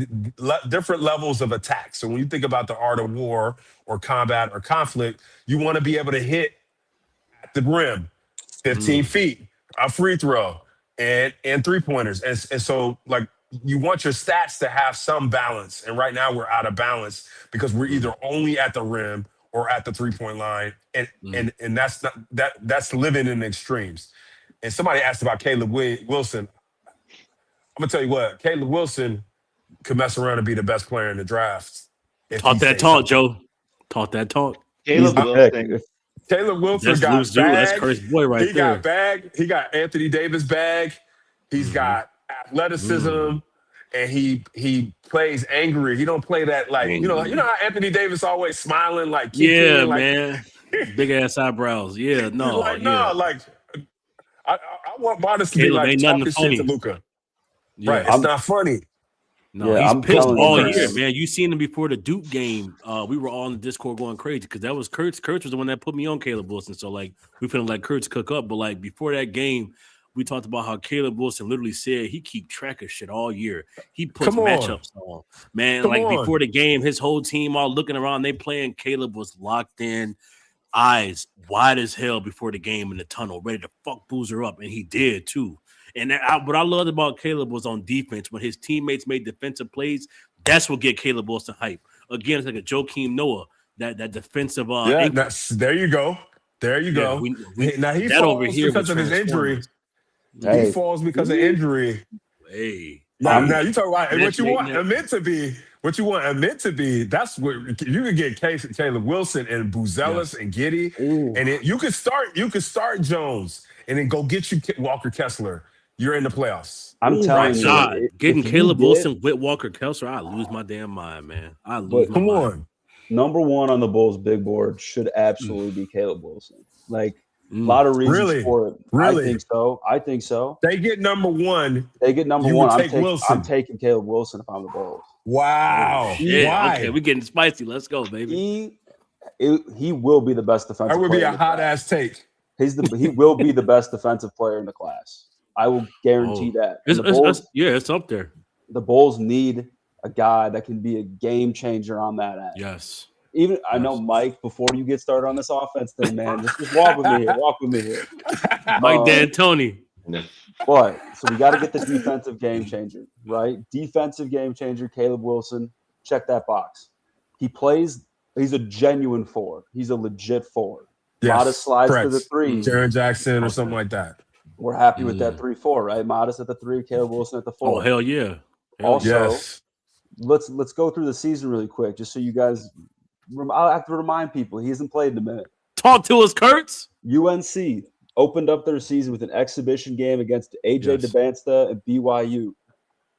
different levels of attack. So when you think about the art of war or combat or conflict, you want to be able to hit at the rim, 15 feet, a free throw, and 3-pointers, and so like. You want your stats to have some balance. And right now we're out of balance because we're either only at the rim or at the 3-point line. And that's not that's living in the extremes. And somebody asked about Caleb Wilson. I'm gonna tell you what, Caleb Wilson could mess around and be the best player in the draft. Talk that talk, Joe. Talk that talk. Caleb Wilson. Caleb Wilson got bag. That's Kurt's boy right he there. Got bag. He got Anthony Davis bag. He's got athleticism, and he plays angry. He don't play that like you know how Anthony Davis always smiling like yeah, like, man, big ass eyebrows. Yeah, no, like yeah. like I want Modest to be like talking shit to Luka. Yeah. Right, it's not funny. No, he's pissed all year, man. You seen him before the Duke game. We were all in the Discord going crazy because that was Kurtz. Kurtz was the one that put me on Caleb Wilson. So like we feeling like Kurtz cook up, but like before that game. We talked about how Caleb Wilson literally said he keep track of shit all year. He puts matchups on. Man, before the game, his whole team all looking around, they playing. Caleb was locked in, eyes wide as hell before the game in the tunnel, ready to fuck Boozer up, and he did too. And what I loved about Caleb was on defense. When his teammates made defensive plays, that's what get Caleb Wilson hype. Again, it's like a Joakim Noah, that defensive there you go. There you go. Now he falls over here because of his injury. Hey. He falls because of injury. Hey, now you talk about what you want a meant to be. What you want a meant to be. That's what you can get. Caleb Wilson and Buzelis and Giddey, and you could start Jones, and then go get you Walker Kessler. You're in the playoffs. I'm telling you, getting Caleb Wilson with Walker Kessler, I lose my damn mind, man. I lose my mind. Number 1 on the Bulls big board should absolutely be Caleb Wilson. Like. A lot of reasons for it. Really? I think so. They get number 1. I'm taking Caleb Wilson if I'm the Bulls. Wow. Yeah. Okay, we're getting spicy. Let's go, baby. He will be the best defensive player. That would be a hot ass take. He will be the best defensive player in the class. I will guarantee that. It's up there. The Bulls need a guy that can be a game changer on that end. Yes. I know, Mike, before you get started on this offense thing, man, just walk with me here. Mike D'Antoni. But, so we got to get the defensive game changer, right? Defensive game changer, Caleb Wilson, check that box. He's a genuine 4. He's a legit 4. Yes. Modest slides to the 3. Jaren Jackson or something like that. We're happy with that 3-4, right? Modest at the 3, Caleb Wilson at the 4. Oh, hell yeah. Let's go through the season really quick, just so you guys – I'll have to remind people he hasn't played in a minute. Talk to us, Kurtz. UNC opened up their season with an exhibition game against AJ DeBansta and BYU.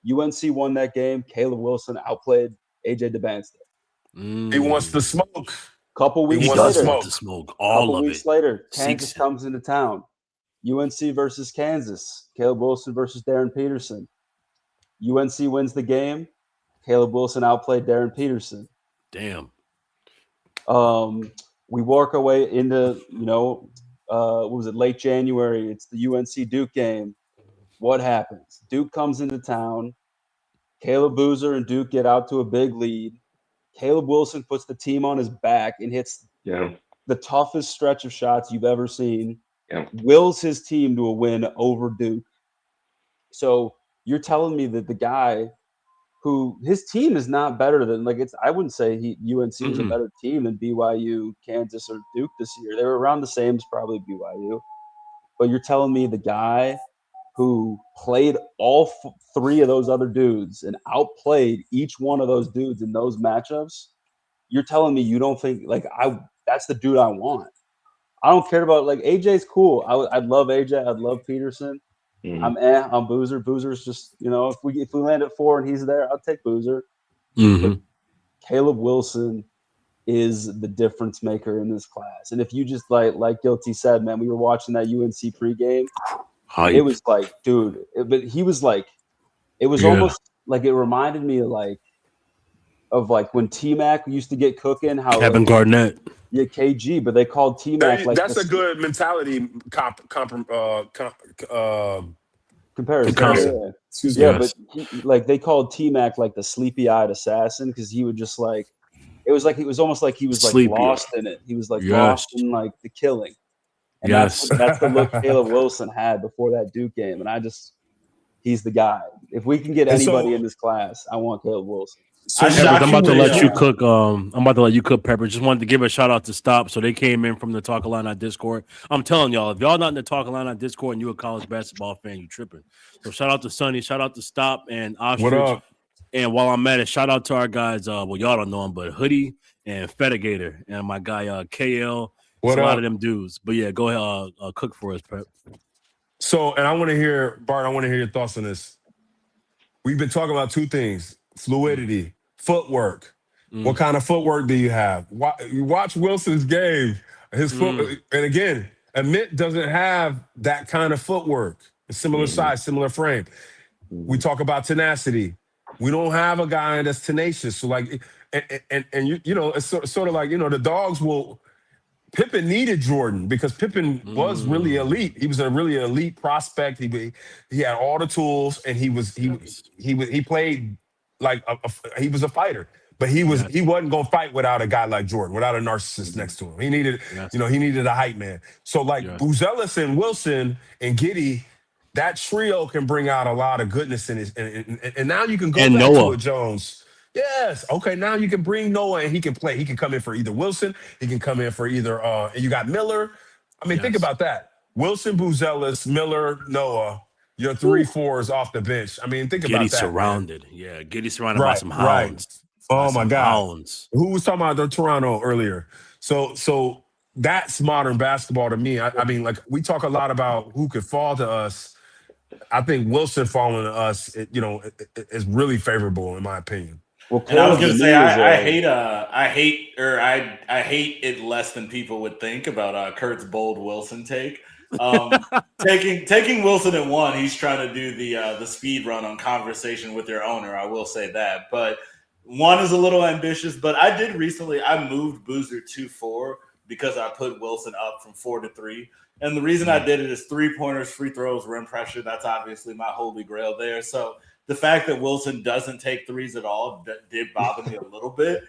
UNC won that game. Caleb Wilson outplayed AJ DeBansta. He wants the smoke. Couple weeks later, Kansas comes into town. UNC versus Kansas. Caleb Wilson versus Darren Peterson. UNC wins the game. Caleb Wilson outplayed Darren Peterson. Damn. We work our way into, what was it, late January. It's the UNC Duke game. What happens? Duke comes into town. Caleb Boozer and Duke get out to a big lead. Caleb Wilson puts the team on his back and hits the toughest stretch of shots you've ever seen. Wills his team to a win over Duke. So you're telling me that the guy who his team is not better than I wouldn't say UNC is a better team than BYU, Kansas, or Duke this year. They were around the same as probably BYU. But you're telling me the guy who played all three of those other dudes and outplayed each one of those dudes in those matchups, you're telling me you don't think like that's the dude I want. I don't care about like AJ's cool. I'd love AJ. I'd love Peterson. I'm Boozer. Boozer's just, if we land at 4 and he's there, I'll take Boozer. But Caleb Wilson is the difference maker in this class. And if you just like Guilty said, man, we were watching that UNC pregame. Hype. It was like, dude, but he was like, it was almost like it reminded me of when T-Mac used to get cooking. How Kevin Garnett. Yeah, KG, but they called T-Mac that's a good mentality comparison. Yeah. Excuse me. Yeah, but they called T-Mac like the sleepy-eyed assassin because he would just it was almost like he was like lost in it. He was like lost in like the killing. And that's the look Caleb Wilson had before that Duke game. And he's the guy. If we can get anybody in this class, I want Caleb Wilson. So I'm about to let you cook. I'm about to let you cook, Pepper. Just wanted to give a shout out to Stop. So they came in from the Talk Illini Discord. I'm telling y'all, if y'all not in the Talk Illini Discord and you a college basketball fan, you tripping. So shout out to Sonny, shout out to Stop and Ostrich. What up? And while I'm at it, shout out to our guys. Well, y'all don't know him, but Hoodie and Fetigator and my guy KL. A lot of them dudes. But yeah, go ahead, cook for us, Pep. So, and I want to hear, Bart, I want to hear your thoughts on this. We've been talking about two things: fluidity, footwork. What kind of footwork do you have? You watch Wilson's game. His foot, and again, Amit doesn't have that kind of footwork. A similar size, similar frame. We talk about tenacity. We don't have a guy that's tenacious. So and it's sort of like, the dogs will. Pippen needed Jordan because Pippen was really elite. He was a really elite prospect. He had all the tools, and he played like he was a fighter. But he wasn't gonna fight without a guy like Jordan, without a narcissist next to him. He needed, he needed a hype man. So Buzelis and Wilson and Giddey, that trio can bring out a lot of goodness in his. And now you can go back to it, Jones. Yes. Okay. Now you can bring Noah, and he can play. He can come in for either Wilson. He can come in for either. And you got Miller. I mean, think about that: Wilson, Buzelis, Miller, Noah. Your 3-4s off the bench. I mean, think about that. Giddey surrounded. Man. Yeah, Giddey surrounded by some hounds. Oh my God! Hounds. Who was talking about the Toronto earlier? So that's modern basketball to me. I mean, like we talk a lot about who could fall to us. I think Wilson falling to us, is really favorable in my opinion. Well, and I was gonna say I hate it less than people would think about Kurt's bold Wilson take. Taking Wilson at 1, he's trying to do the speed run on conversation with your owner. I will say that, but 1 is a little ambitious. But I did recently. I moved Boozer to 4 because I put Wilson up from 4 to 3. And the reason I did it is 3-pointers, free throws, rim pressure. That's obviously my holy grail there. So the fact that Wilson doesn't take 3s at all did bother me a little bit.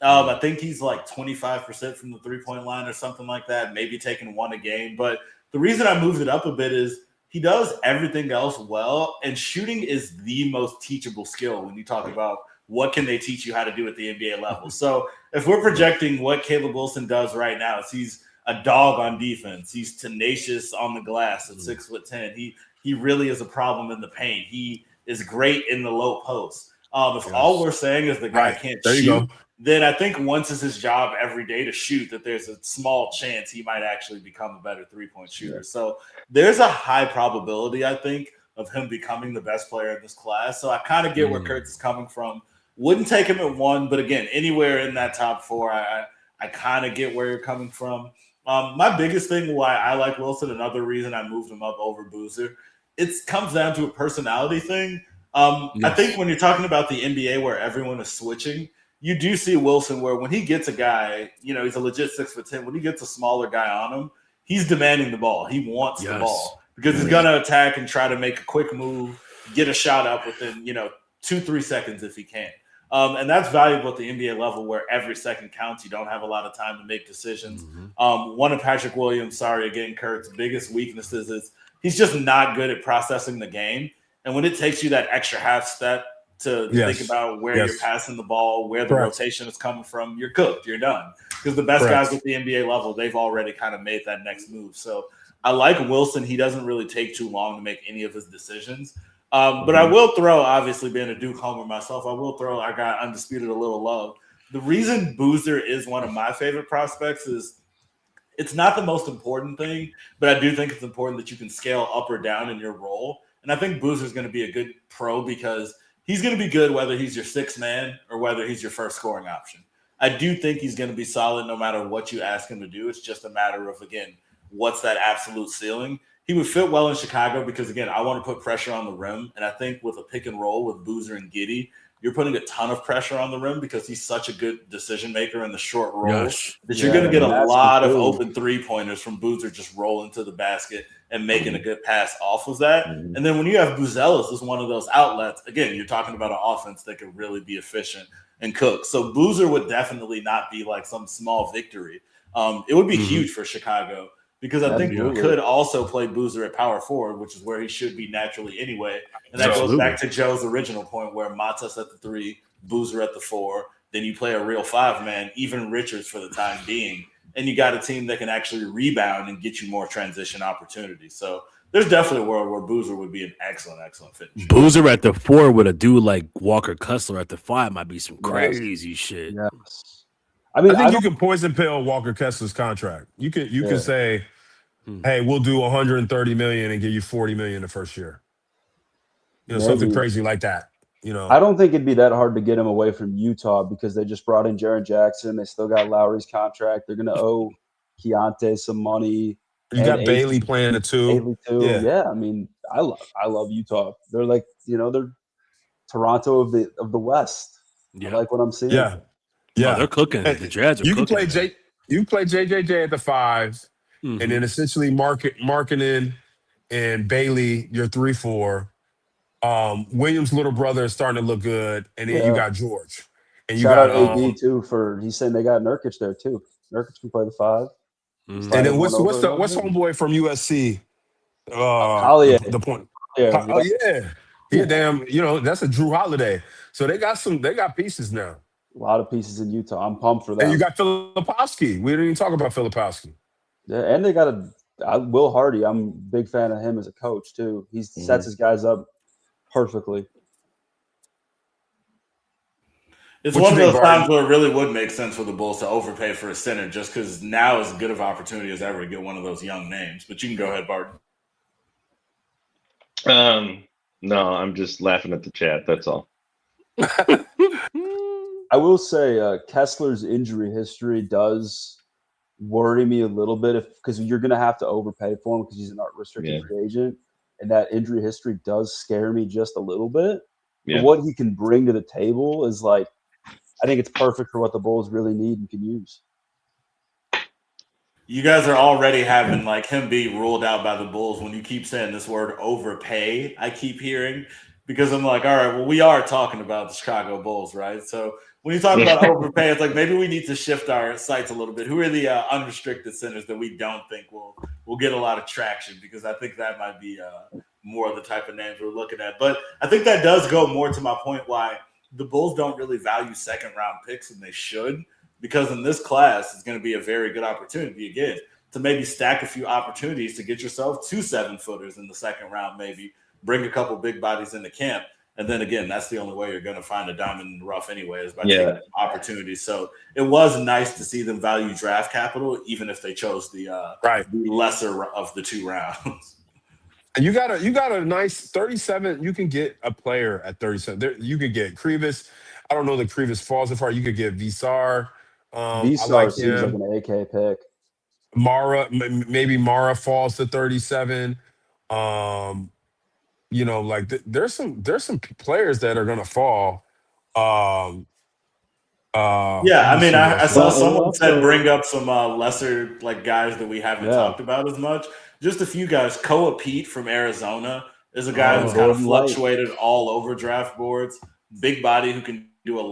I think he's like 25% from the 3-point line or something like that, maybe taking 1 a game. But the reason I moved it up a bit is he does everything else well, and shooting is the most teachable skill when you talk about what can they teach you how to do at the NBA level. So if we're projecting what Caleb Wilson does right now, is he's a dog on defense. He's tenacious on the glass at 6'10". He really is a problem in the paint. He is great in the low post. If all we're saying is the guy can't shoot, then I think once it's his job every day to shoot, that there's a small chance he might actually become a better 3-point shooter. Yeah. So there's a high probability, I think, of him becoming the best player in this class. So I kind of get where Kurtz is coming from. Wouldn't take him at 1, but again, anywhere in that top 4, I kind of get where you're coming from. My biggest thing why I like Wilson, another reason I moved him up over Boozer, it comes down to a personality thing. I think when you're talking about the NBA where everyone is switching, you do see Wilson where when he gets a guy, he's a legit 6'10". When he gets a smaller guy on him, he's demanding the ball. He wants the ball because he's going to attack and try to make a quick move, get a shot up within, 2-3 seconds if he can. And that's valuable at the NBA level where every second counts. You don't have a lot of time to make decisions. One of Patrick Williams, Kurt's biggest weaknesses is he's just not good at processing the game. And when it takes you that extra half step to think about where you're passing the ball, where the rotation is coming from, you're cooked. You're done. Because the best guys at the NBA level, they've already kind of made that next move. So I like Wilson. He doesn't really take too long to make any of his decisions. But I will throw, obviously being a Duke homer myself, I will throw our guy Undisputed a little love. The reason Boozer is one of my favorite prospects is it's not the most important thing, but I do think it's important that you can scale up or down in your role. And I think Boozer's going to be a good pro because he's going to be good whether he's your sixth man or whether he's your first scoring option. I do think he's going to be solid no matter what you ask him to do. It's just a matter of, again, what's that absolute ceiling? He would fit well in Chicago because, again, I want to put pressure on the rim. And I think with a pick and roll with Boozer and Giddey, you're putting a ton of pressure on the rim because he's such a good decision maker in the short roll that you're going to get a lot of open three-pointers from Boozer just rolling to the basket and making a good pass off of that. And then when you have Buzelis as one of those outlets, again, you're talking about an offense that could really be efficient and cook. So Boozer would definitely not be like some small victory. It would be huge for Chicago because I think we could also play Boozer at power forward, which is where he should be naturally anyway. And that goes back to Joe's original point where Matas at the 3, Boozer at the 4. Then you play a real 5-man, even Richards for the time being. And you got a team that can actually rebound and get you more transition opportunities. So there's definitely a world where Boozer would be an excellent fit. Boozer at the 4 with a dude like Walker Kessler at the 5 might be some crazy shit. Yes. I think you can poison pill Walker Kessler's contract. You can say, hey, we'll do $130 million and give you $40 million the first year. Something crazy like that. I don't think it'd be that hard to get him away from Utah because they just brought in Jaren Jackson. They still got Lowry's contract. They're gonna owe Keontae some money. You got Bailey playing it too. Yeah. I mean, I love Utah. They're like, they're Toronto of the West. I like what I'm seeing. Yeah. Oh, they're cooking. The Jazz are cooking. You can play JJJ at the 5s, and then essentially Markkanen and Bailey your 3-4. Williams' little brother is starting to look good, and then you got George. And you Shout got out AD too he's saying they got Nurkic there too. Nurkic can play the 5. And then what's homeboy from USC? Collier. The point. Yeah. Damn, that's a Drew Holiday. So they got pieces now. A lot of pieces in Utah. I'm pumped for that. And you got Filipowski. We didn't even talk about Filipowski. Yeah, and they got Will Hardy. I'm a big fan of him as a coach too. He sets his guys up perfectly. It's one of those times where it really would make sense for the Bulls to overpay for a center just because now is as good of an opportunity as ever to get one of those young names. But you can go ahead, Barton. No, I'm just laughing at the chat. That's all. I will say Kessler's injury history does worry me a little bit because you're going to have to overpay for him because he's an restricted free agent. And that injury history does scare me just a little bit. Yeah. But what he can bring to the table is I think it's perfect for what the Bulls really need and can use. You guys are already having him be ruled out by the Bulls when you keep saying this word overpay. I keep hearing because I'm like, all right, well, we are talking about the Chicago Bulls, right? So when you talk about overpay, it's maybe we need to shift our sights a little bit. Who are the unrestricted centers that we don't think will get a lot of traction? Because I think that might be more of the type of names we're looking at. But I think that does go more to my point why the Bulls don't really value second-round picks, and they should, because in this class, it's going to be a very good opportunity, again, to maybe stack a few opportunities to get yourself 2 7-footers in the second round, maybe bring a couple big bodies into camp. And then again, that's the only way you're going to find a diamond in the rough anyway is by taking opportunities. So it was nice to see them value draft capital, even if they chose the lesser of the 2 rounds. And you got a nice 37. You can get a player at 37. You could get Krivas. I don't know that Krivas falls as far. You could get Visar. Visar seems like an AK pick. Mara, maybe Mara falls to 37. There's some players that are gonna fall. I saw someone said bring up some lesser guys that we haven't talked about as much. Just a few guys. Koa Pete from Arizona is a guy who's kind of fluctuated all over draft boards. Big body who can do a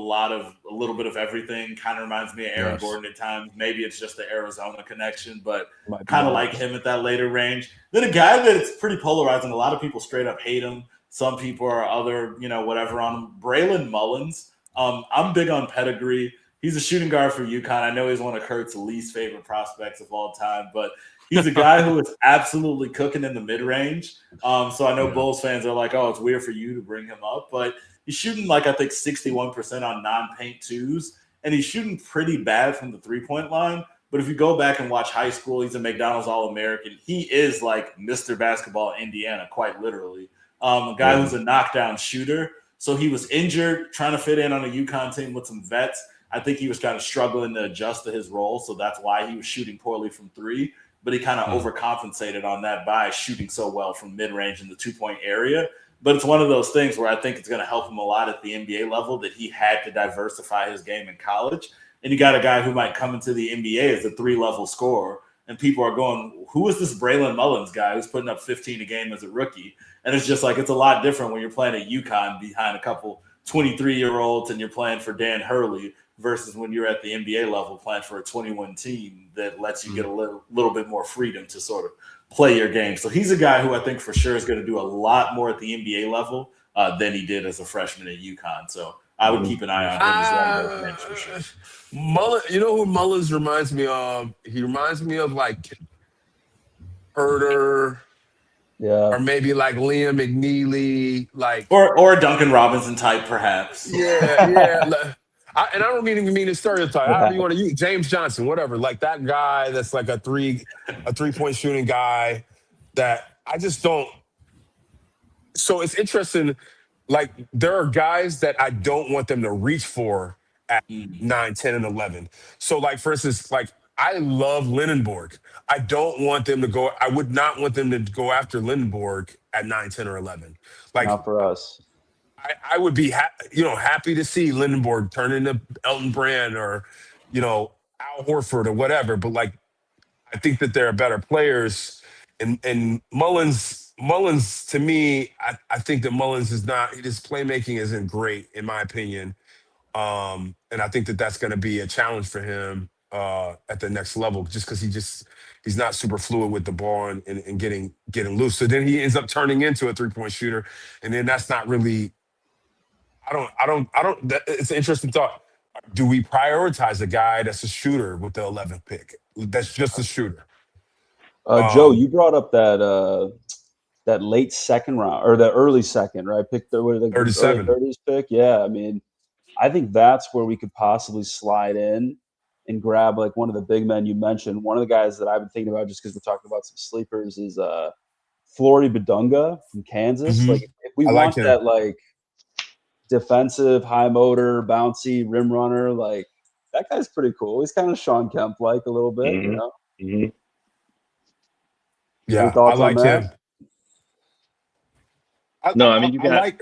little bit of everything. Kind of reminds me of Aaron Gordon at times. Maybe it's just the Arizona connection, but kind of like him at that later range. Then a guy that's pretty polarizing. A lot of people straight up hate him. Some people are other, whatever on him. Braylon Mullins. I'm big on pedigree. He's a shooting guard for UConn. I know he's one of Kurtz's least favorite prospects of all time, but He's a guy who is absolutely cooking in the mid-range. So I know Bulls fans are like, oh, it's weird for you to bring him up. But he's shooting like, I think, 61% on non-paint twos. And he's shooting pretty bad from the three-point line. But if you go back and watch high school, he's a McDonald's All-American. He is like Mr. Basketball Indiana, quite literally. A guy who's a knockdown shooter. So he was injured, trying to fit in on a UConn team with some vets. I think he was kind of struggling to adjust to his role. So that's why he was shooting poorly from three. But he kind of overcompensated on that by shooting so well from mid-range in the two-point area. But it's one of those things where I think it's going to help him a lot at the NBA level that he had to diversify his game in college. And you got a guy who might come into the NBA as a three-level scorer, and people are going, who is this Braylon Mullins guy who's putting up 15 a game as a rookie? And it's just like it's a lot different when you're playing at UConn behind a couple 23-year-olds and you're playing for Dan Hurley versus when you're at the NBA level playing for a 21 team that lets you get a little bit more freedom to sort of play your game. So he's a guy who I think for sure is going to do a lot more at the NBA level than he did as a freshman at UConn. So I would keep an eye on him as well for sure. Mullins, you know who Mullins reminds me of? He reminds me of like Herder, or maybe like Liam McNeely, like or Duncan Robinson type, perhaps. Yeah. And I don't even mean to stereotype. However you want to use James Johnson, whatever. Like that guy that's like a three-point shooting guy that I just don't. So it's interesting. Like there are guys that I don't want them to reach for at 9, 10, and 11. So like for instance, like I love Lindenborg. I don't want them to go. I would not want them to go after Lindenborg at 9, 10, or 11. Like not for us. I would be happy to see Lindenborg turn into Elton Brand or, Al Horford or whatever. But like, I think that there are better players. And Mullins to me, I think that Mullins is not. His playmaking isn't great in my opinion. And I think that that's going to be a challenge for him at the next level, just because he's not super fluid with the ball and getting loose. So then he ends up turning into a 3-point shooter, and then that's not really. I don't. It's an interesting thought. Do we prioritize a guy that's a shooter with the 11th pick? That's just a shooter. Joe, you brought up that late second round or the early second, right? Pick the 37 30s pick. Yeah, I mean, I think that's where we could possibly slide in and grab like one of the big men you mentioned. One of the guys that I've been thinking about, just because we're talking about some sleepers, is Flory Badunga from Kansas. Mm-hmm. Like, if we want that like defensive, high motor, bouncy rim runner, like that guy's pretty cool. He's kind of Sean Kemp like a little bit, you know. Mm-hmm. Yeah, I like him. No, I mean you got.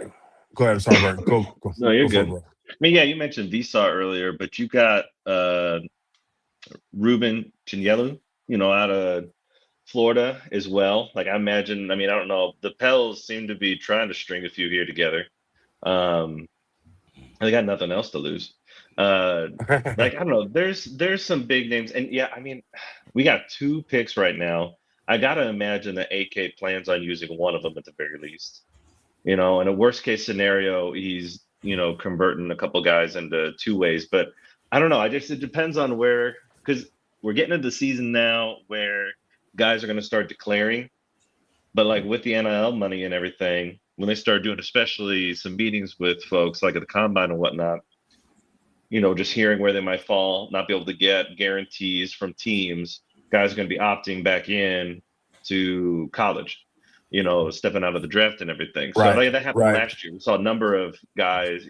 Go ahead. I'm sorry, Bert. Go. No, you're good. I mean, yeah, you mentioned Vsauce earlier, but you got Ruben Chinyelu, out of Florida as well. Like I imagine. I mean, I don't know. The Pels seem to be trying to string a few here together. They got nothing else to lose. Like I don't know. There's some big names, and yeah, I mean, we got 2 picks right now. I gotta imagine that AK plans on using one of them at the very least. In a worst case scenario, he's converting a couple guys into 2 ways. But I don't know. It depends on where, because we're getting into the season now where guys are going to start declaring. But like with the NIL money and everything, when they start doing especially some meetings with folks like at the combine and whatnot, just hearing where they might fall, not be able to get guarantees from teams, guys are going to be opting back in to college, stepping out of the draft and everything. So that happened last year. We saw a number of guys,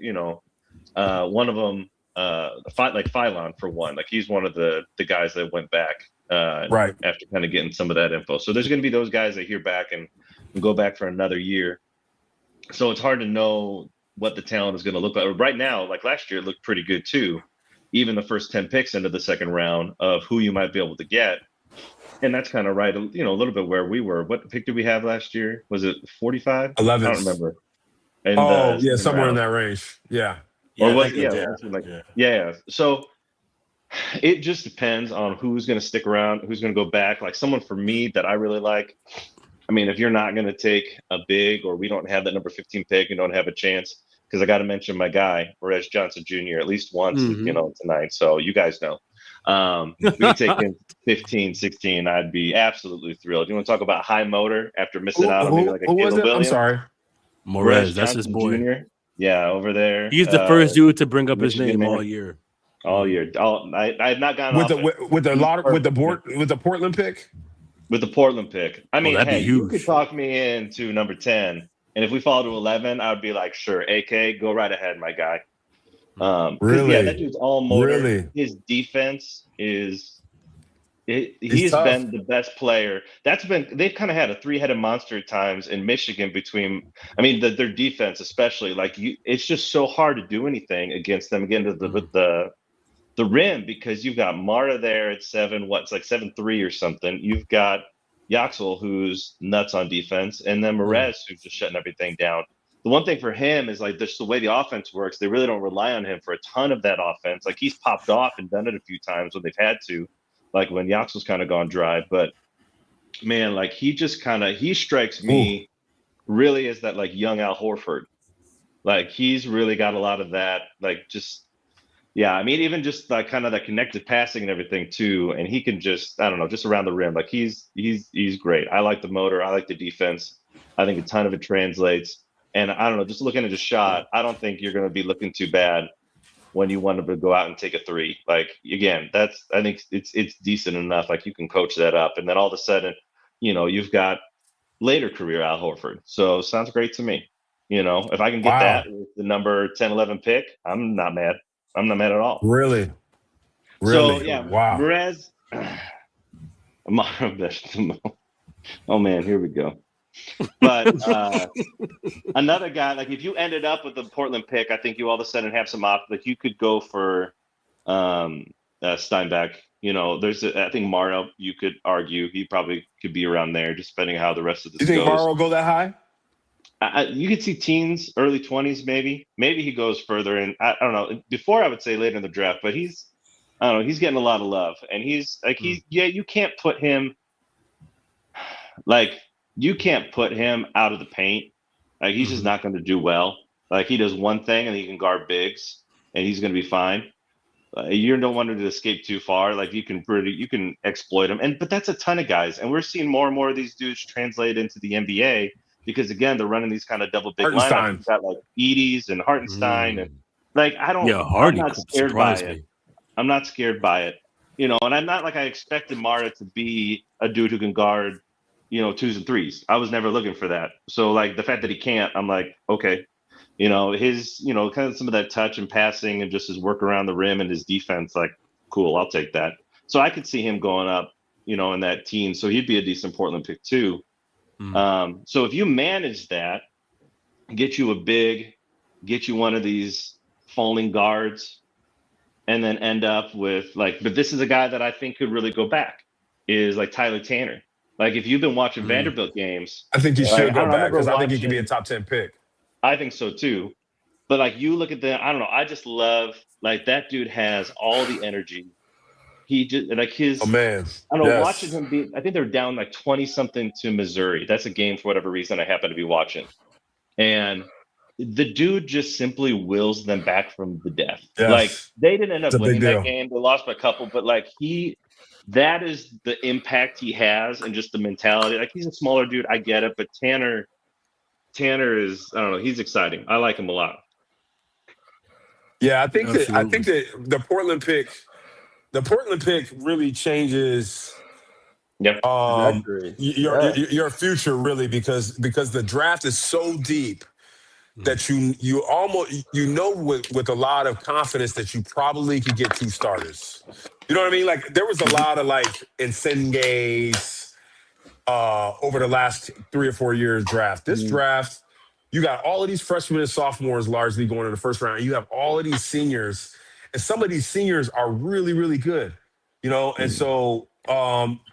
one of them, like Phylon for one, like he's one of the guys that went back after kind of getting some of that info. So there's going to be those guys that hear back and go back for another year. So it's hard to know what the talent is going to look like. Right now, like last year, it looked pretty good too. Even the first 10 picks into the second round of who you might be able to get. And that's kind of right, a little bit where we were. What pick did we have last year? Was it 45? 11. I don't remember. Somewhere in that range. Yeah. Or was yeah. So it just depends on who's going to stick around, who's going to go back. Like someone for me that I really like. I mean, if you're not going to take a big, or we don't have that number 15 pick, and don't have a chance, because I got to mention my guy, Perez Johnson Jr. at least once, tonight. So you guys know. We could take him 15, 16. I'd be absolutely thrilled. You want to talk about high motor after missing out on maybe like a Who was Caleb it? I'm Williams? sorry. Morez, that's his Johnson boy. Jr. Yeah, over there. He's the first dude to bring up his Michigan name man. all year. All year. I have not gotten With off the Portland pick. With the Portland pick. I mean, that'd be hey, you huge. could talk me into number 10, and if we fall to 11, I would be like, sure, AK, go right ahead, my guy. Really? Yeah, that dude's all motor. Really? His defense is. He's tough. Been the best player. They've kind of had a three-headed monster at times in Michigan their defense especially. It's just so hard to do anything against them again with the rim, because you've got Mara there at 7'3" or something. You've got Yaxel, who's nuts on defense, and then Morez, who's just shutting everything down. The one thing for him is just the way the offense works, they really don't rely on him for a ton of that offense. He's popped off and done it a few times when they've had to. When Yaxel's kind of gone dry, but man, he strikes me really as that young Al Horford. He's really got a lot of that, even just kind of that connected passing and everything too. And he can just around the rim. He's great. I like the motor. I like the defense. I think a ton of it translates. And I don't know, just looking at his shot, I don't think you're going to be looking too bad when you want to go out and take a three. Again, I think it's decent enough. You can coach that up, and then all of a sudden, you've got later career Al Horford. So sounds great to me. If I can get that with the number 10, 11 pick, I'm not mad. I'm not mad at all. Really? So yeah, wow. Perez. Oh man, here we go. But another guy, if you ended up with the Portland pick, I think you all of a sudden have some options. You could go for Steinbeck. I think Marno, you could argue he probably could be around there, just depending on how the rest of this goes. You think Marno will go that high? You could see teens, early 20s, maybe. Maybe he goes further in. I don't know. Before I would say later in the draft, but he's getting a lot of love, and you can't put him you can't put him out of the paint. He's just not going to do well. He does one thing and he can guard bigs, and he's going to be fine. You don't want him to escape too far. You can exploit him, but that's a ton of guys, and we're seeing more and more of these dudes translate into the NBA because again they're running these kind of double big lineups. You've got Edie's and Hartenstein, and I'm not scared by it. I'm not scared by it. And I'm not I expected Mara to be a dude who can guard 2s and 3s. I was never looking for that. So the fact that he can't, I'm okay. His, kind of some of that touch and passing and just his work around the rim and his defense, cool, I'll take that. So I could see him going up, in that team. So he'd be a decent Portland pick too. So if you manage that, get you a big, get you one of these falling guards, and then end up with but this is a guy that I think could really go back, is Tyler Tanner. If you've been watching Vanderbilt games, I think he should go back because I think he could be a top 10 pick. I think so too. But you look at I don't know. I just love that dude has all the energy. He just his. Oh man! I don't know. Watching him be, I think they're down 20-something to Missouri. That's a game for whatever reason I happen to be watching, and the dude just simply wills them back from the death. Yes. They didn't end up winning that game. They lost by a couple, but that is the impact he has and just the mentality. He's a smaller dude, I get it, but Tanner is, I don't know, he's exciting. I like him a lot. Yeah, I think that the Portland pick really changes your future really because the draft is so deep that you almost with a lot of confidence that you probably could get 2 starters. You know what I mean? There was a lot of Insengays over the last 3 or 4 years draft. This draft, you got all of these freshmen and sophomores largely going in the first round. You have all of these seniors, and some of these seniors are really, really good. And so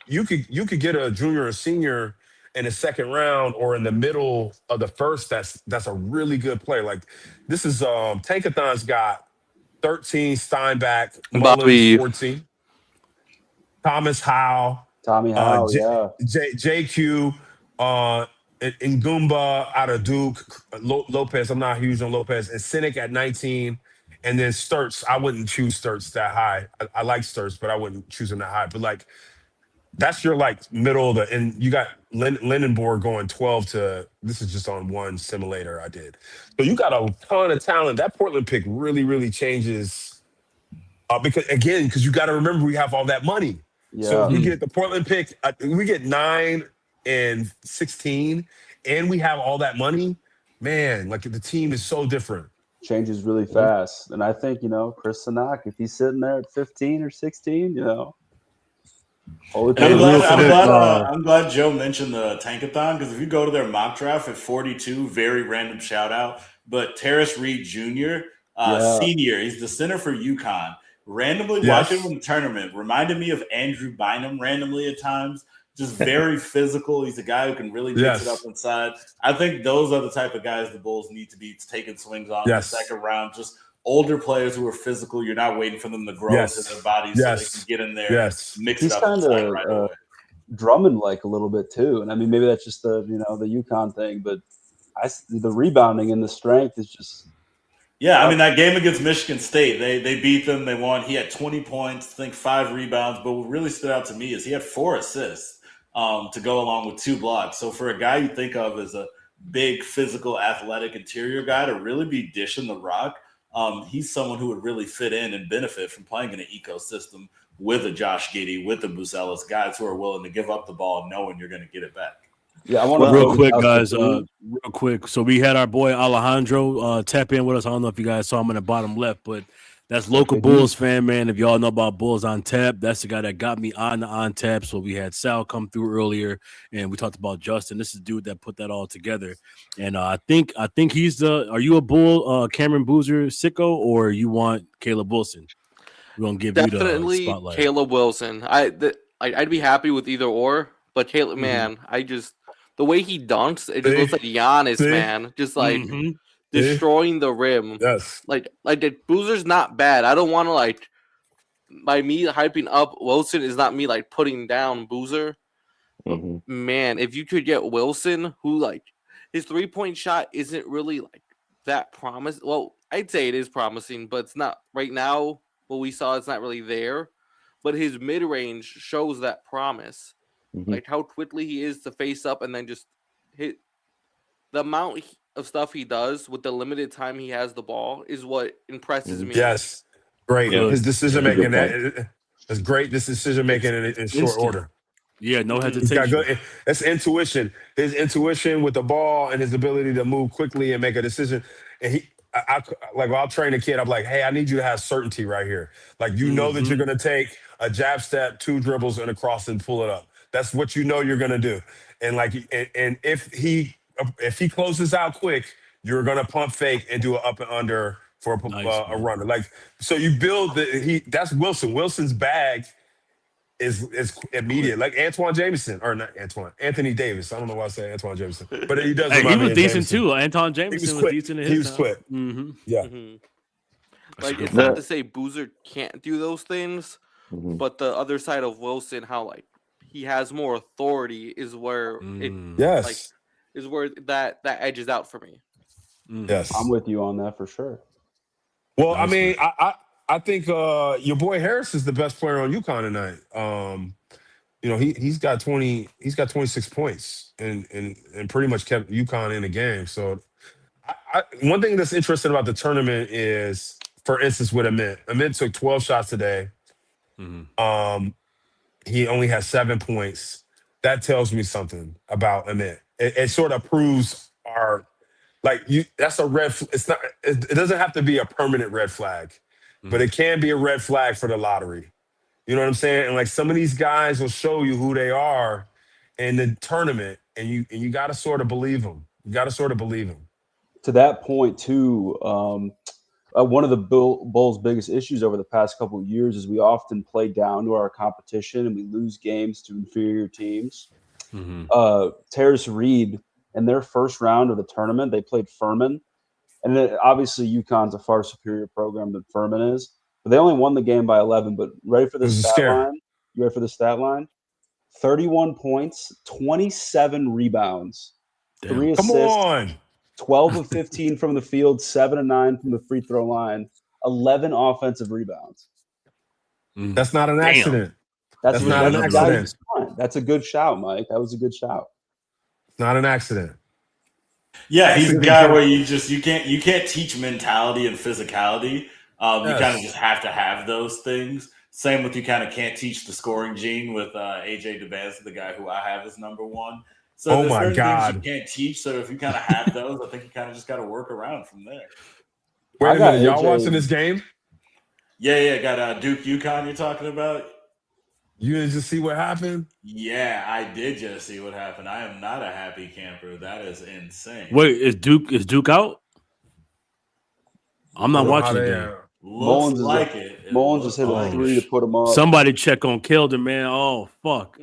you could get a junior or senior in the second round or in the middle of the first. That's a really good player. This is Tankathon's got 13, Steinbeck, Mullins 14, Thomas Howe, Tommy Howe, JQ, Ngumba out of Duke, Lopez. I'm not huge on Lopez, and Cynic at 19, And then Sturts, I wouldn't choose Sturts that high. I like Sturts, but I wouldn't choose him that high. But like that's your like middle of the, and you got Lindenborg going 12 to, this is just on one simulator I did. So you got a ton of talent. That Portland pick really, really changes because you got to remember we have all that money. Yeah. So if we get the Portland pick, we get 9 and 16, and we have all that money, man, like the team is so different. Changes really fast. And I think, Chris Sanak, if he's sitting there at 15 or 16, I'm glad Joe mentioned the Tankathon, because if you go to their mock draft at 42, very random shout out, but Terrace Reed Jr., senior, he's the center for UConn. Randomly watching him in the tournament reminded me of Andrew Bynum randomly at times. Just very physical. He's a guy who can really mix it up inside. I think those are the type of guys the Bulls need to be taking swings on in the second round. Just older players who are physical. You're not waiting for them to grow into their bodies so they can get in there and mix it up. He's kind of Drummond-like a little bit too. And I mean, maybe that's just the UConn thing, but the rebounding and the strength is just. Yeah, I mean, that game against Michigan State, they beat them. They won. He had 20 points, I think 5 rebounds. But what really stood out to me is he had 4 assists to go along with 2 blocks. So for a guy you think of as a big, physical, athletic interior guy to really be dishing the rock, he's someone who would really fit in and benefit from playing in an ecosystem with a Josh Giddey, with the Buzelis, guys who are willing to give up the ball knowing you're going to get it back. Yeah, I want to real quick, guys. Real quick. So we had our boy Alejandro tap in with us. I don't know if you guys saw him in the bottom left, but that's local Bulls fan, man. If y'all know about Bulls on Tap, that's the guy that got me on Tap. So we had Sal come through earlier, and we talked about Justin. This is the dude that put that all together. And I think he's the. Are you a Bull, Cameron Boozer sicko, or you want Caleb Wilson? We're gonna give definitely you the spotlight. Caleb Wilson. I'd be happy with either or, but Caleb, man, the way he dunks, it just looks like Giannis, man. Just like destroying the rim. Yes. Like Boozer's not bad. I don't want to by me hyping up Wilson is not me putting down Boozer. Man, if you could get Wilson, who his 3-point shot isn't really that promising. Well, I'd say it is promising, but it's not right now. What we saw, it's not really there. But his mid-range shows that promise. Like how quickly he is to face up and then just hit. The amount of stuff he does with the limited time he has the ball is what impresses me. Yes, great. His decision making that's great. This decision making in short order. Yeah, no hesitation. That's intuition. His intuition with the ball and his ability to move quickly and make a decision. And I'll train a kid. I'm like, hey, I need you to have certainty right here. Like you know that you're gonna take a jab step, 2 dribbles, and a cross and pull it up. That's what you know you're gonna do. And and if he closes out quick, you're gonna pump fake and do an up and under for a runner. So you build that's Wilson. Wilson's bag is immediate. Like Antoine Jameson, or not Antoine, Anthony Davis. I don't know why I say Antoine Jameson, but he does. He was decent too. Antoine Jameson was decent. He was quick. Yeah. It's not to say Boozer can't do those things, but the other side of Wilson, how he has more authority is where is where that edges out for me. Yes, I'm with you on that for sure. Well, I mean, I think your boy Harris is the best player on UConn tonight. He's got 26 points and pretty much kept UConn in the game. So one thing that's interesting about the tournament is, for instance, with Amit took 12 shots today. He only has 7 points. That tells me something about Amit. It sort of proves that's a red. It's not. It doesn't have to be a permanent red flag, but it can be a red flag for the lottery. You know what I'm saying? And some of these guys will show you who they are in the tournament, and you got to sort of believe them. You got to sort of believe them. To that point, too. One of the Bulls' biggest issues over the past couple of years is we often play down to our competition and we lose games to inferior teams. Terrace Reed, in their first round of the tournament, they played Furman. And obviously UConn's a far superior program than Furman is. But they only won the game by 11. But ready for the stat line? You ready for the stat line? 31 points, 27 rebounds, 3 assists. Come on. 12 of 15 from the field, 7 of 9 from the free throw line, 11 offensive rebounds. That's not an accident. That's not an accident. That's a good shout, Mike. That was a good shout. It's not an accident. Yeah, he's the guy where you can't teach mentality and physicality. You kind of just have to have those things. Same with you kind of can't teach the scoring gene with AJ DeBanza, the guy who I have as number one. So there's certain things you can't teach. So if you kind of have those, I think you kind of just got to work around from there. Wait a minute, y'all watching this game? Yeah, got Duke UConn you're talking about? You didn't just see what happened? Yeah, I did just see what happened. I am not a happy camper. That is insane. Wait, is Duke out? I'm not watching the game. Looks like it. Mullins just hit a 3 to put him up. Somebody check on Keldon, man. Oh, fuck.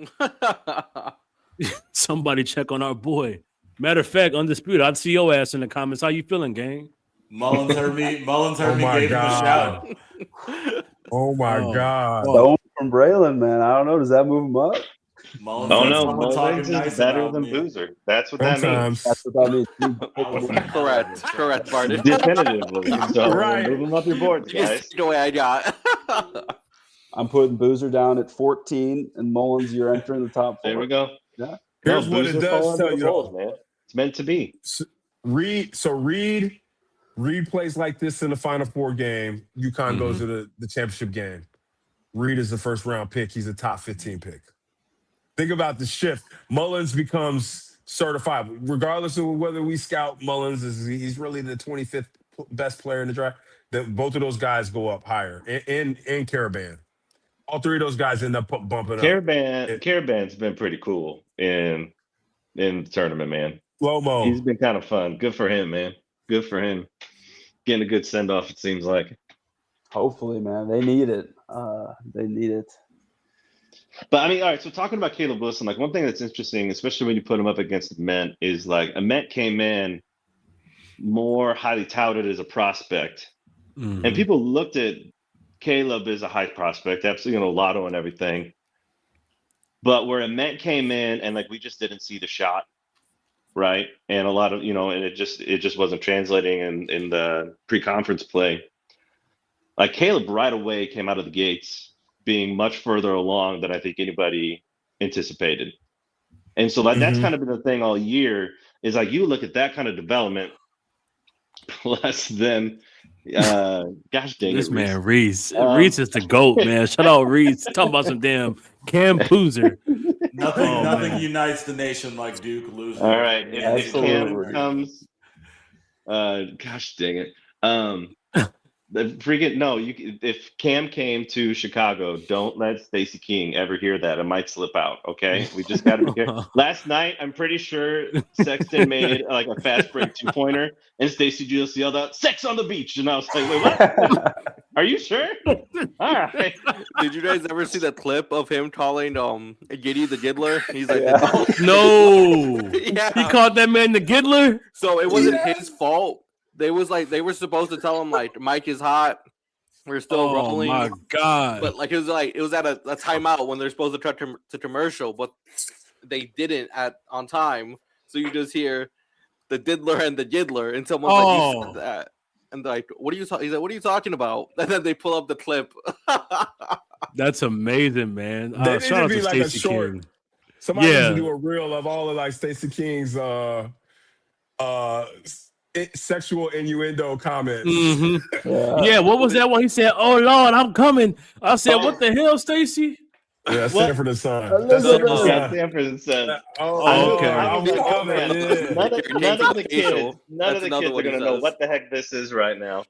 Somebody check on our boy. Matter of fact, Undisputed, I'd see your ass in the comments. How you feeling, gang? Mullins heard me gave him a shout. Oh my God. Stone from Braylon, man. I don't know. Does that move him up? Mullins is better than Boozer. That's what that means. That's what that means. Correct, Barton. Definitively. So move them up your boards, guys. The way I got. I'm putting Boozer down at 14, and Mullins, you're entering the top 4. There we go. Yeah. Here's what it does tell you, man. It's meant to be. Reed plays like this in the Final Four game. UConn goes to the championship game. Reed is the first round pick. He's a top 15 pick. Think about the shift. Mullins becomes certified. Regardless of whether we scout Mullins, he's really the 25th best player in the draft. Both of those guys go up higher. And Caravan. All three of those guys end up bumping up. Caravan's been pretty cool in the tournament, man. Lomo. He's been kind of fun. Good for him, man. Good for him. Getting a good send-off, it seems like. Hopefully, man. They need it. They need it. But, I mean, all right, so talking about Caleb Wilson, like one thing that's interesting, especially when you put him up against Ament, is like Ament came in more highly touted as a prospect. And people looked at Caleb as a high prospect, absolutely, lotto and everything. But where Ament came in and like we just didn't see the shot, right? And a lot of, and it just wasn't translating in the pre-conference play. Like Caleb right away came out of the gates being much further along than I think anybody anticipated. And so that's kind of been the thing all year is like you look at that kind of development less than gosh dang this it, man Reese. Reese is the GOAT, man. Shout out Reese. Talking about some damn Cam Boozer. Nothing unites the nation like Duke losing. All right. If Cam comes gosh dang it. If Cam came to Chicago, don't let Stacey King ever hear that. It might slip out, okay? We just got to be careful. Last night, I'm pretty sure Sexton made like a fast break 2-pointer, and Stacey just yelled out, "Sex on the beach!" And I was like, "Wait, what? Are you sure?" All right. Did you guys ever see that clip of him calling Giddy the Giddler? He's like, no. Yeah. He called that man the Giddler? So it wasn't his fault. They were supposed to tell him like Mike is hot. We're still rolling. Oh my God! But like it was at a timeout when they're supposed to cut to commercial, but they didn't on time. So you just hear the diddler and the giddler, and someone's like, "You said that," and they're like, "What are you talking?" He's like, "What are you talking about?" And then they pull up the clip. That's amazing, man. They Shout out to like Stacey King. Somebody needs to do a reel of all of like Stacey King's sexual innuendo comments. Yeah, what was that one? He said, "Oh Lord, I'm coming." I said, "What the hell, Stacey?" Yeah, Sanford and Son. That's Sanford and Son. Oh, okay. None of the kids are gonna know what the heck this is right now.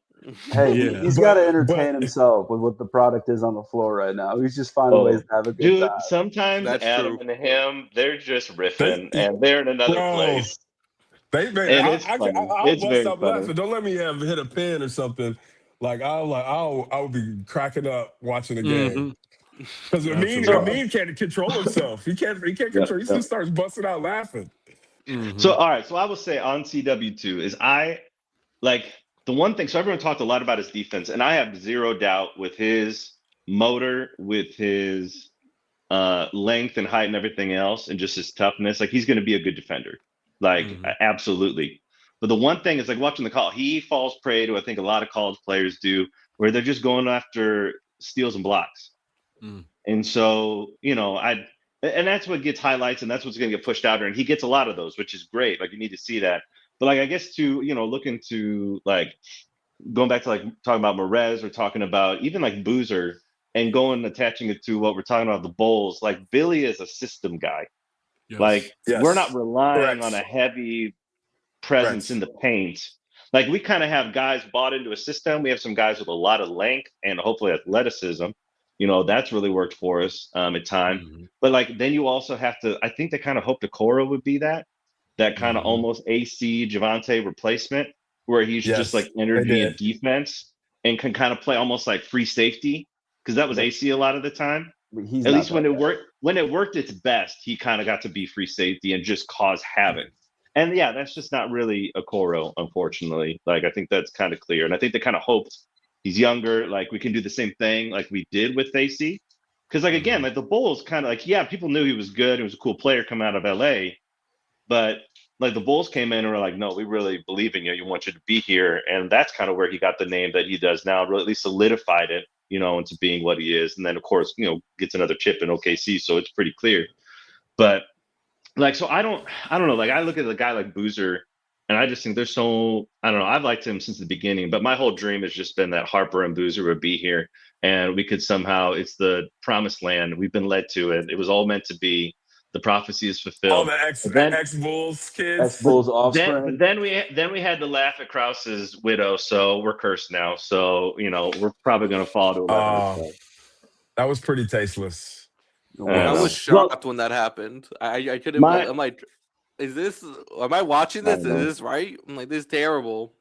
Hey, he's got to entertain himself with what the product is on the floor right now. He's just finding ways to have a good time. Sometimes Adam and him, they're just riffing, and they're in another place. I bust up funny. laughing. Don't let me hit a pin or something. Like I'll be cracking up watching the game because Amin can't control himself. He can't control. He just starts busting out laughing. So all right. So I will say on CW2 is the one thing. So everyone talked a lot about his defense, and I have zero doubt with his motor, with his length and height and everything else, and just his toughness. Like he's going to be a good defender. Absolutely. But the one thing is like watching the call, he falls prey to, I think a lot of college players do, where they're just going after steals and blocks. And so, and that's what gets highlights, and that's what's going to get pushed out there. And he gets a lot of those, which is great. Like, you need to see that. But like, I guess to, look into like going back to like talking about Merez or talking about even like Boozer and attaching it to what we're talking about, the Bulls, like Billy is a system guy. Yes. Like, we're not relying Correct. on a heavy presence in the paint. Like, we kind of have guys bought into a system. We have some guys with a lot of length and hopefully athleticism. That's really worked for us at time. But like, then you also have to, I think they kind of hoped Okoro would be that kind of almost AC Javonte replacement, where he's just like energy and defense and can kind of play almost like free safety, because that was AC a lot of the time. At least when it worked its best, he kind of got to be free safety and just cause havoc. And yeah, that's just not really Okoro, unfortunately. Like, I think that's kind of clear. And I think they kind of hoped he's younger, like we can do the same thing like we did with AC. Because like, again, like the Bulls kind of like, yeah, people knew he was good. He was a cool player coming out of LA. But like, the Bulls came in and were like, no, we really believe in you. You want you to be here. And that's kind of where he got the name that he does now, really at least solidified it, into being what he is. And then, of course, gets another chip in OKC. So it's pretty clear. But like, so I don't know. Like, I look at a guy like Boozer and I just think I don't know. I've liked him since the beginning, but my whole dream has just been that Harper and Boozer would be here and we could somehow, it's the promised land. We've been led to it. It was all meant to be. The prophecy is fulfilled. All the ex-Bulls kids. Ex-Bulls offspring. Then we had to laugh at Krause's widow, so we're cursed now. So, we're probably going to fall to 11. That was pretty tasteless. I was shocked when that happened. I couldn't. I'm like, am I watching this? Is this right? I'm like, this is terrible.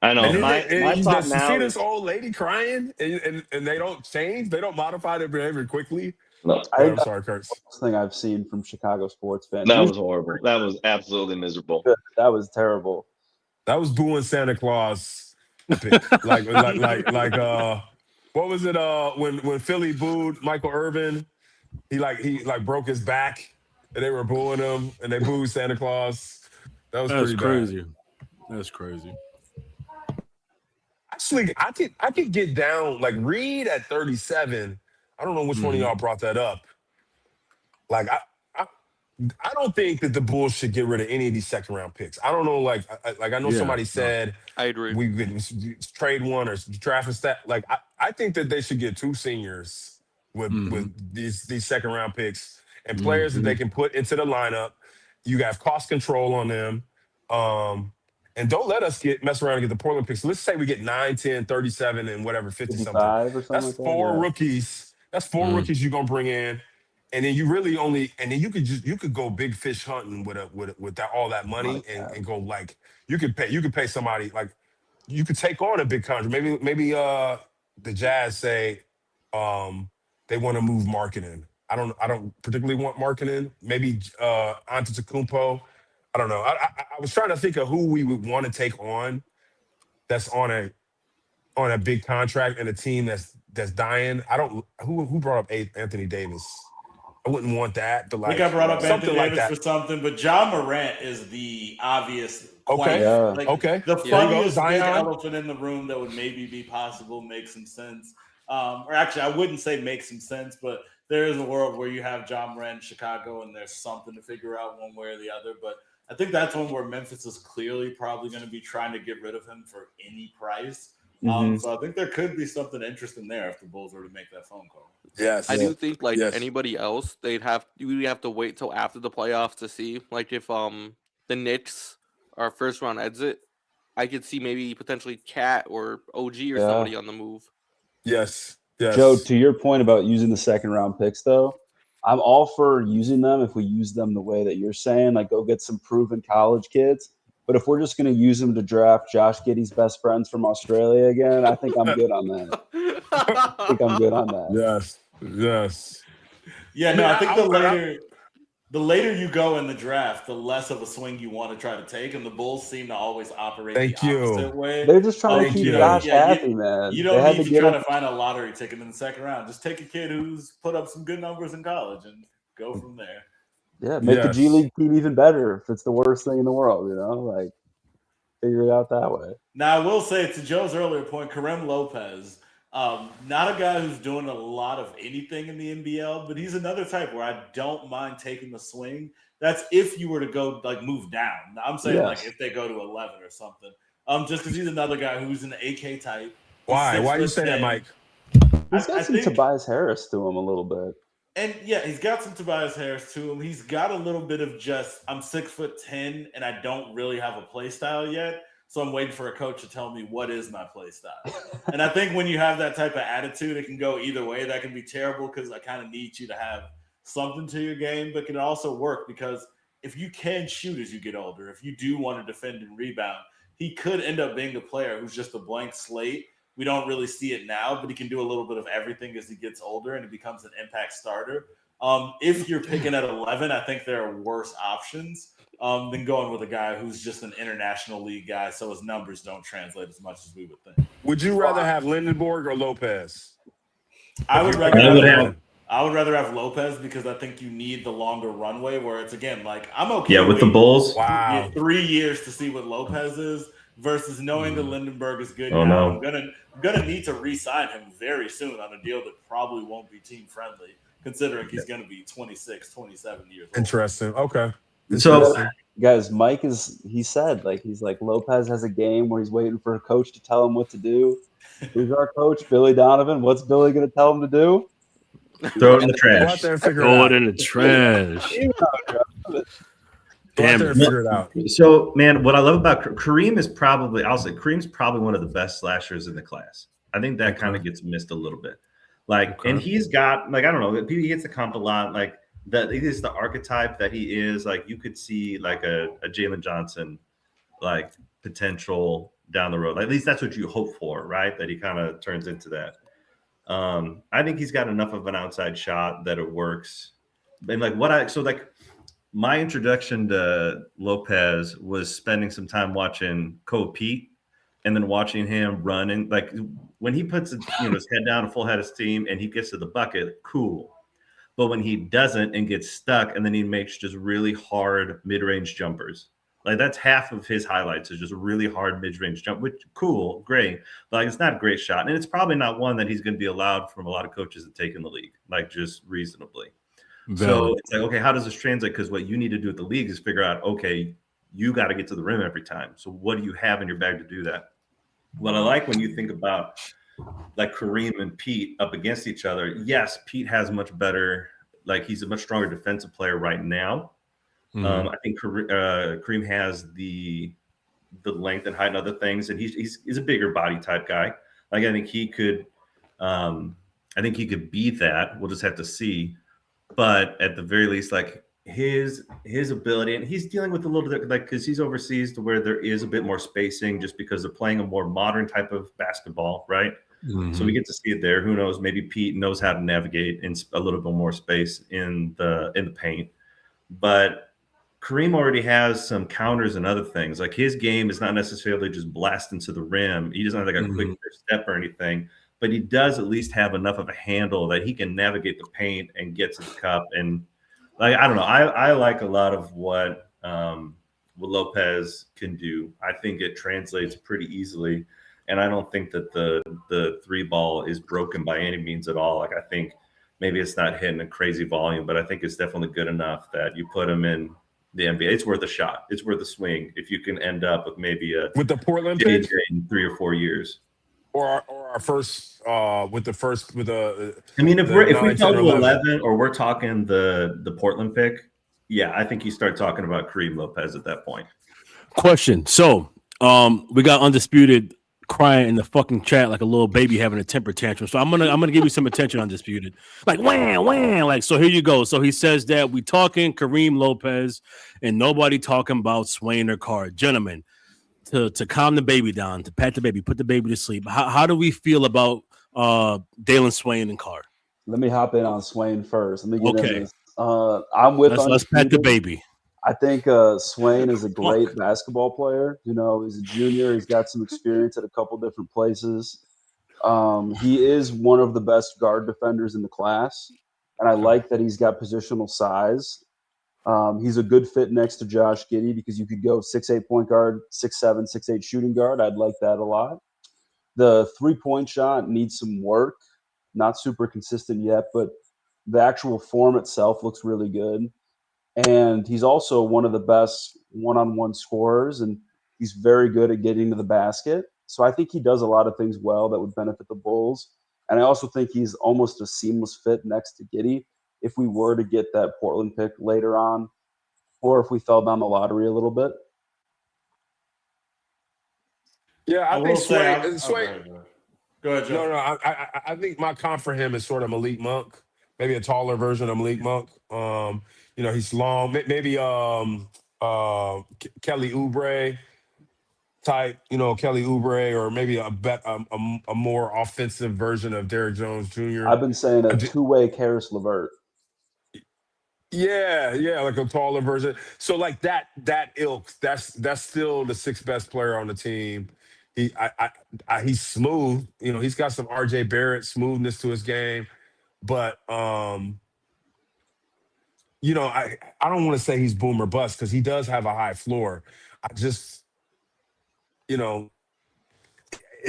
I know. My thought you now see this old lady crying, and they don't change. They don't modify their behavior quickly. No. I'm sorry, Kurtz. Thing I've seen from Chicago sports fans. That was horrible. That was absolutely miserable. That was terrible. That was booing Santa Claus. like what was it? When Philly booed Michael Irvin, he broke his back, and they were booing him, and they booed Santa Claus. That's pretty crazy. Bad. That's crazy. Actually, I could get down like Reed at 37. I don't know which one of y'all brought that up. Like, I don't think that the Bulls should get rid of any of these second round picks. I don't know, like I know somebody said I agree. We could trade one or draft a stat. Like, I think that they should get two seniors with these second round picks and players that they can put into the lineup. You have cost control on them. And don't let us mess around and get the Portland picks. So let's say we get 9, 10, 37, and whatever, 50 something. That's like four rookies. That's four rookies you're gonna bring in, and then you really you could go big fish hunting with all that money and go, like, you could pay somebody, like, you could take on a big contract. Maybe the Jazz say they want to move marketing. I don't particularly want marketing. Maybe Antetokounmpo. I don't know. I was trying to think of who we would want to take on that's on a big contract and a team that's dying. Who brought up Anthony Davis? I wouldn't want that. But like, I think I brought up Anthony Davis like for something, but John Morant is the obvious. Okay. Okay. The funniest big elephant in the room that would maybe be possible, make some sense. Or actually, I wouldn't say make some sense, but there is a world where you have John Morant in Chicago and there's something to figure out one way or the other. But I think that's one where Memphis is clearly probably going to be trying to get rid of him for any price. So I think there could be something interesting there if the Bulls were to make that phone call. Yes, I do think anybody else, you would have to wait till after the playoffs to see. Like, if the Knicks are first round exit, I could see maybe potentially Cat or OG or somebody on the move. Yes. Joe, to your point about using the second round picks, though, I'm all for using them if we use them the way that you're saying, like go get some proven college kids. But if we're just going to use them to draft Josh Giddey's best friends from Australia again, I think I'm good on that. Yes. Yeah, no, I think the later you go in the draft, the less of a swing you want to try to take, and the Bulls seem to always operate the opposite way. They're just trying to keep Josh happy, man. You don't need to try to find a lottery ticket in the second round. Just take a kid who's put up some good numbers in college and go from there. Yeah, make the G League team even better if it's the worst thing in the world, like figure it out that way. Now, I will say, to Joe's earlier point, Kareem Lopez Not a guy who's doing a lot of anything in the NBL, but he's another type where I don't mind taking the swing. That's if you were to go like move down. I'm saying like if they go to 11 or something. Just because he's another guy who's an AK type. Why? Why you say that, Mike? He's got some Tobias Harris to him a little bit. And yeah, he's got some Tobias Harris to him. He's got a little bit of just, I'm 6'10" and I don't really have a play style yet. So I'm waiting for a coach to tell me what is my play style. And I think when you have that type of attitude, it can go either way. That can be terrible because I kind of need you to have something to your game, but can also work because if you can shoot as you get older, if you do want to defend and rebound, he could end up being a player who's just a blank slate. We don't really see it now, but he can do a little bit of everything as he gets older and he becomes an impact starter. If you're picking at 11, I think there are worse options than going with a guy who's just an international league guy, so his numbers don't translate as much as we would think. Would you rather have Lindenberg or Lopez? I would rather have Lopez because I think you need the longer runway where it's, again, like I'm okay. Yeah, with the Bulls. Wow. 3 years to see what Lopez is versus knowing that Lindenberg is good now. No. I'm gonna need to re-sign him very soon on a deal that probably won't be team friendly, considering he's gonna be 26, 27 years old. Interesting. Okay. So guys, Mike he's like Lopez has a game where he's waiting for a coach to tell him what to do. Who's our coach? Billy Donovan. What's Billy gonna tell him to do? throw it in the trash. Throw it in the trash. Damn it. Figure it out. So, man, what I love about Kareem is Kareem's probably one of the best slashers in the class. I think that kind of gets missed a little bit. And he's got, I don't know, he gets the comp a lot. That he is the archetype that he is. You could see a Jalen Johnson, potential down the road. At least that's what you hope for, right? That he kind of turns into that. I think he's got enough of an outside shot that it works. And my introduction to Lopez was spending some time watching Cove Pete and then watching him run. And when he puts his head down, a full head of steam, and he gets to the bucket, cool. But when he doesn't and gets stuck and then he makes just really hard mid-range jumpers, that's half of his highlights is just a really hard mid-range jump, which cool, great. But it's not a great shot. And it's probably not one that he's going to be allowed from a lot of coaches to take in the league, just reasonably. So it's okay, how does this translate? Because what you need to do at the league is figure out, okay, you got to get to the rim every time. So what do you have in your bag to do that? What I like when you think about Kareem and Pete up against each other, yes, Pete has much better, he's a much stronger defensive player right now. I think Kareem has the length and height and other things, and he's a bigger body type guy. I think he could beat that. We'll just have to see. But at the very least, his ability, and he's dealing with a little bit because he's overseas to where there is a bit more spacing just because they're playing a more modern type of basketball, right? So we get to see it there. Who knows? Maybe Pete knows how to navigate in a little bit more space in the paint. But Kareem already has some counters and other things. His game is not necessarily just blast into the rim. He doesn't have a quick step or anything. But he does at least have enough of a handle that he can navigate the paint and get to the cup. And I don't know. I like a lot of what Lopez can do. I think it translates pretty easily. And I don't think that the three ball is broken by any means at all. I think maybe it's not hitting a crazy volume, but I think it's definitely good enough that you put him in the NBA. It's worth a shot. It's worth a swing if you can end up with maybe with the Portland JJ pick in 3 or 4 years. Or our first if we tell you 11 or we're talking the Portland pick, yeah, I think you start talking about Kareem Lopez at that point. Question. So we got Undisputed crying in the fucking chat like a little baby having a temper tantrum. So I'm gonna give you some attention, Undisputed. Wham. So here you go. So he says that we talking Kareem Lopez and nobody talking about Swain or Carr. Gentlemen, to calm the baby down, to pat the baby, put the baby to sleep. How do we feel about Dalen Swain and Carr? Let me hop in on Swain first. Let me get in this. I'm with let's pat the baby. I think Swain is a great basketball player. He's a junior. He's got some experience at a couple different places. He is one of the best guard defenders in the class, and I like that he's got positional size. He's a good fit next to Josh Giddey because you could go 6'8" point guard, 6'7", 6'8" shooting guard. I'd like that a lot. The 3-point shot needs some work, not super consistent yet, but the actual form itself looks really good. And he's also one of the best one-on-one scorers, and he's very good at getting to the basket. So I think he does a lot of things well that would benefit the Bulls. And I also think he's almost a seamless fit next to Giddey if we were to get that Portland pick later on, or if we fell down the lottery a little bit. Yeah, I think Sway. Go ahead, Joe. No. I think my comp for him is sort of Malik Monk, maybe a taller version of Malik Monk. He's long, maybe Kelly Oubre type. Kelly Oubre, or maybe a more offensive version of Derrick Jones Jr. I've been saying a two-way Karis LeVert. Yeah, like a taller version. So like that ilk, that's still the 6th best player on the team. He's smooth. He's got some RJ Barrett smoothness to his game, but I don't want to say he's boom or bust because he does have a high floor. I just, it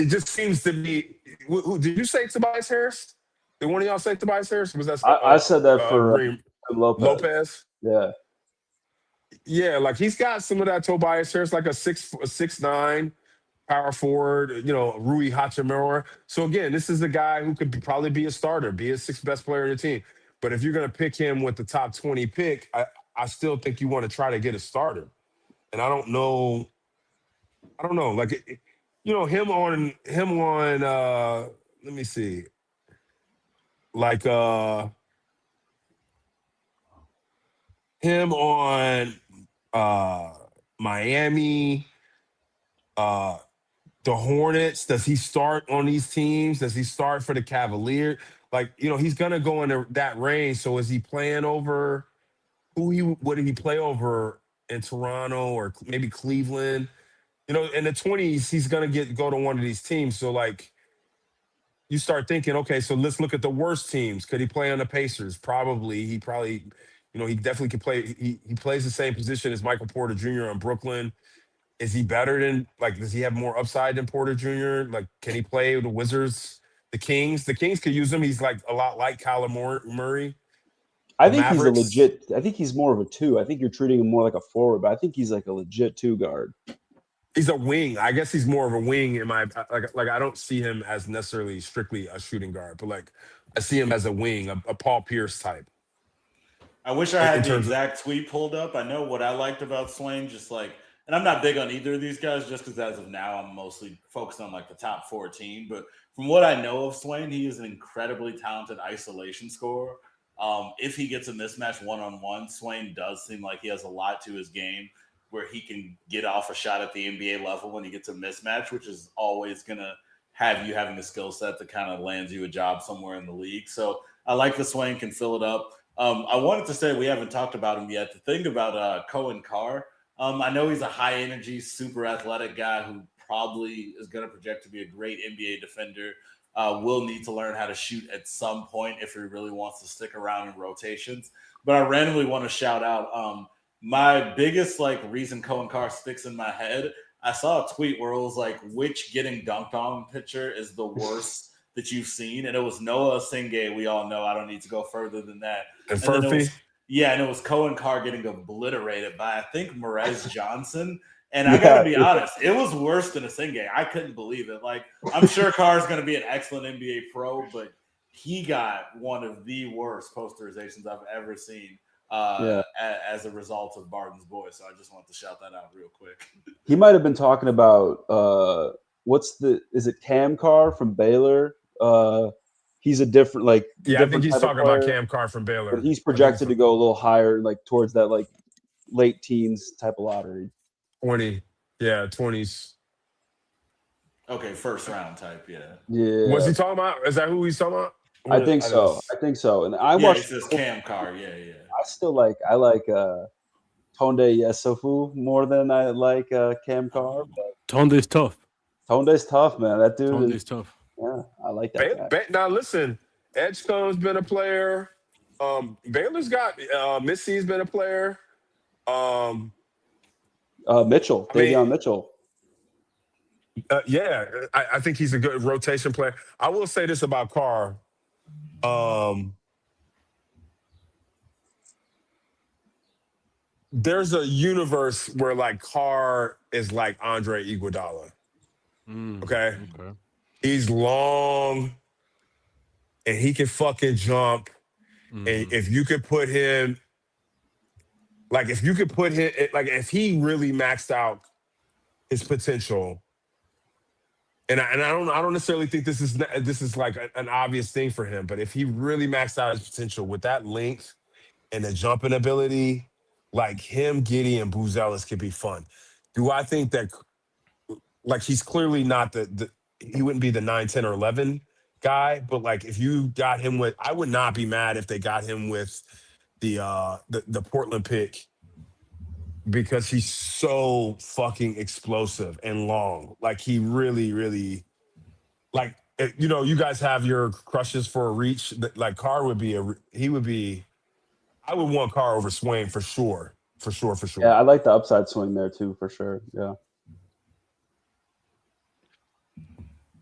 just seems to be. Did you say Tobias Harris? Did one of y'all say Tobias Harris? Was that? I said that for Lopez. Yeah, like he's got some of that Tobias Harris, like a 6'9" power forward, Rui Hachimura. So again, this is a guy who could probably be a starter, be a 6th best player in the team. But if you're going to pick him with the top 20 pick, I still think you want to try to get a starter. And I don't know. Like, him on. Let me see. Like him on Miami, the Hornets. Does he start on these teams? Does he start for the Cavaliers? Like, he's gonna go in that range. So is he playing over what did he play over in Toronto or maybe Cleveland? In the 20s, he's gonna go to one of these teams. So like you start thinking, okay, so let's look at the worst teams. Could he play on the Pacers? Probably. He definitely could play. He plays the same position as Michael Porter Jr. on Brooklyn. Is he better than, does he have more upside than Porter Jr.? Like, can he play with the Wizards, the Kings? The Kings could use him. He's like a lot like Kyler Murray. I think he's a legit. I think he's more of a 2. I think you're treating him more like a forward, but I think he's like a legit 2 guard. He's a wing. I guess he's more of a wing in my like. I don't see him as necessarily strictly a shooting guard, but like I see him as a wing, a Paul Pierce type. I wish I had the exact tweet pulled up. I know what I liked about Swain, and I'm not big on either of these guys, just because as of now I'm mostly focused on like the top 14. But from what I know of Swain, he is an incredibly talented isolation scorer. If he gets a mismatch one-on-one, Swain does seem like he has a lot to his game where he can get off a shot at the NBA level when he gets a mismatch, which is always going to have you having a skill set that kind of lands you a job somewhere in the league. So I like the Swain can fill it up. I wanted to say we haven't talked about him yet. The thing about Cohen Carr, I know he's a high-energy, super athletic guy who probably is going to project to be a great NBA defender. Will need to learn how to shoot at some point if he really wants to stick around in rotations. But I randomly want to shout out my biggest reason Cohen Carr sticks in my head. I saw a tweet where it was like, which getting dunked on pitcher is the worst that you've seen? And it was Noah Singay. We all know. I don't need to go further than that. And it was Cohen Carr getting obliterated by, I think, Merez Johnson. And I got to be honest, it was worse than a Singay. I couldn't believe it. Like, I'm sure Carr is going to be an excellent NBA pro, but he got one of the worst posterizations I've ever seen as a result of Barton's boy. So I just want to shout that out real quick. He might have been talking about is it Cam Carr from Baylor? He's a different I think he's talking about Cam Carr from Baylor. But he's projected to go a little higher, towards that late teens type of lottery. 20s. Okay, first round type, yeah. Was he talking about? Is that who he's talking about? I think so. And I watched. He says Cam Carr. Yeah. I still like Tonde Yesofu more than I like Cam Carr. Tonde's tough. Tonde's tough, man. That dude. Tonde's tough. Yeah, I like that guy. Now listen, Edgecomb's been a player. Baylor's got Missy's been a player. Mitchell, Davion Mitchell. Yeah, I think he's a good rotation player. I will say this about Carr. There's a universe where like Carr is like Andre Iguodala. Okay? He's long and he can fucking jump. And if you could put him, like if he really maxed out his potential, and I don't necessarily think this is like an obvious thing for him, but if he really maxed out his potential with that length and the jumping ability, like him, Giddey, and Buzelis could be fun. Do I think that like he's clearly not he wouldn't be the 9, 10, or 11 guy, but like if you got him with, I would not be mad if they got him with the Portland pick because he's so fucking explosive and long. Like he really, really like you guys have your crushes for a reach. Like Carr would be I would want Carr over Swain for sure. For sure. Yeah, I like the upside swing there too, for sure. Yeah.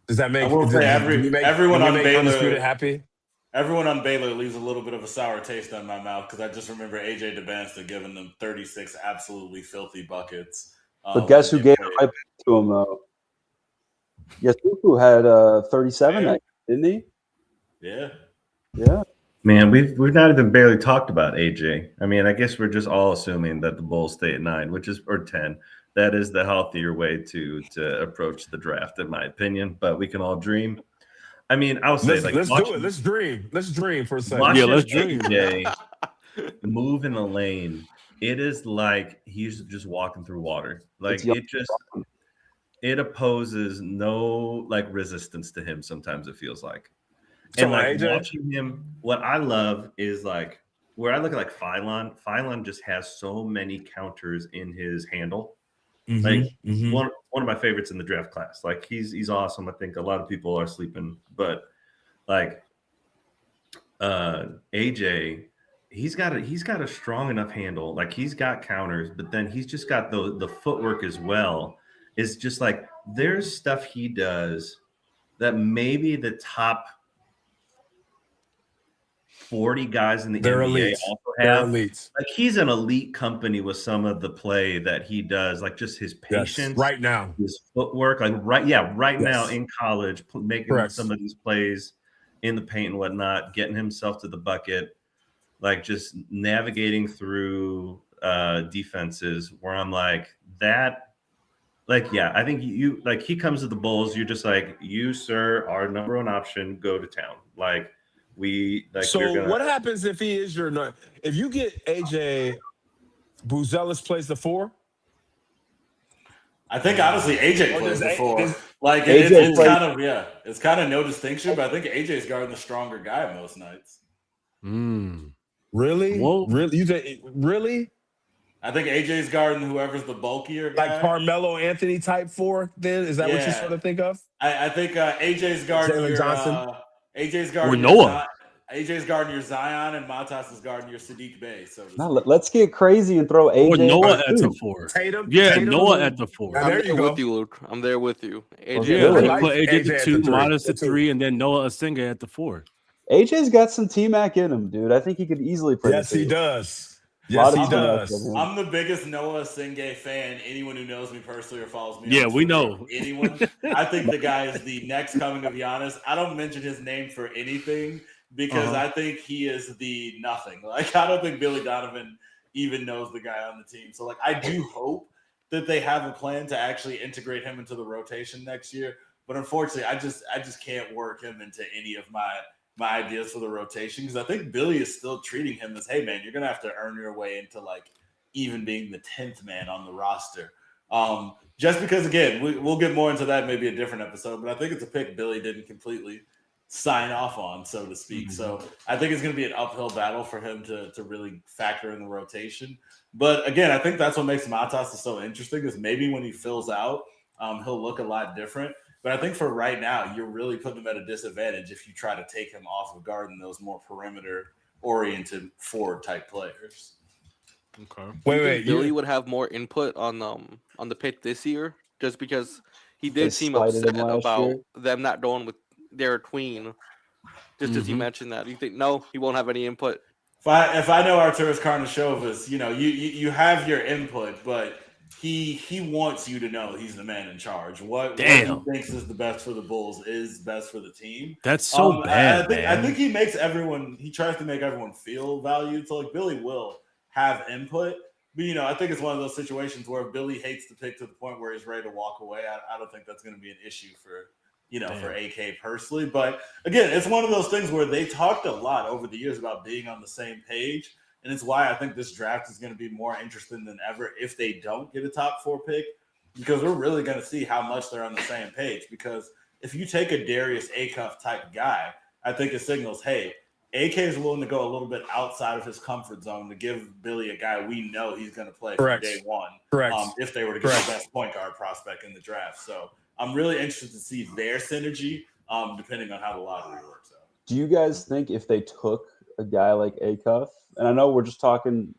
Does that make? I will say everyone on Baylor happy? Everyone on Baylor leaves a little bit of a sour taste in my mouth because I just remember AJ DeBanster giving them 36 absolutely filthy buckets. But guess who gave it right to him though? Yes, who had 37, didn't he? Yeah. Yeah. Man, we've not even barely talked about AJ. I mean, I guess we're just all assuming that the Bulls stay at 9, or 10. That is the healthier way to approach the draft, in my opinion. But we can all dream. I mean, I'll say let's do it. Let's dream. Let's dream for a second. Yeah, let's dream. AJ move in the lane. It is like he's just walking through water. Like it opposes no like resistance to him. Sometimes it feels like. And like watching him, what I love is like where I look at like Phylon just has so many counters in his handle. One of my favorites in the draft class. Like he's awesome. I think a lot of people are sleeping, but like AJ, he's got a strong enough handle. Like he's got counters, but then he's just got the footwork as well. It's just like there's stuff he does that maybe the top 40 guys in the NBA also have. Like he's an elite company with some of the play that he does, like just his patience right now, his footwork, like right now in college, making some of these plays in the paint and whatnot, getting himself to the bucket, like just navigating through defenses where I'm like that. Like, yeah, I think you like he comes to the Bulls, you're just like, you, sir, our number one option, go to town. Like what happens if he is if you get AJ Buzelis plays the 4? I think honestly AJ plays the 4. Like it's kind of no distinction, but I think AJ's guarding the stronger guy most nights. Really? Whoa. Really? You think really? I think AJ's guarding whoever's the bulkier guy. Like Carmelo Anthony type 4, then? Is that what you sort of think of? I think AJ's guarding Jalen Johnson. AJ's guarding Noah. AJ's guarding your Zion and Matas is guarding your Sadiq Bey. So let's get crazy and throw AJ. Or Noah at the 4. Tatum. Noah at the 4. I'm there with you, Luke. I'm there with you. AJ, put AJ at 2, Matas at 3, and then Noah Asenga at the 4. AJ's got some T-Mac in him, dude. I think he could easily play. Yes, he does. Yes, he does. I'm the biggest Noah Asenga fan. Anyone who knows me personally or follows me, we know. Anyone, I think the guy is the next coming of Giannis. I don't mention his name for anything because I think he is the nothing. Like I don't think Billy Donovan even knows the guy on the team. So like I do hope that they have a plan to actually integrate him into the rotation next year. But unfortunately, I just can't work him into any of my ideas for the rotation because I think Billy is still treating him as, hey man, you're gonna have to earn your way into like even being the 10th man on the roster. Just because again, we'll get more into that maybe a different episode, but I think it's a pick Billy didn't completely sign off on, so to speak. So I think it's gonna be an uphill battle for him to really factor in the rotation. But again, I think that's what makes Matas so interesting is maybe when he fills out, he'll look a lot different. But I think for right now, you're really putting him at a disadvantage if you try to take him off of guarding those more perimeter-oriented forward-type players. Okay. Wait. Billy would have more input on the pick this year just because he did seem upset about them not going with Derek Queen. Just as you mentioned that, you think no, he won't have any input. If I know Arturas Karnisovas, you have your input, but he wants you to know he's the man in charge. What he thinks is the best for the Bulls is best for the team. That's so bad, I think he makes everyone. He tries to make everyone feel valued. So like Billy will have input, but I think it's one of those situations where if Billy hates the pick to the point where he's ready to walk away, I don't think that's going to be an issue for for AK personally. But again, it's one of those things where they talked a lot over the years about being on the same page. And it's why I think this draft is going to be more interesting than ever if they don't get a top 4 pick, because we're really going to see how much they're on the same page. Because if you take a Darius Acuff type guy, I think it signals, hey, AK is willing to go a little bit outside of his comfort zone to give Billy a guy we know he's going to play from day one. Correct. If they were to get the best point guard prospect in the draft. So I'm really interested to see their synergy, depending on how the lottery works out. Do you guys think if they took a guy like Acuff, and I know we're just talking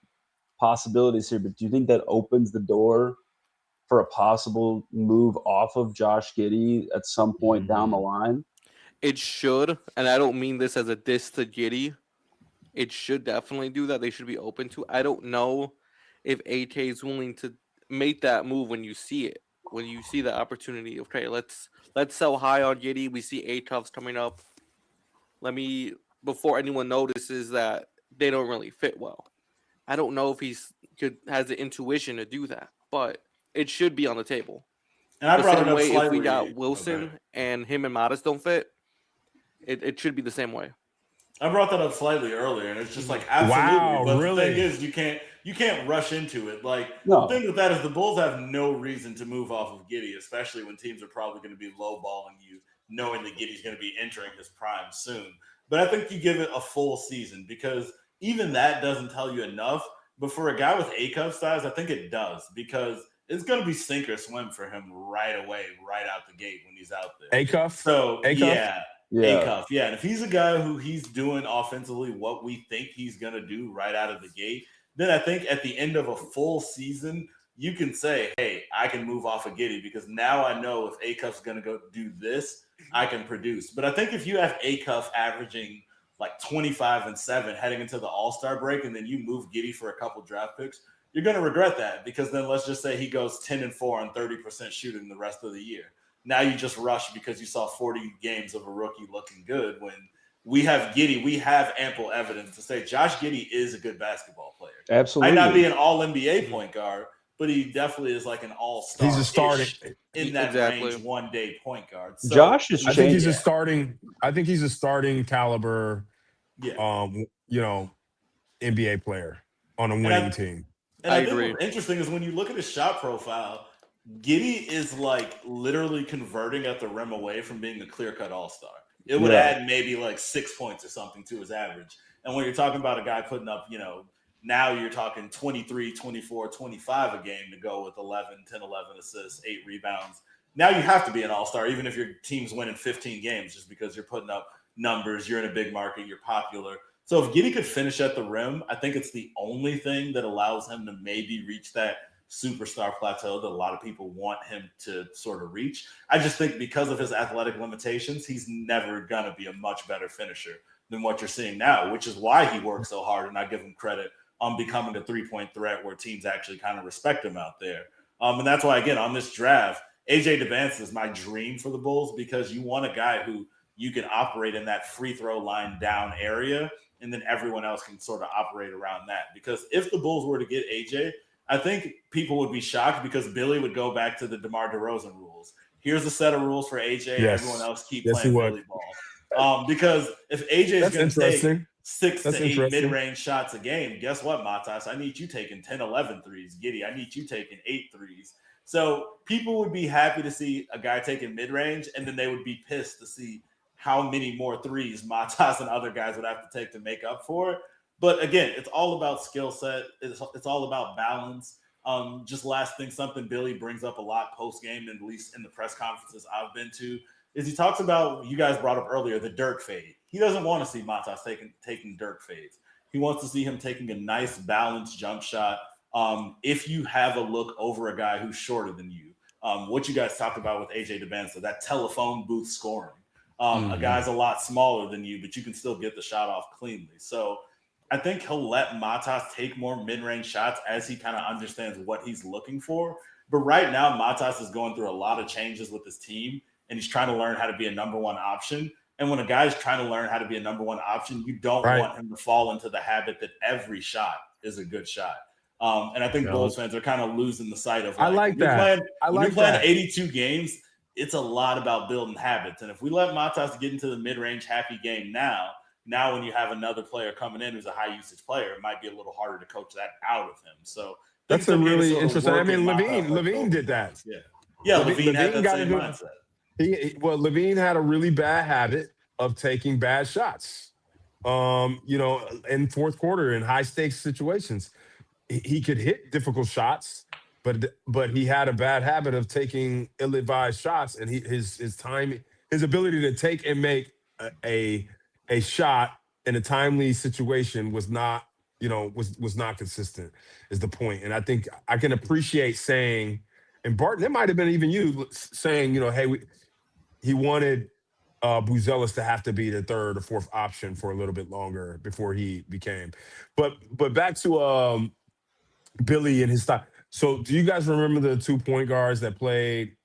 possibilities here, but do you think that opens the door for a possible move off of Josh Giddey at some point down the line? It should, and I don't mean this as a diss to Giddey. It should definitely do that. They should be open to. I don't know if AK is willing to make that move when you see it. When you see the opportunity, okay, let's sell high on Giddey. We see Acuff's coming up. Before anyone notices that they don't really fit well. I don't know if has the intuition to do that, but it should be on the table. And I brought it up slightly. If we got Wilson and him and Modest don't fit, it should be the same way. I brought that up slightly earlier, and it's just like absolutely. Wow, but really? The thing is, you can't rush into it. Like the thing with that is the Bulls have no reason to move off of Giddey, especially when teams are probably going to be lowballing you, knowing that Giddey's going to be entering his prime soon. But I think you give it a full season, because even that doesn't tell you enough. But for a guy with Acuff size, I think it does, because it's going to be sink or swim for him right away, right out the gate when he's out there. Acuff? So Acuff? Acuff, yeah. And if he's a guy who he's doing offensively what we think he's going to do right out of the gate, then I think at the end of a full season, you can say, hey, I can move off of Giddey, because now I know if Acuff's going to go do this, I can produce. But I think if you have Acuff averaging like 25 and 7 heading into the All-Star break, and then you move Giddey for a couple draft picks, you're going to regret that, because then let's just say he goes 10 and 4 on 30% shooting the rest of the year. Now you just rush because you saw 40 games of a rookie looking good. When we have Giddey, we have ample evidence to say Josh Giddey is a good basketball player. Absolutely. Might not be an all-NBA point guard, but he definitely is like an all-star. He's a starting in that range one-day point guard. So, Josh is. I think he's a starting. I think he's a starting caliber. NBA player on a winning team. And I think what's interesting is when you look at his shot profile, Giddey is like literally converting at the rim away from being a clear-cut all-star. It would add maybe like 6 points or something to his average. And when you're talking about a guy putting up, now you're talking 23, 24, 25 a game to go with 10, 11 assists, 8 rebounds. Now you have to be an all-star, even if your team's winning 15 games, just because you're putting up numbers, you're in a big market, you're popular. So if Giddey could finish at the rim, I think it's the only thing that allows him to maybe reach that superstar plateau that a lot of people want him to sort of reach. I just think because of his athletic limitations, he's never going to be a much better finisher than what you're seeing now, which is why he works so hard, and I give him credit on becoming a three-point threat where teams actually kind of respect him out there. And that's why, again, on this draft, AJ Debance is my dream for the Bulls, because you want a guy who you can operate in that free throw line down area, and then everyone else can sort of operate around that. Because if the Bulls were to get AJ, I think people would be shocked, because Billy would go back to the DeMar DeRozan rules. Here's a set of rules for AJ, and everyone else keep playing Billy ball. Because if AJ is going to take 6 to 8 mid-range shots a game, guess what, Matas? I need you taking 10, 11 threes. Giddey, I need you taking 8 threes. So people would be happy to see a guy taking mid-range, and then they would be pissed to see how many more threes Matas and other guys would have to take to make up for it. But again, it's all about skill set. It's all about balance. Just last thing, something Billy brings up a lot post-game, and at least in the press conferences I've been to, is he talks about, you guys brought up earlier, the Dirk fade. He doesn't want to see Matas taking Dirk fades. He wants to see him taking a nice balanced jump shot. If you have a look over a guy who's shorter than you, what you guys talked about with AJ DeBenza, that telephone booth scoring. A guy's a lot smaller than you, but you can still get the shot off cleanly. So I think he'll let Matas take more mid-range shots as he kind of understands what he's looking for. But right now, Matas is going through a lot of changes with his team, and he's trying to learn how to be a number one option. And when a guy's trying to learn how to be a number one option, you don't want him to fall into the habit that every shot is a good shot. And I think Bulls fans are kind of losing the sight of, I like that. When you're playing 82 games, it's a lot about building habits. And if we let Matas get into the mid-range happy game now when you have another player coming in who's a high-usage player, it might be a little harder to coach that out of him. So that's a really interesting. I mean, Levine did that. Yeah, Levine had that same mindset. Levine had a really bad habit of taking bad shots. In fourth quarter in high-stakes situations. He could hit difficult shots, but he had a bad habit of taking ill-advised shots, and his ability to take and make a shot in a timely situation was not consistent, is the point. And I think I can appreciate saying, and Barton, it might have been even you saying, hey, he wanted Buzelis to have to be the third or fourth option for a little bit longer before he became. But back to Billy and his style. So do you guys remember the 2 point guards that played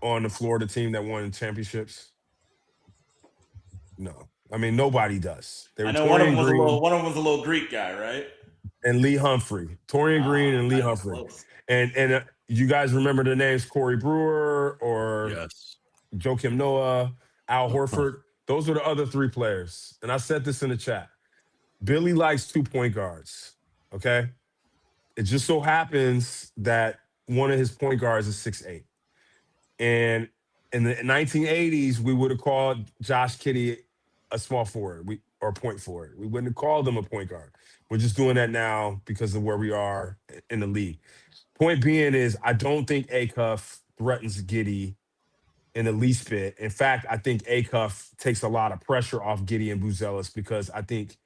on the Florida team that won championships? No. I mean, nobody does. I know one of them was a little Greek guy, right? And Lee Humphrey. Torian Green and Lee Humphrey. Close. And you guys remember the names Corey Brewer or Joakim Noah, Al Horford? Those are the other 3 players. And I said this in the chat. Billy likes 2 point guards, okay? It just so happens that one of his point guards is 6'8". And in the 1980s, we would have called Josh Kiddey a small forward or point forward. We wouldn't have called him a point guard. We're just doing that now because of where we are in the league. Point being is I don't think Acuff threatens Giddey in the least bit. In fact, I think Acuff takes a lot of pressure off Giddey and Buzelis because I think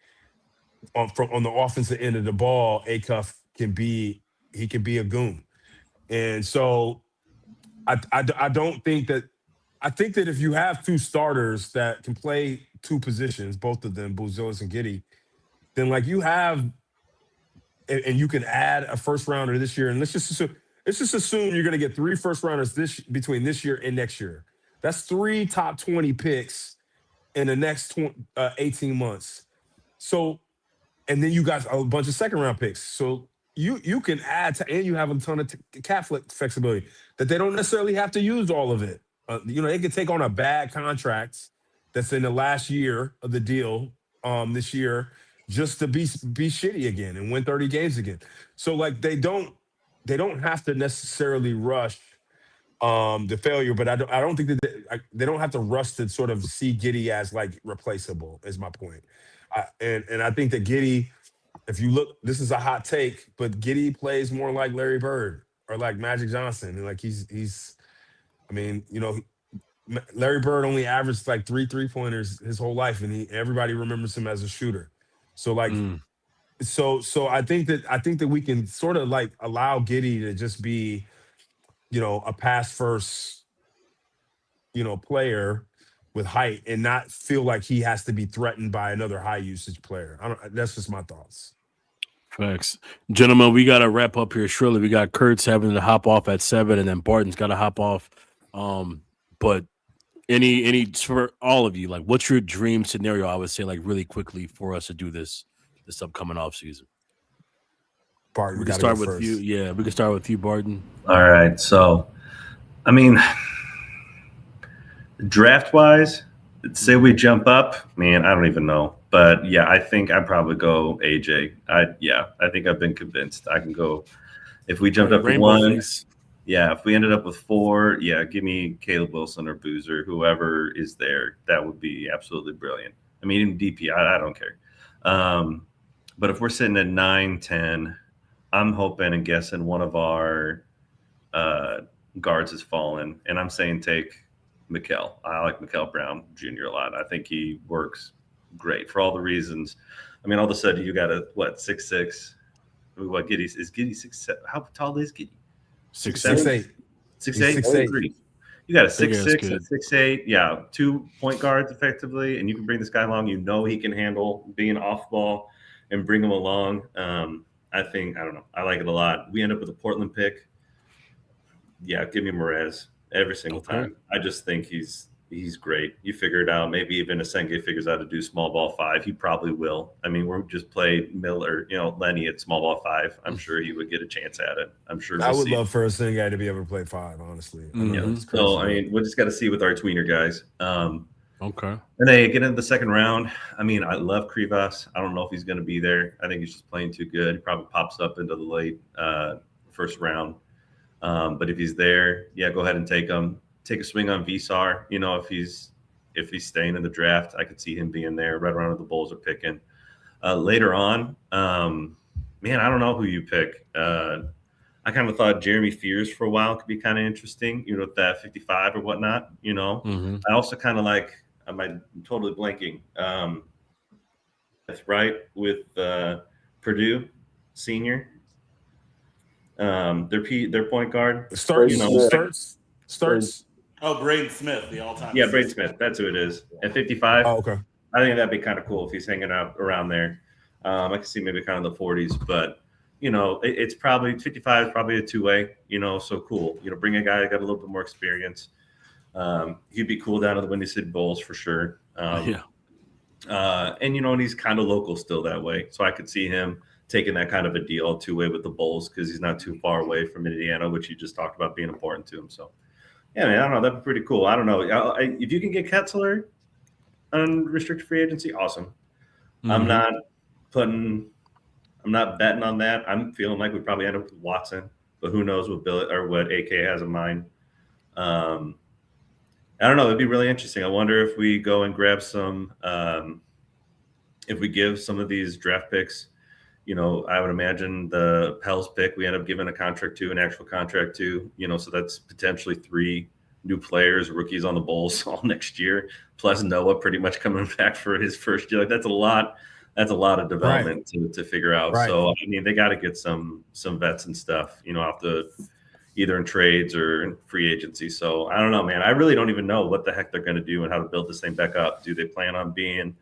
on the offensive end of the ball, Acuff can be a goon. And so I don't think that – I think that if you have 2 starters that can play 2 positions, both of them, Buzelis and Giddey, then like you have – and you can add a first rounder this year. And let's just assume you're going to get 3 first rounders between this year and next year. That's 3 top 20 picks in the next 18 months. So – and then you got a bunch of second round picks. So you can add to, and you have a ton of cap flexibility that they don't necessarily have to use all of it. They could take on a bad contract that's in the last year of the deal this year just to be shitty again and win 30 games again. So like they don't have to necessarily rush the failure, but I don't think that they don't have to rush to sort of see Giddey as like replaceable. Is my point. And I think that Giddey, if you look, this is a hot take, but Giddey plays more like Larry Bird or like Magic Johnson. And like he's, I mean, Larry Bird only averaged like 3 3-pointers his whole life, and everybody remembers him as a shooter. So like, so I think that we can sort of like allow Giddey to just be, a pass first, player with height and not feel like he has to be threatened by another high usage player. That's just my thoughts. Facts. Gentlemen, we got to wrap up here shortly. We got Kurtz having to hop off at 7, and then Barton's got to hop off. But any for all of you, like what's your dream scenario, I would say, like really quickly for us to do this upcoming off season? Barton, we can start with you. Yeah, we can start with you, Barton. All right. So, I mean, draft-wise, say we jump up, man, I don't even know. But, yeah, I think I'd probably go AJ. I think I've been convinced. I can go – if we jumped up to 1, if we ended up with 4, give me Caleb Wilson or Boozer, whoever is there. That would be absolutely brilliant. I mean, even DP, I don't care. But if we're sitting at 9, 10, I'm hoping and guessing one of our guards has fallen, and I'm saying take – Mikal. I like Mikal Brown Jr. a lot. I think he works great for all the reasons. I mean, all of a sudden you got 6'6". What Giddey is Giddey 6'7"? How tall is Giddey? 6'8". 6'8", 6'8". You got a Big ass 6'6", kid. and 6'8", yeah, 2 point guards effectively, and you can bring this guy along. You know he can handle being off ball and bring him along. I don't know. I like it a lot. We end up with a Portland pick. Yeah, give me Perez every single time. I just think he's great. You figure it out. Maybe even Asenge figures out to do small ball 5. He probably will. I mean, we're just play Miller, Lenny at small ball 5. I'm sure he would get a chance at it. I'm sure. I would love for Asenge to be able to play 5. Honestly, I know it's crazy. So I mean, we just got to see with our tweener guys. Okay. And they get into the second round. I mean, I love Krivas. I don't know if he's going to be there. I think he's just playing too good. He probably pops up into the late first round. But if he's there, yeah, go ahead and take him. Take a swing on Visar. If he's staying in the draft, I could see him being there right around where the Bulls are picking. Later on, man, I don't know who you pick. I kind of thought Jeremy Fears for a while could be kind of interesting, with that 55 or whatnot. I also kind of like. I'm totally blanking. That's right with Purdue senior. Their point guard starts. Oh, Braden Smith, the all-time. Yeah, Braden Smith. That's who it is. At 55. Oh, okay. I think that'd be kind of cool if he's hanging out around there. I can see maybe kind of the 40s, but it's probably 55 is probably a two-way. So cool. Bring a guy that got a little bit more experience. He'd be cool down at the Windy City Bulls for sure. And he's kind of local still that way. So I could see him taking that kind of a deal two-way with the Bulls because he's not too far away from Indiana, which you just talked about being important to him. So, yeah, man, I don't know. That'd be pretty cool. I don't know. If you can get Ketzler on restricted free agency, awesome. Mm-hmm. I'm not betting on that. I'm feeling like we probably end up with Watson, but who knows what Bill or what AK has in mind. I don't know. It'd be really interesting. I wonder if we go and grab some, if we give some of these draft picks, I would imagine the Pels pick, we end up giving an actual contract to, so that's potentially 3 new players, rookies on the Bulls all next year, plus Noah pretty much coming back for his first year. Like that's a lot of development to figure out. Right. So, I mean, they got to get some vets and stuff, off the either in trades or in free agency. So I don't know, man. I really don't even know what the heck they're going to do and how to build this thing back up. Do they plan on being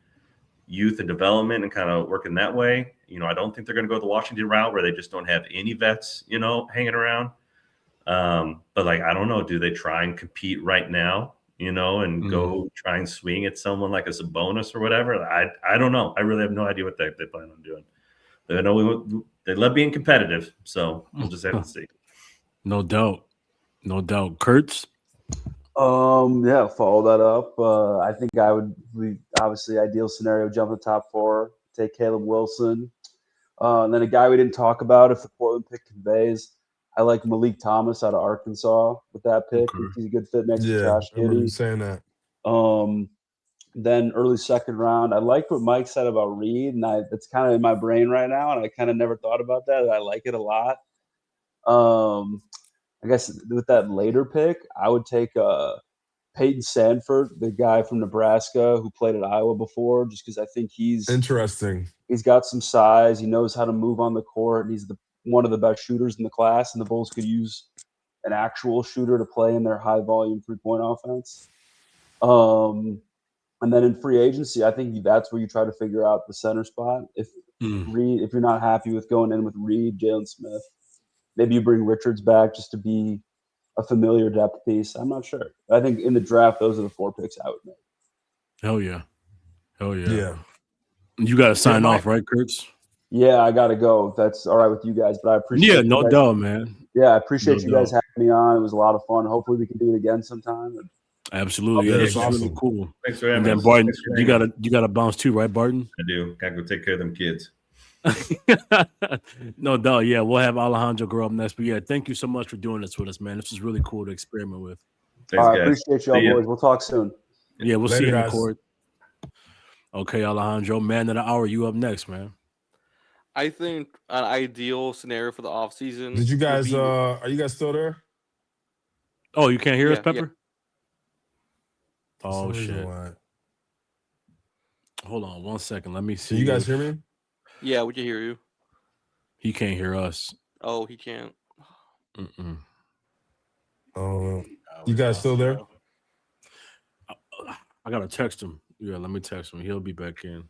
youth and development and kind of working that way? I don't think they're going to go the Washington route where they just don't have any vets, hanging around. But I don't know. Do they try and compete right now, and go try and swing at someone like a Sabonis or whatever? I don't know. I really have no idea what they plan on doing. They love being competitive. So we'll just have to see. No doubt. Kurtz? Yeah, follow that up. I think obviously ideal scenario, jump the top 4, take Caleb Wilson. And then a guy we didn't talk about, if the Portland pick conveys, I like Malik Thomas out of Arkansas with that pick. Okay. He's a good fit next to Josh Giddey. I remember saying that. Then early second round, I liked what Mike said about Reed, and that's kind of in my brain right now, and I kind of never thought about that. I like it a lot. I guess with that later pick, I would take Peyton Sanford, the guy from Nebraska who played at Iowa before, just because I think he's interesting. He's got some size. He knows how to move on the court, and he's one of the best shooters in the class, and the Bulls could use an actual shooter to play in their high-volume three-point offense. And then in free agency, I think that's where you try to figure out the center spot. If you're not happy with going in with Reed, Jalen Smith, maybe you bring Richards back just to be a familiar depth piece. I'm not sure. I think in the draft, those are the 4 picks I would make. Hell yeah. Yeah. You got to sign off, right, Kurtz? Yeah, I got to go. If that's all right with you guys, but I appreciate Yeah, no doubt, man. Yeah, I appreciate you guys having me on. It was a lot of fun. Hopefully we can do it again sometime. Absolutely. Yeah, this is awesome. really cool. Thanks for having me. And then, Barton, you got to bounce too, right, Barton? I do. Got to go take care of them kids. No doubt. Yeah, we'll have Alejandro grow up next. But yeah, thank you so much for doing this with us, man. This is really cool to experiment with. Thanks, all right, guys. Appreciate y'all, boys. We'll talk soon. Yeah, we'll see you in court. Okay, Alejandro, man of the hour, you up next, man. I think an ideal scenario for the offseason. Did you guys are you guys still there? Oh, you can't hear us, Pepper? Yeah. Oh shit. Hold on 1 second. Let me see. Can you guys hear me? Yeah, we can hear you. He can't hear us. Oh, he can't. Hold You guys still there? I gotta text him. Yeah, let me text him. He'll be back in.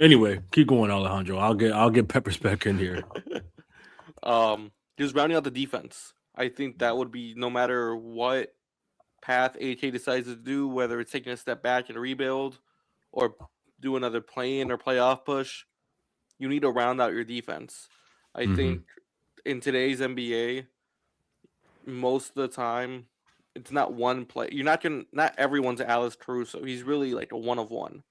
Anyway, keep going, Alejandro. I'll get Peppers back in here. Just rounding out the defense. I think that would be no matter what path HA decides to do, whether it's taking a step back and rebuild or do another play-in or playoff push, you need to round out your defense. I think in today's NBA, most of the time, it's not one play. Not everyone's Alex Caruso. He's really like a one of one.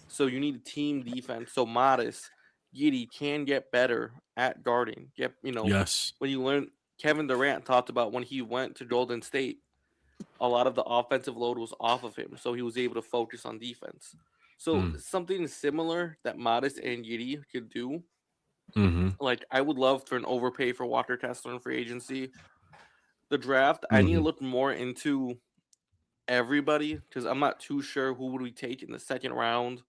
So you need a team defense. So Modest, Giddey can get better at guarding. Yes. When you learn, Kevin Durant talked about when he went to Golden State, a lot of the offensive load was off of him, so he was able to focus on defense. So something similar that Modest and Giddey could do. Like I would love for an overpay for Walker Kessler in free agency. The draft, I need to look more into everybody because I'm not too sure who would we take in the second round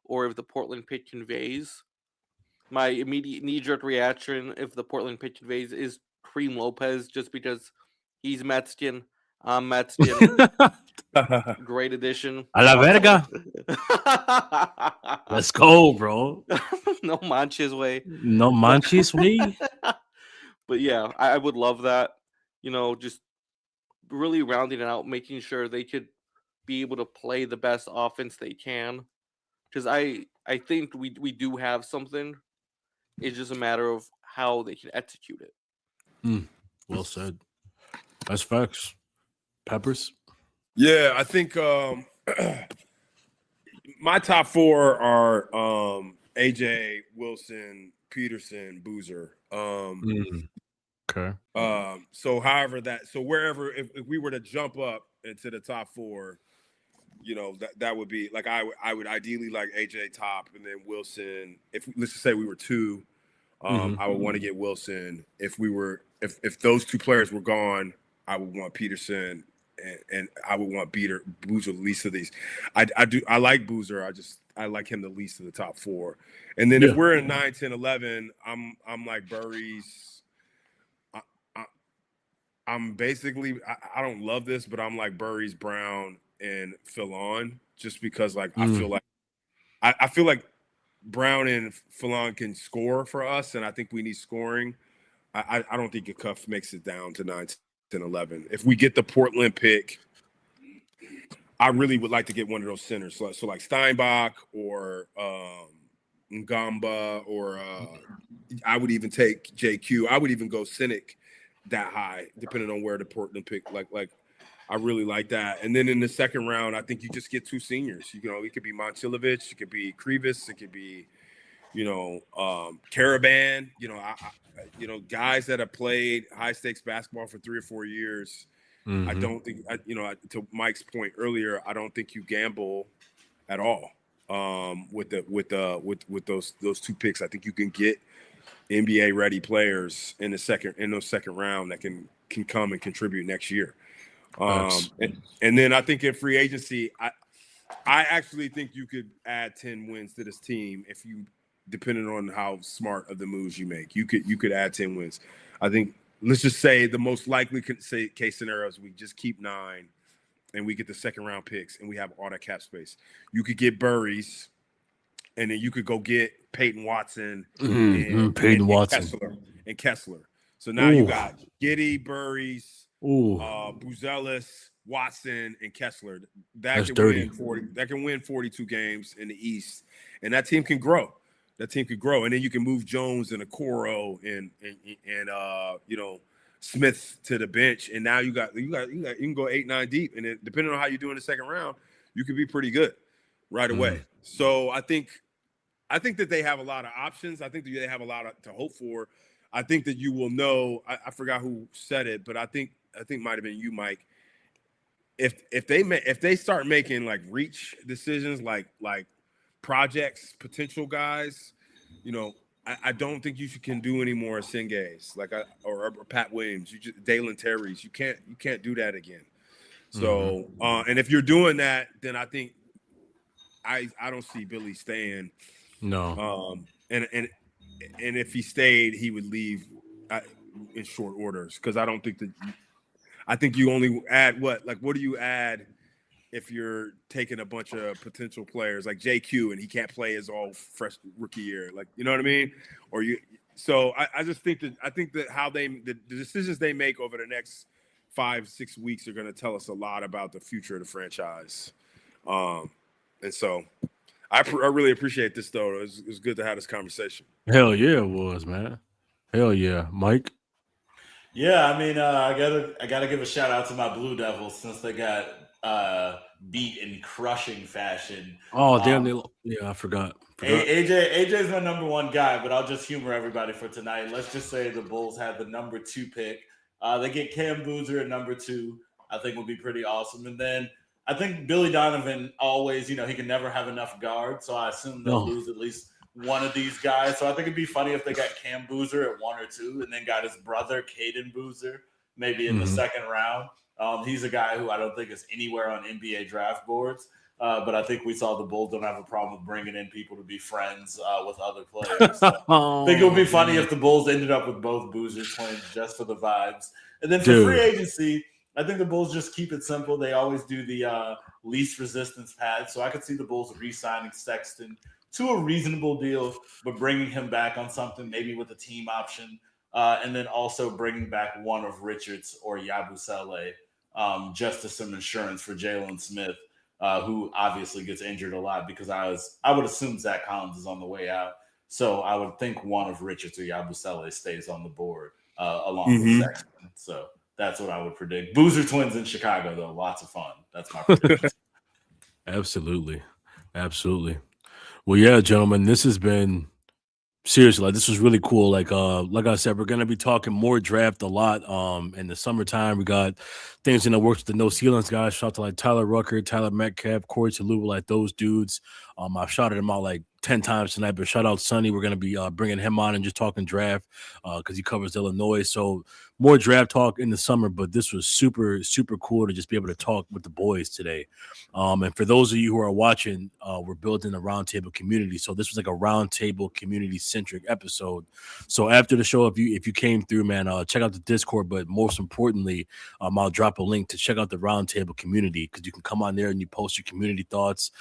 or if the Portland pick conveys. My immediate knee-jerk reaction if the Portland pick conveys is Cream Lopez just because he's Mexican. I'm Mexican. Great addition. A la verga. Let's go, bro. No manches way. No manches way. But yeah, I would love that. Just really rounding it out, making sure they could be able to play the best offense they can. Because I think we do have something. It's just a matter of how they can execute it. Well said. That's facts. Peppers? Yeah, I think my top four are AJ, Wilson, Peterson, Boozer. Okay. So wherever if we were to jump up into the top four, that would be like I would ideally like AJ top and then Wilson. If let's just say we were two, I would want to get Wilson. If those two players were gone, I would want Peterson and I would want Boozer the least of these. I like Boozer. I like him the least of the top four. And then if we're in 9, 10, 11, I'm like Burries. I'm basically I don't love this, but I'm like Burries, Brown, and Philon just because like I feel like Brown and Philon can score for us, and I think we need scoring. I don't think a cuff makes it down to 9, 10, 11. If we get the Portland pick, I really would like to get one of those centers. So like Steinbach or Ngamba or I would even take JQ. I would even go Cynic that high, depending on where the Portland pick. Like I really like that. And then in the second round, I think you just get two seniors. It could be Montilovich, it could be Krivas, it could be, Caravan. Guys that have played high stakes basketball for 3 or 4 years. I don't think, to Mike's point earlier, I don't think you gamble at all with those two picks. I think you can get NBA ready players in those second round that can come and contribute next year. And then I think in free agency, I actually think you could add 10 wins to this team if you, depending on how smart of the moves you make, you could add 10 wins. I think let's just say the most likely case scenario is we just keep 9 and we get the second round picks and we have all that cap space. You could get Burries and then you could go get Peyton Watson and Kessler. So now you got Giddey, Burries, Buzelis, Watson, and Kessler. That can win 42 games in the East, and that team can grow. And then you can move Jones and Okoro and Smith to the bench, and now you can go 8, 9 deep, and it, depending on how you do in the second round, you could be pretty good right away. So I think that they have a lot of options. I think that they have a lot to hope for. I think that you will know. I forgot who said it, but I think might have been you, Mike. If they start making like reach decisions, like projects, potential guys, I don't think you can do any more Sengays or Pat Williams. Dalen Terry's. You can't do that again. So and if you're doing that, then I think I don't see Billy staying. No. And if he stayed, he would leave. in short orders because I don't think that. I think you only add what do you add if you're taking a bunch of potential players like JQ and he can't play his all fresh rookie year, like you know what I mean? Or you. So I just think that how the decisions they make over the next 5-6 weeks are going to tell us a lot about the future of the franchise. And so I really appreciate this, though. It was good to have this conversation. Hell yeah, it was, man. Hell yeah. Mike? Yeah, I mean, I gotta give a shout out to my Blue Devils since they got beat in crushing fashion. Oh, damn. I forgot. AJ's my number one guy, but I'll just humor everybody for tonight. Let's just say the Bulls had the number 2 pick. They get Cam Boozer at number 2. I think will be pretty awesome. And then I think Billy Donovan always, he can never have enough guards. So I assume they'll lose at least one of these guys. So I think it'd be funny if they got Cam Boozer at 1 or 2 and then got his brother, Caden Boozer, maybe in the second round. He's a guy who I don't think is anywhere on NBA draft boards. But I think we saw the Bulls don't have a problem with bringing in people to be friends with other players. So I think it would be funny if the Bulls ended up with both Boozer twins just for the vibes. And then for free agency, I think the Bulls just keep it simple. They always do the least resistance pad. So I could see the Bulls re-signing Sexton to a reasonable deal, but bringing him back on something, maybe with a team option. And then also bringing back one of Richards or Yabusele just as some insurance for Jalen Smith. Who obviously gets injured a lot because I would assume Zach Collins is on the way out. So I would think one of Richards or Yabusele stays on the board along with Sexton. So that's what I would predict. Boozer twins in Chicago, though. Lots of fun. That's my prediction. Absolutely. Well, yeah, gentlemen, this has been seriously, this was really cool. Like I said, we're gonna be talking more draft a lot. In the summertime, we got things in the works with the No Ceilings guys. Shout out to like Tyler Rucker, Tyler Metcalf, Corey Taluba, like those dudes. I've shouted him out like 10 times tonight, but shout out Sonny. We're gonna be bringing him on and just talking draft because he covers Illinois. So more draft talk in the summer, but this was super, super cool to just be able to talk with the boys today. And for those of you who are watching, we're building a roundtable community. So this was like a roundtable community centric episode. So after the show, if you came through, man, check out the Discord. But most importantly, I'll drop a link to check out the roundtable community because you can come on there and you post your community thoughts.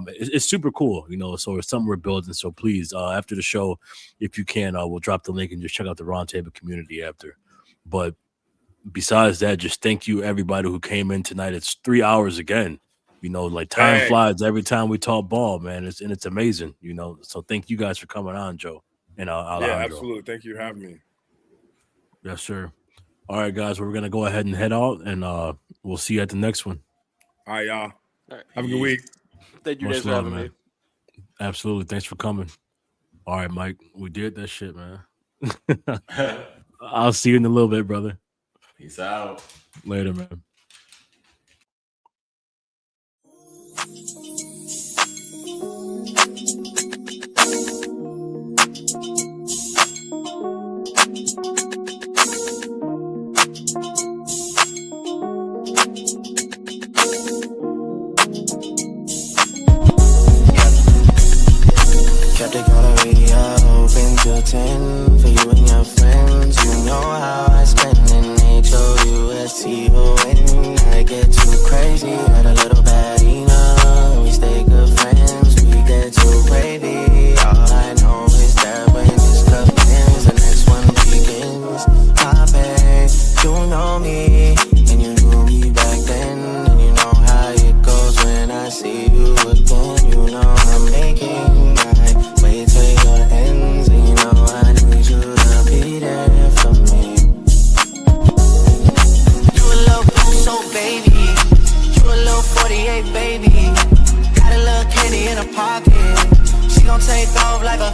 It's super cool, so it's something we're building. So please, after the show, if you can, we'll drop the link and just check out the roundtable community after. But besides that, just thank you everybody who came in tonight. It's 3 hours again. Like time flies every time we talk ball, man. It's amazing, So thank you guys for coming on, Joe. And absolutely. Thank you for having me. Yes, sir. All right, guys, we're gonna go ahead and head out, and we'll see you at the next one. All right, y'all. All right. Have a good week. Thank you guys for having me. Absolutely. Thanks for coming. All right, Mike. We did that shit, man. I'll see you in a little bit, brother. Peace out. Later, man. Kept it all radio open till 10 for you and your friends. You know how I spend in HOUSTON. I get too crazy, had a little bad enough. We stay good friends, we get too crazy. All I know is that when this club ends, the next one begins. My babe, you know me, and you knew me back then. And you know how it goes when I see you again. You know I'm making right. Wait till your ends, and you know I need you to be there for me. You a little so baby, you a little 48 baby. Got a little candy in her pocket. She gon' take off like a